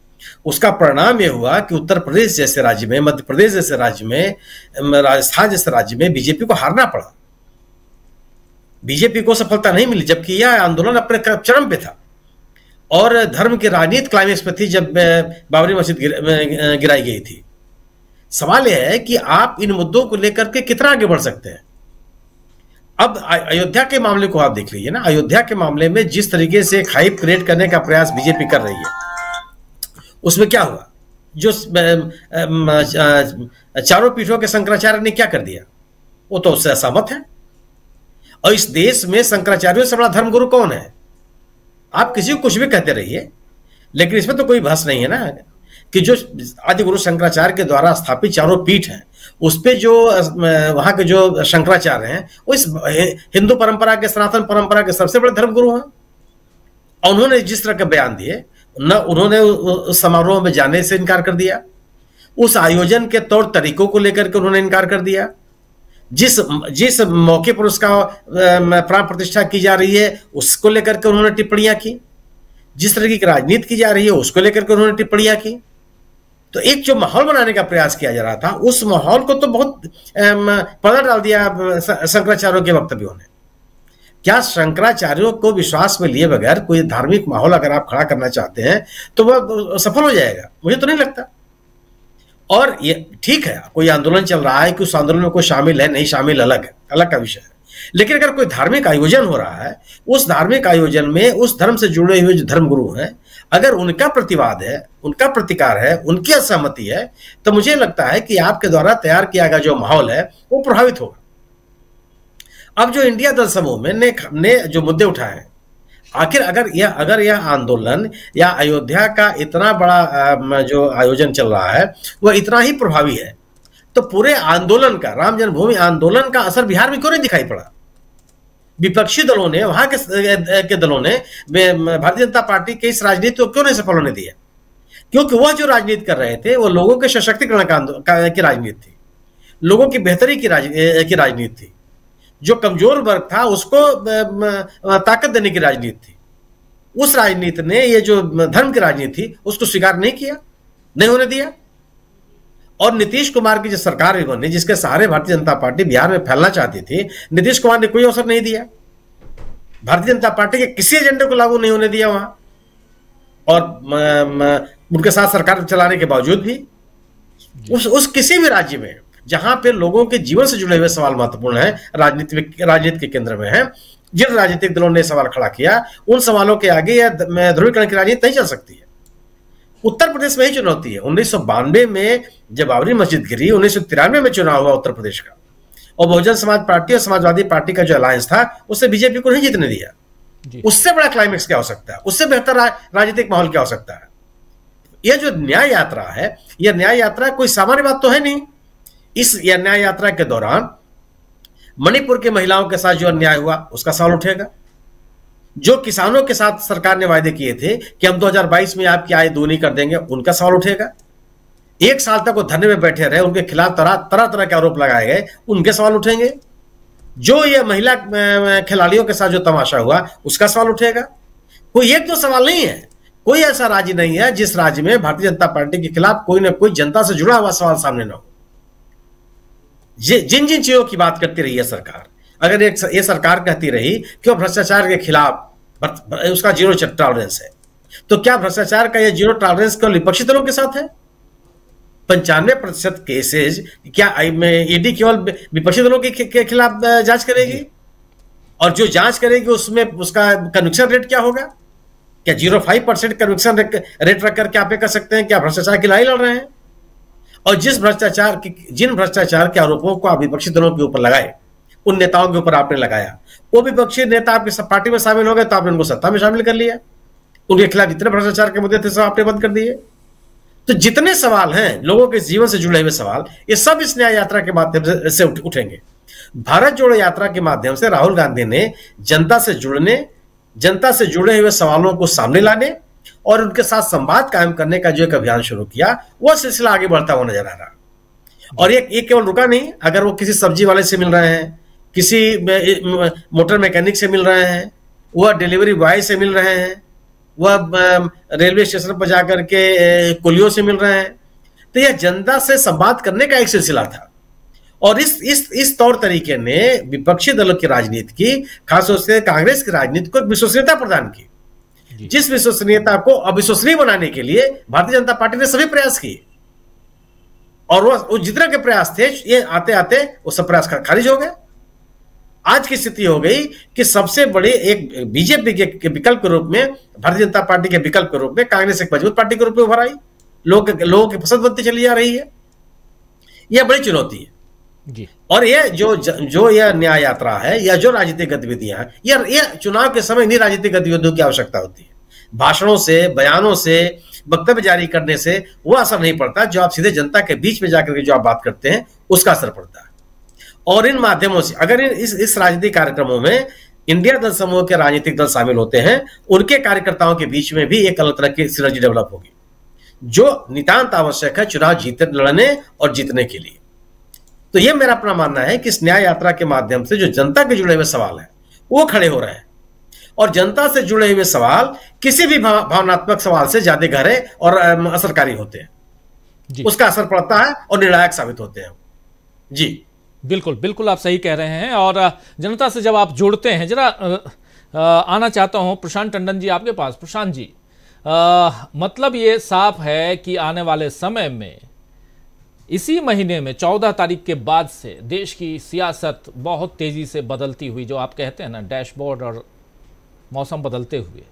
उसका परिणाम यह हुआ कि उत्तर प्रदेश जैसे राज्य में, मध्य प्रदेश जैसे राज्य में, राजस्थान जैसे राज्य में बीजेपी को हारना पड़ा। बीजेपी को सफलता नहीं मिली, जबकि यह आंदोलन अपने चरम पे था और धर्म की राजनीति क्लाइमेक्स पे थी जब बाबरी मस्जिद गिराई गई थी। सवाल यह है कि आप इन मुद्दों को लेकर के कितना आगे बढ़ सकते हैं। अब अयोध्या के मामले को आप देख लीजिए ना। अयोध्या के मामले में जिस तरीके से हाइप क्रिएट करने का प्रयास बीजेपी कर रही है, उसमें क्या हुआ? जो चारों पीठों के शंकराचार्य ने क्या कर दिया, वो तो उससे असहमत है। और इस देश में शंकराचार्यों से बड़ा धर्मगुरु कौन है? आप किसी को कुछ भी कहते रहिए, लेकिन इसमें तो कोई बहस नहीं है ना कि जो आदि गुरु शंकराचार्य के द्वारा स्थापित चारों पीठ हैं, उस पे जो वहां के जो शंकराचार्य हैं, वो इस हिंदू परंपरा के, सनातन परंपरा के सबसे बड़े धर्मगुरु हैं। और उन्होंने जिस तरह के बयान दिए, न उन्होंने उस समारोह में जाने से इनकार कर दिया, उस आयोजन के तौर तरीकों को लेकर के उन्होंने इनकार कर दिया, जिस मौके पर उसका प्राण प्रतिष्ठा की जा रही है उसको लेकर के उन्होंने टिप्पणियां की, जिस तरह की राजनीति की जा रही है उसको लेकर के उन्होंने टिप्पणियां की। तो एक जो माहौल बनाने का प्रयास किया जा रहा था, उस माहौल को तो बहुत पर्दा डाल दिया शंकराचार्यों के वक्तव्यों ने। क्या शंकराचार्यों को विश्वास में लिए बगैर कोई धार्मिक माहौल अगर आप खड़ा करना चाहते हैं तो वह सफल हो जाएगा? मुझे तो नहीं लगता। और ये ठीक है, कोई आंदोलन चल रहा है कि उस आंदोलन में कोई शामिल है नहीं शामिल, अलग है, अलग का विषय है। लेकिन अगर कोई धार्मिक आयोजन हो रहा है, उस धार्मिक आयोजन में उस धर्म से जुड़े हुए जो धर्मगुरु हैं, अगर उनका प्रतिवाद है, उनका प्रतिकार है, उनकी असहमति है, तो मुझे लगता है कि आपके द्वारा तैयार किया गया जो माहौल है वो प्रभावित होगा। अब जो इंडिया दल समूह में ने जो मुद्दे उठाए हैं, आखिर अगर यह आंदोलन या अयोध्या का इतना बड़ा जो आयोजन चल रहा है वह इतना ही प्रभावी है, तो पूरे आंदोलन का, राम जन्मभूमि आंदोलन का असर बिहार में क्यों नहीं दिखाई पड़ा? विपक्षी दलों ने, वहां के दलों ने भारतीय जनता पार्टी के इस राजनीति को क्यों नहीं सफल होने दिया? क्योंकि वह जो राजनीति कर रहे थे वो लोगों के सशक्तिकरण की राजनीति थी, लोगों की बेहतरी की राजनीति थी। जो कमजोर वर्ग था उसको ताकत देने की राजनीति थी। उस राजनीति ने ये जो धर्म की राजनीति थी उसको स्वीकार नहीं किया, नहीं होने दिया। और नीतीश कुमार की जो सरकार बनी, जिसके सहारे भारतीय जनता पार्टी बिहार में फैलना चाहती थी, नीतीश कुमार ने कोई अवसर नहीं दिया। भारतीय जनता पार्टी के किसी एजेंडे को लागू नहीं होने दिया वहां। और उनके साथ सरकार चलाने के बावजूद भी उस किसी भी राज्य में जहां पे लोगों के जीवन से जुड़े हुए सवाल महत्वपूर्ण है, राजनीति के केंद्र में है, जिन राजनीतिक दलों ने सवाल खड़ा किया, उन सवालों के आगे यह ध्रुवीकरण की राजनीति नहीं चल सकती है। उत्तर प्रदेश में ही चुनौती है। 1992 में जब बाबरी मस्जिद गिरी, 1993 में चुनाव हुआ उत्तर प्रदेश का, और बहुजन समाज पार्टी और समाजवादी पार्टी का जो अलायंस था उससे बीजेपी को नहीं जीतने दिया। उससे बड़ा क्लाइमेक्स क्या हो सकता है? उससे बेहतर राजनीतिक माहौल क्या हो सकता है? यह जो न्याय यात्रा है, यह न्याय यात्रा कोई सामान्य बात तो है नहीं। इस न्याय यात्रा के दौरान मणिपुर की महिलाओं के साथ जो अन्याय हुआ उसका सवाल उठेगा। जो किसानों के साथ सरकार ने वायदे किए थे कि हम 2022 में आपकी आय दूनी कर देंगे, उनका सवाल उठेगा। 1 साल तक वो धरने में बैठे रहे, उनके खिलाफ तरह तरह के आरोप लगाए गए, उनके सवाल उठेंगे। जो ये महिला खिलाड़ियों के साथ जो तमाशा हुआ उसका सवाल उठेगा। कोई एक तो सवाल नहीं है, कोई ऐसा राज्य नहीं है जिस राज्य में भारतीय जनता पार्टी के खिलाफ कोई ना कोई जनता से जुड़ा हुआ सवाल सामने ना हो। जिन जिन चीजों की बात करती रही है सरकार, अगर ये सरकार कहती रही कि वो भ्रष्टाचार के खिलाफ उसका जीरो टॉलरेंस है, तो क्या भ्रष्टाचार का ये जीरो टॉलरेंस केवल विपक्षी दलों के साथ है? 95% केसेज क्या ईडी केवल विपक्षी दलों के खिलाफ जांच करेगी? और जो जांच करेगी उसमें उसका कन्विक्शन रेट क्या होगा? क्या 0.5% कन्विक्शन रेट रख करके आप ये कर सकते हैं कि आप भ्रष्टाचार की लड़ाई लड़ रहे हैं? और जिन भ्रष्टाचार के आरोपों को आप विपक्षी दलों के ऊपर लगाए, उन नेताओं के ऊपर आपने लगाया, वो विपक्षी नेता आपकी पार्टी में शामिल हो गए तो आपने उनको सत्ता में शामिल कर लिया। उनके खिलाफ जितने भ्रष्टाचार के मुद्दे थे सब आपने बंद कर दिए। तो जितने सवाल हैं लोगों के जीवन से जुड़े हुए सवाल, ये सब इस न्याय यात्रा के माध्यम से उठेंगे। भारत जोड़ो यात्रा के माध्यम से राहुल गांधी ने जनता से जुड़े हुए सवालों को सामने लाने और उनके साथ संवाद कायम करने का जो एक अभियान शुरू किया, वह सिलसिला आगे बढ़ता हुआ नजर आ रहा। और ये केवल रुका नहीं, अगर वो किसी सब्जी वाले से मिल रहे हैं, किसी मोटर मैकेनिक से मिल रहे हैं, वह डिलीवरी बॉय से मिल रहे हैं, वह रेलवे स्टेशन पर जाकर के कुलियों से मिल रहे हैं, तो यह जनता से संवाद करने का एक सिलसिला था। और इस तौर तरीके ने विपक्षी दलों की राजनीति की, खासतौर से कांग्रेस की राजनीति को एक विश्वसनीयता प्रदान की, जिस विश्वसनीयता को अविश्वसनीय बनाने के लिए भारतीय जनता पार्टी ने सभी प्रयास किए। और वो जितने के प्रयास थे, ये आते आते वो सब प्रयास खारिज हो गए। आज की स्थिति हो गई कि सबसे बड़े एक बीजेपी के विकल्प के रूप में, भारतीय जनता पार्टी के विकल्प के रूप में कांग्रेस एक मजबूत पार्टी के रूप में उभर आई, लोगों की पसंद बनती चली जा रही है। यह बड़ी चुनौती है जी। और ये जो यह न्याय यात्रा है या जो राजनीतिक गतिविधियां हैं, यह चुनाव के समय नहीं राजनीतिक गतिविधियों की आवश्यकता होती है। भाषणों से, बयानों से, वक्तव्य जारी करने से वो असर नहीं पड़ता। जो आप सीधे जनता के बीच में जाकर के जो आप बात करते हैं, उसका असर पड़ता है। और इन माध्यमों से अगर इस राजनीतिक कार्यक्रमों में इंडिया दल समूह के राजनीतिक दल शामिल होते हैं, उनके कार्यकर्ताओं के बीच में भी एक अलग तरह की सिनर्जी डेवलप होगी, जो नितांत आवश्यक है चुनाव लड़ने और जीतने के लिए। तो यह मेरा अपना मानना है कि इस न्याय यात्रा के माध्यम से जो जनता के जुड़े हुए सवाल हैं वो खड़े हो रहे हैं, और जनता से जुड़े हुए सवाल किसी भी भावनात्मक सवाल से ज्यादा गहरे और असरकारी होते हैं। उसका असर पड़ता है और निर्णायक साबित होते हैं। जी बिल्कुल आप सही कह रहे हैं। और जनता से जब आप जुड़ते हैं, जरा आना चाहता हूं प्रशांत टंडन जी आपके पास। प्रशांत जी, मतलब ये साफ है कि आने वाले समय में, इसी महीने में 14 तारीख के बाद से देश की सियासत बहुत तेजी से बदलती हुई, जो आप कहते हैं ना डैशबोर्ड और मौसम बदलते हुए,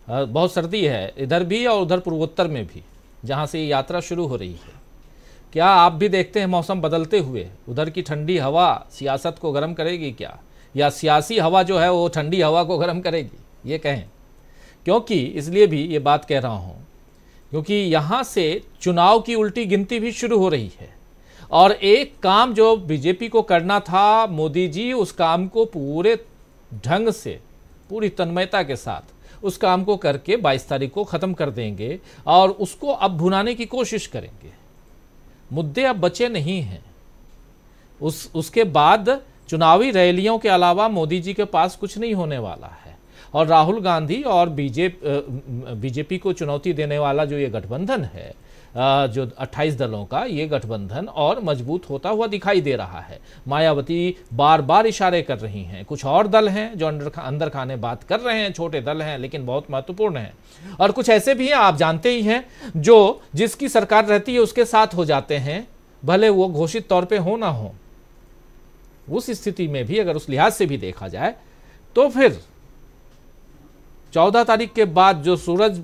बहुत सर्दी है इधर भी और उधर पूर्वोत्तर में भी जहां से ये यात्रा शुरू हो रही है। क्या आप भी देखते हैं मौसम बदलते हुए, उधर की ठंडी हवा सियासत को गर्म करेगी क्या, या सियासी हवा जो है वो ठंडी हवा को गर्म करेगी, ये कहें? क्योंकि इसलिए भी ये बात कह रहा हूं क्योंकि यहाँ से चुनाव की उल्टी गिनती भी शुरू हो रही है, और एक काम जो बीजेपी को करना था, मोदी जी उस काम को पूरे ढंग से, पूरी तन्मयता के साथ उस काम को करके 22 तारीख को ख़त्म कर देंगे, और उसको अब भुनाने की कोशिश करेंगे। मुद्दे अब बचे नहीं हैं। उसके बाद चुनावी रैलियों के अलावा मोदी जी के पास कुछ नहीं होने वाला है, और राहुल गांधी और बीजेपी को चुनौती देने वाला जो ये गठबंधन है, जो 28 दलों का ये गठबंधन और मजबूत होता हुआ दिखाई दे रहा है। मायावती बार बार इशारे कर रही हैं, कुछ और दल हैं जो अंदर खाने बात कर रहे हैं, छोटे दल हैं लेकिन बहुत महत्वपूर्ण हैं, और कुछ ऐसे भी हैं आप जानते ही हैं जो जिसकी सरकार रहती है उसके साथ हो जाते हैं, भले वो घोषित तौर पे हो ना हो। उस स्थिति में भी अगर उस लिहाज से भी देखा जाए तो फिर 14 तारीख के बाद जो सूरज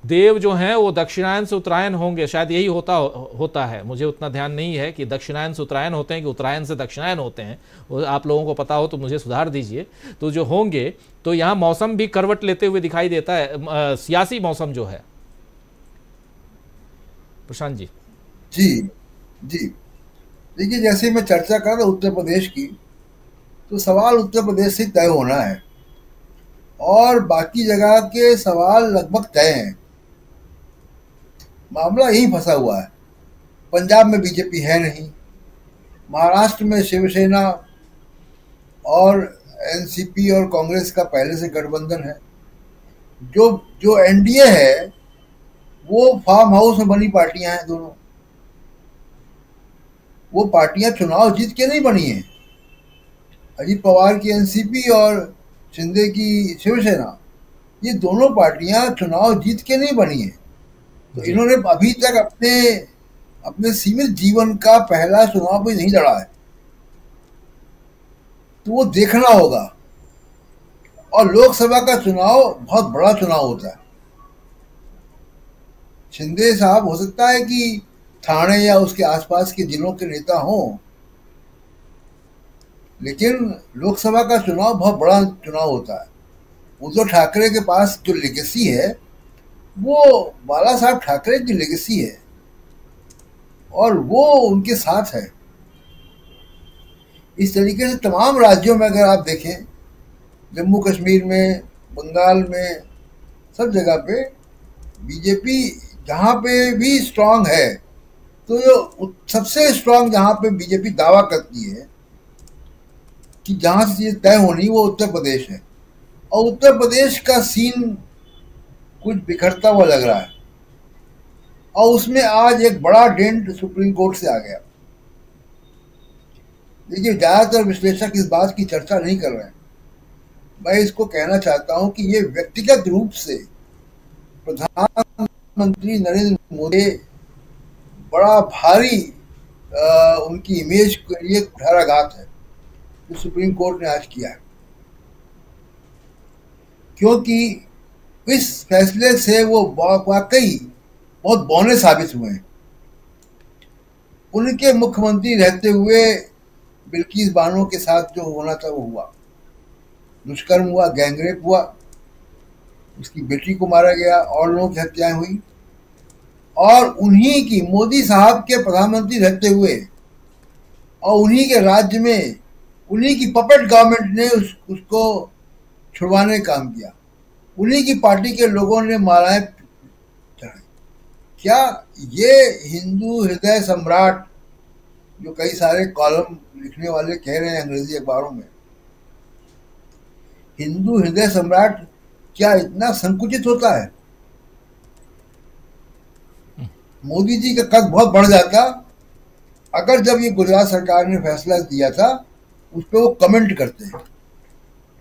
देव जो हैं वो दक्षिणायन से उत्तरायण होंगे, शायद यही होता है, मुझे उतना ध्यान नहीं है कि दक्षिणायन से उत्तरायण होते हैं कि उत्तरायण से दक्षिणायन होते हैं, वो आप लोगों को पता हो तो मुझे सुधार दीजिए। तो जो होंगे तो यहाँ मौसम भी करवट लेते हुए दिखाई देता है, सियासी मौसम जो है। प्रशांत जी। जी देखिए, जैसे मैं चर्चा कर रहा उत्तर प्रदेश की, तो सवाल उत्तर प्रदेश से तय होना है और बाकी जगह के सवाल लगभग तय हैं। मामला यही फंसा हुआ है। पंजाब में बीजेपी है नहीं, महाराष्ट्र में शिवसेना और एनसीपी और कांग्रेस का पहले से गठबंधन है। जो एनडीए है वो फार्म हाउस में बनी पार्टियां हैं दोनों। वो पार्टियां चुनाव जीत के नहीं बनी हैं। अजीत पवार की एनसीपी और शिंदे की शिवसेना, ये दोनों पार्टियां चुनाव जीत के नहीं बनी हैं। तो इन्होंने अभी तक अपने सीमित जीवन का पहला चुनाव भी नहीं लड़ा है। तो वो देखना होगा। और लोकसभा का चुनाव बहुत बड़ा चुनाव होता है। शिंदे साहब हो सकता है कि ठाणे या उसके आसपास के जिलों के नेता हों, लेकिन लोकसभा का चुनाव बहुत बड़ा चुनाव होता है। उद्धव ठाकरे के पास जो लेगेसी है वो बाला साहब ठाकरे की लेगेसी है और वो उनके साथ है। इस तरीके से तमाम राज्यों में अगर आप देखें, जम्मू कश्मीर में, बंगाल में, सब जगह पे बीजेपी जहाँ पे भी स्ट्रांग है, तो जो सबसे स्ट्रांग जहाँ पे बीजेपी दावा करती है कि जहाँ से चीज़ तय होनी, वो उत्तर प्रदेश है। और उत्तर प्रदेश का सीन कुछ बिखरता हुआ लग रहा है और उसमें आज एक बड़ा डेंट सुप्रीम कोर्ट से आ गया। देखिए, ज्यादातर विश्लेषक इस बात की चर्चा नहीं कर रहे हैं। मैं इसको कहना चाहता हूं कि ये व्यक्तिगत रूप से प्रधानमंत्री नरेंद्र मोदी बड़ा भारी उनकी इमेज के लिए कुठाराघात है जो सुप्रीम कोर्ट ने आज किया है, क्योंकि इस फैसले से वो वाकई बहुत बौने साबित हुए हैं। उनके मुख्यमंत्री रहते हुए बिल्किस बानो के साथ जो होना था वो हुआ, दुष्कर्म हुआ, गैंगरेप हुआ, उसकी बेटी को मारा गया और लोगों की हत्याएं हुई, और उन्हीं की, मोदी साहब के प्रधानमंत्री रहते हुए और उन्हीं के राज्य में उन्हीं की पपेट गवर्नमेंट ने उसको छुड़वाने का काम किया। उन्हीं की पार्टी के लोगों ने मालाएं चढ़ाई। क्या ये हिंदू हृदय सम्राट, जो कई सारे कॉलम लिखने वाले कह रहे हैं अंग्रेजी अखबारों में, हिंदू हृदय सम्राट क्या इतना संकुचित होता है? मोदी जी का कद बहुत बढ़ जाता अगर जब ये गुजरात सरकार ने फैसला दिया था उस पर वो कमेंट करते हैं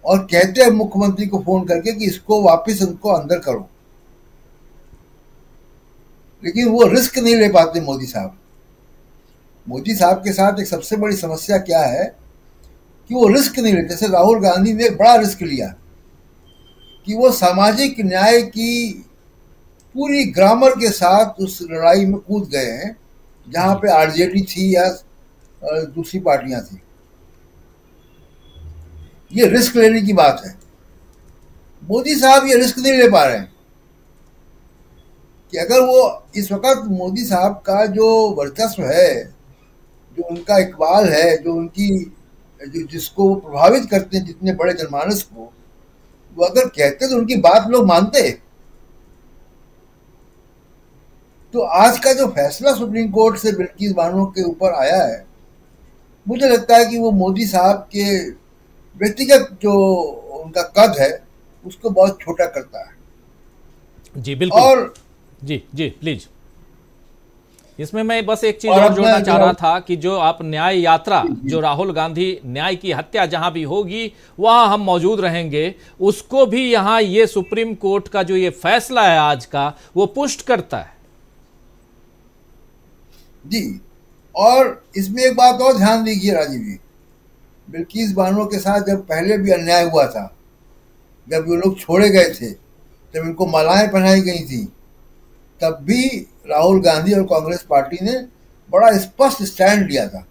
और कहते हैं मुख्यमंत्री को फोन करके कि इसको वापस उनको अंदर करो, लेकिन वो रिस्क नहीं ले पाते मोदी साहब। मोदी साहब के साथ एक सबसे बड़ी समस्या क्या है कि वो रिस्क नहीं लेते। जैसे राहुल गांधी ने एक बड़ा रिस्क लिया कि वो सामाजिक न्याय की पूरी ग्रामर के साथ उस लड़ाई में कूद गए हैं जहां पे आरजेडी थी या दूसरी पार्टियां थी। ये रिस्क लेने की बात है। मोदी साहब ये रिस्क नहीं ले पा रहे हैं कि अगर वो इस वक्त मोदी साहब का जो वर्चस्व है, जो उनका इकबाल है, जो उनकी जिसको वो प्रभावित करते हैं जितने बड़े जनमानस को, वो अगर कहते तो उनकी बात लोग मानते। तो आज का जो फैसला सुप्रीम कोर्ट से बिल्किस बानो के ऊपर आया है, मुझे लगता है कि वो मोदी साहब के व्यक्तिगत जो उनका कद है उसको बहुत छोटा करता है। जी बिल्कुल। और जी प्लीज, इसमें मैं बस एक चीज और जोड़ना चाह रहा था कि जो आप न्याय यात्रा, जो राहुल गांधी न्याय की हत्या जहां भी होगी वहां हम मौजूद रहेंगे, उसको भी यहां ये सुप्रीम कोर्ट का जो ये फैसला है आज का, वो पुष्ट करता है। जी, और इसमें एक बात और ध्यान दीजिए राजीव जी, बिल्किस बानो के साथ जब पहले भी अन्याय हुआ था, जब वो लोग छोड़े गए थे, जब इनको मालाएं पहनाई गई थी, तब भी राहुल गांधी और कांग्रेस पार्टी ने बड़ा स्पष्ट स्टैंड लिया था।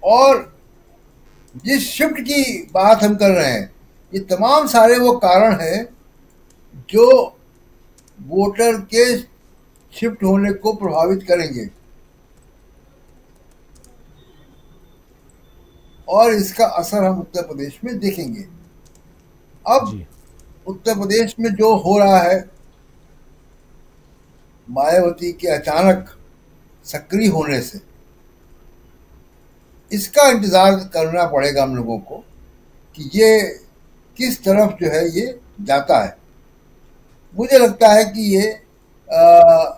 और जिस शिफ्ट की बात हम कर रहे हैं, ये तमाम सारे वो कारण हैं जो वोटर के शिफ्ट होने को प्रभावित करेंगे और इसका असर हम उत्तर प्रदेश में देखेंगे। अब उत्तर प्रदेश में जो हो रहा है, मायावती के अचानक सक्रिय होने से, इसका इंतजार करना पड़ेगा हम लोगों को कि ये किस तरफ जो है ये जाता है। मुझे लगता है कि ये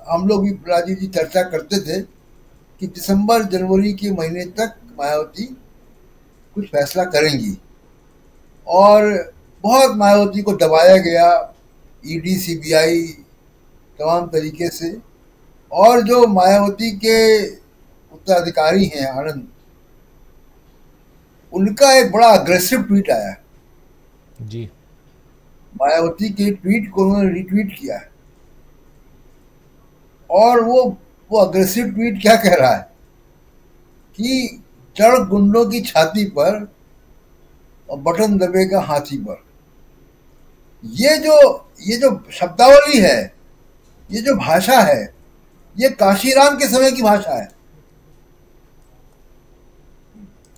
हम लोग भी राजीव जी चर्चा करते थे कि दिसंबर जनवरी के महीने तक मायावती कुछ फैसला करेंगी, और बहुत मायावती को दबाया गया ईडी सीबीआई तमाम तरीके से, और जो मायावती के उत्तराधिकारी हैं आनंद, उनका एक बड़ा अग्रेसिव ट्वीट आया जी। मायावती के ट्वीट को उन्होंने रिट्वीट किया है और वो अग्रेसिव ट्वीट क्या कह रहा है कि चढ़ गुंडों की छाती पर और बटन दबेगा हाथी पर। ये जो शब्दावली है, ये जो भाषा है, ये काशीराम के समय की भाषा है।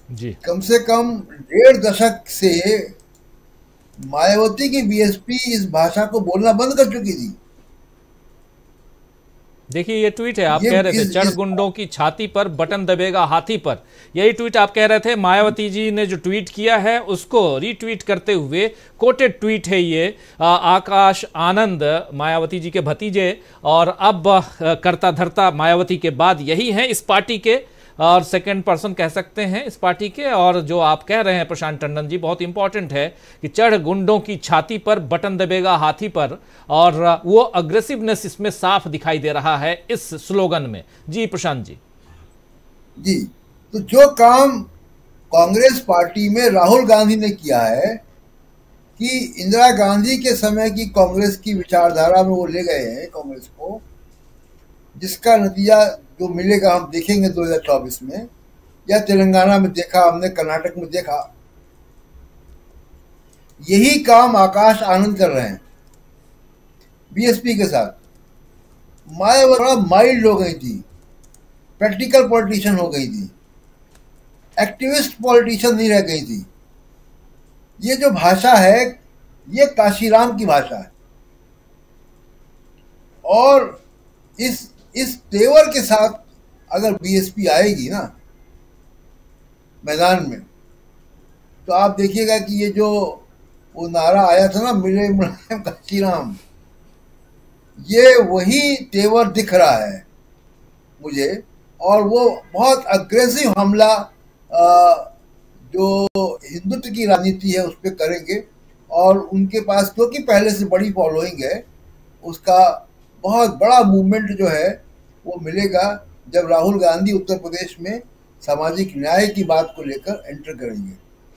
जी। कम से कम 1.5 दशक से मायावती की बीएसपी इस भाषा को बोलना बंद कर चुकी थी। देखिए ये ट्वीट है, आप कह रहे थे चढ़ गुंडों की छाती पर बटन दबेगा हाथी पर, यही ट्वीट आप कह रहे थे। मायावती जी ने जो ट्वीट किया है उसको रीट्वीट करते हुए कोटेड ट्वीट है ये। आकाश आनंद मायावती जी के भतीजे और अब करता धरता मायावती के बाद यही हैं इस पार्टी के और सेकंड पर्सन कह सकते हैं इस पार्टी के। और जो आप कह रहे हैं प्रशांत टंडन जी, बहुत इंपॉर्टेंट है कि चढ़ गुंडों की छाती पर बटन दबेगा हाथी पर, और वो अग्रेसिवनेस इसमें साफ दिखाई दे रहा है इस स्लोगन में। जी प्रशांत जी। जी, तो जो काम कांग्रेस पार्टी में राहुल गांधी ने किया है कि इंदिरा गांधी के समय की कांग्रेस की विचारधारा में वो ले गए हैं कांग्रेस को, जिसका नतीजा जो मिलेगा हम देखेंगे 2024 में, या तेलंगाना में देखा हमने, कर्नाटक में देखा। यही काम आकाश आनंद कर रहे हैं बीएसपी के साथ। मायावती बड़ा माइल्ड हो गई थी, प्रैक्टिकल पॉलिटिशियन हो गई थी, एक्टिविस्ट पॉलिटिशियन नहीं रह गई थी। ये जो भाषा है ये काशीराम की भाषा है और इस तेवर के साथ अगर बीएसपी आएगी ना मैदान में, तो आप देखिएगा कि ये जो वो नारा आया था ना, मिले मुलायम काशीराम, ये वही तेवर दिख रहा है मुझे। और वो बहुत अग्रेसिव हमला जो हिंदुत्व की राजनीति है उस पर करेंगे और उनके पास क्योंकि पहले से बड़ी फॉलोइंग है, उसका बहुत बड़ा मूवमेंट जो है वो मिलेगा जब राहुल गांधी उत्तर प्रदेश में सामाजिक न्याय की बात को लेकर एंटर करेंगे।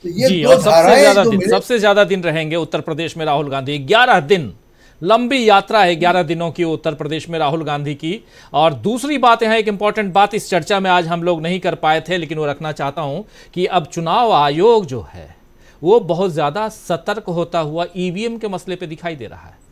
तो ये जी, दो और धाराएं सबसे ज्यादा दिन रहेंगे उत्तर प्रदेश में राहुल गांधी। 11 दिन लंबी यात्रा है, 11 दिनों की उत्तर प्रदेश में राहुल गांधी की। और दूसरी बात है, एक इंपॉर्टेंट बात इस चर्चा में आज हम लोग नहीं कर पाए थे लेकिन वो रखना चाहता हूं कि अब चुनाव आयोग जो है वो बहुत ज्यादा सतर्क होता हुआ ईवीएम के मसले पे दिखाई दे रहा है।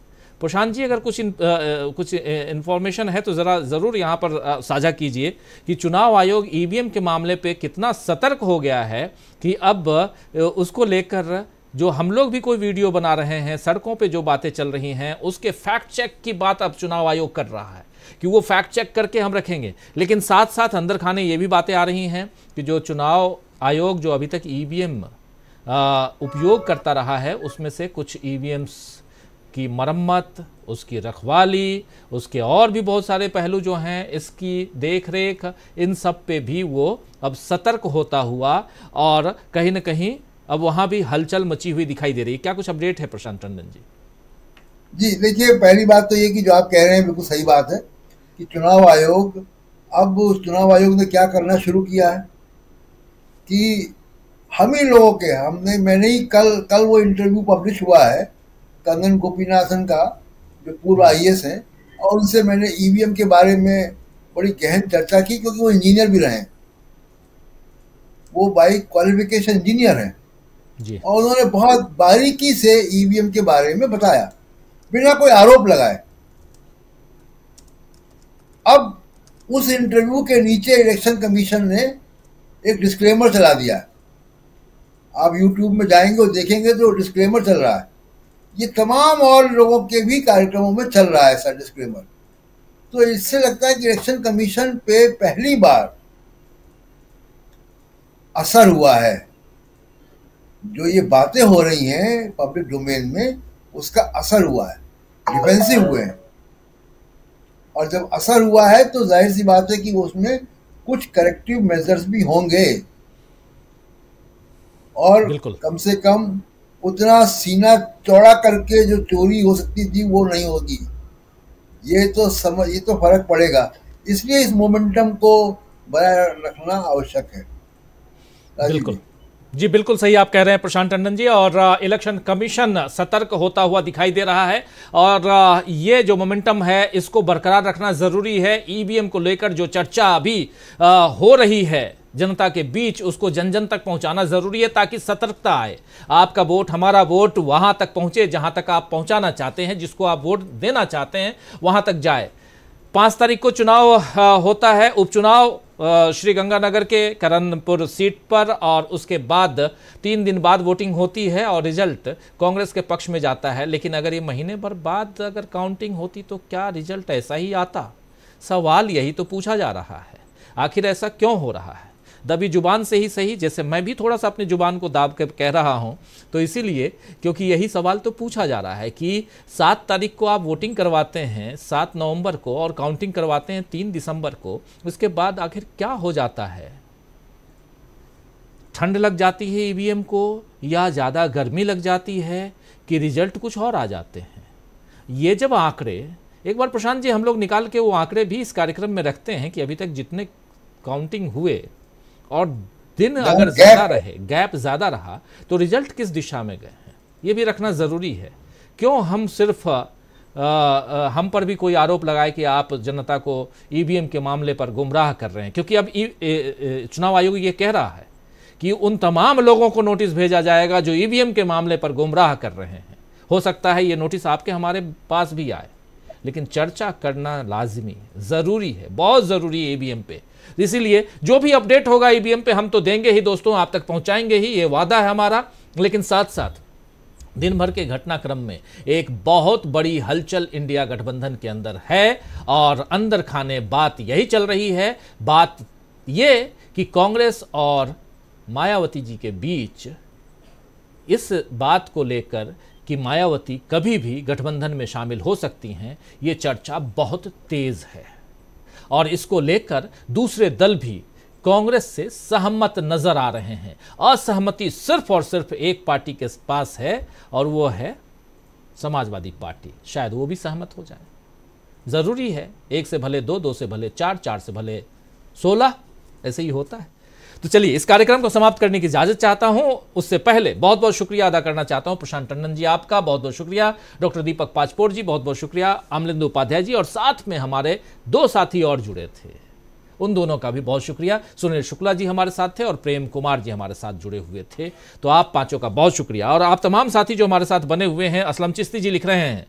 प्रशांत जी, अगर कुछ इन्फॉर्मेशन है तो ज़रूर यहाँ पर साझा कीजिए कि चुनाव आयोग ईवीएम के मामले पे कितना सतर्क हो गया है कि अब उसको लेकर जो हम लोग भी कोई वीडियो बना रहे हैं, सड़कों पे जो बातें चल रही हैं, उसके फैक्ट चेक की बात अब चुनाव आयोग कर रहा है कि वो फैक्ट चेक करके हम रखेंगे। लेकिन साथ साथ अंदर खाने ये भी बातें आ रही हैं कि जो चुनाव आयोग जो अभी तक ईवीएम उपयोग करता रहा है उसमें से कुछ ईवीएम्स की मरम्मत, उसकी रखवाली, उसके और भी बहुत सारे पहलू जो हैं, इसकी देखरेख, इन सब पे भी वो अब सतर्क होता हुआ और कहीं न कहीं अब वहाँ भी हलचल मची हुई दिखाई दे रही है। क्या कुछ अपडेट है प्रशांत टंडन जी? जी देखिए, पहली बात तो ये कि जो आप कह रहे हैं बिल्कुल सही बात है कि चुनाव आयोग ने क्या करना शुरू किया है कि हम ही लोगों के मैंने ही कल वो इंटरव्यू पब्लिश हुआ है कंगन गोपीनाथन का, जो पूर्व आईएएस हैं, और उनसे मैंने ईवीएम के बारे में बड़ी गहन चर्चा की क्योंकि वो इंजीनियर भी रहे हैं, वो बाई क्वालिफिकेशन इंजीनियर हैं जी। और उन्होंने बहुत बारीकी से ईवीएम के बारे में बताया बिना कोई आरोप लगाए। अब उस इंटरव्यू के नीचे इलेक्शन कमीशन ने एक डिस्क्लेमर चला दिया। आप यूट्यूब में जाएंगे और देखेंगे तो डिस्क्लेमर चल रहा है। ये तमाम और लोगों के भी कार्यक्रमों में चल रहा है ऐसा डिस्क्लेमर। तो इससे लगता है कि इलेक्शन कमीशन पे पहली बार असर हुआ है। जो ये बातें हो रही हैं पब्लिक डोमेन में, उसका असर हुआ है, डिफेंसिव हुए हैं। और जब असर हुआ है तो जाहिर सी बात है कि उसमें कुछ करेक्टिव मेजर्स भी होंगे और कम से कम उतना सीना चौड़ा करके जो चोरी हो सकती थी वो नहीं होगी। ये तो फर्क पड़ेगा। इसलिए इस मोमेंटम को बनाए रखना आवश्यक है। बिल्कुल जी बिल्कुल सही आप कह रहे हैं प्रशांत टंडन जी। और इलेक्शन कमीशन सतर्क होता हुआ दिखाई दे रहा है और ये जो मोमेंटम है इसको बरकरार रखना जरूरी है। ईवीएम को लेकर जो चर्चा अभी हो रही है जनता के बीच, उसको जन जन तक पहुंचाना जरूरी है ताकि सतर्कता आए। आपका वोट, हमारा वोट वहां तक पहुंचे जहां तक आप पहुंचाना चाहते हैं, जिसको आप वोट देना चाहते हैं वहां तक जाए। 5 तारीख को चुनाव होता है, उपचुनाव श्री गंगानगर के करणपुर सीट पर, और उसके बाद 3 दिन बाद वोटिंग होती है और रिजल्ट कांग्रेस के पक्ष में जाता है। लेकिन अगर ये महीने भर बाद अगर काउंटिंग होती तो क्या रिजल्ट ऐसा ही आता? सवाल यही तो पूछा जा रहा है, आखिर ऐसा क्यों हो रहा है? दबी जुबान से ही सही, जैसे मैं भी थोड़ा सा अपनी जुबान को दाब कर कह रहा हूं, तो इसीलिए क्योंकि यही सवाल तो पूछा जा रहा है कि 7 तारीख को आप वोटिंग करवाते हैं 7 नवंबर को और काउंटिंग करवाते हैं 3 दिसंबर को, उसके बाद आखिर क्या हो जाता है? ठंड लग जाती है ईवीएम को, या ज़्यादा गर्मी लग जाती है, कि रिजल्ट कुछ और आ जाते हैं? ये जब आंकड़े एक बार प्रशांत जी हम लोग निकाल के वो आंकड़े भी इस कार्यक्रम में रखते हैं कि अभी तक जितने काउंटिंग हुए और दिन अगर ज़्यादा रहे, गैप ज़्यादा रहा, तो रिजल्ट किस दिशा में गए हैं, ये भी रखना ज़रूरी है। क्यों हम सिर्फ हम पर भी कोई आरोप लगाए कि आप जनता को ईवीएम के मामले पर गुमराह कर रहे हैं? क्योंकि अब चुनाव आयोग ये कह रहा है कि उन तमाम लोगों को नोटिस भेजा जाएगा जो ईवीएम के मामले पर गुमराह कर रहे हैं। हो सकता है ये नोटिस आपके हमारे पास भी आए, लेकिन चर्चा करना लाजमी ज़रूरी है, बहुत ज़रूरी है ईवीएम पे। इसीलिए जो भी अपडेट होगा ईवीएम पे हम तो देंगे ही दोस्तों, आप तक पहुंचाएंगे ही, ये वादा है हमारा। लेकिन साथ साथ दिन भर के घटनाक्रम में एक बहुत बड़ी हलचल इंडिया गठबंधन के अंदर है और अंदर खाने बात यही चल रही है। बात ये कि कांग्रेस और मायावती जी के बीच इस बात को लेकर कि मायावती कभी भी गठबंधन में शामिल हो सकती हैं, ये चर्चा बहुत तेज है और इसको लेकर दूसरे दल भी कांग्रेस से सहमत नजर आ रहे हैं। असहमति सिर्फ और सिर्फ एक पार्टी के पास है और वो है समाजवादी पार्टी। शायद वो भी सहमत हो जाए। जरूरी है, 1 से भले 2, 2 से भले 4, 4 से भले 16, ऐसे ही होता है। तो चलिए इस कार्यक्रम को समाप्त करने की इजाजत चाहता हूं। उससे पहले बहुत बहुत शुक्रिया अदा करना चाहता हूं प्रशांत टंडन जी आपका, बहुत बहुत शुक्रिया। डॉक्टर दीपक पाचपोर जी बहुत बहुत शुक्रिया। अमलिंदु उपाध्याय जी और साथ में हमारे 2 साथी और जुड़े थे, उन दोनों का भी बहुत शुक्रिया। सुनील शुक्ला जी हमारे साथ थे और प्रेम कुमार जी हमारे साथ जुड़े हुए थे। तो आप पांचों का बहुत शुक्रिया। और आप तमाम साथी जो हमारे साथ बने हुए हैं, असलम चिश्ती जी लिख रहे हैं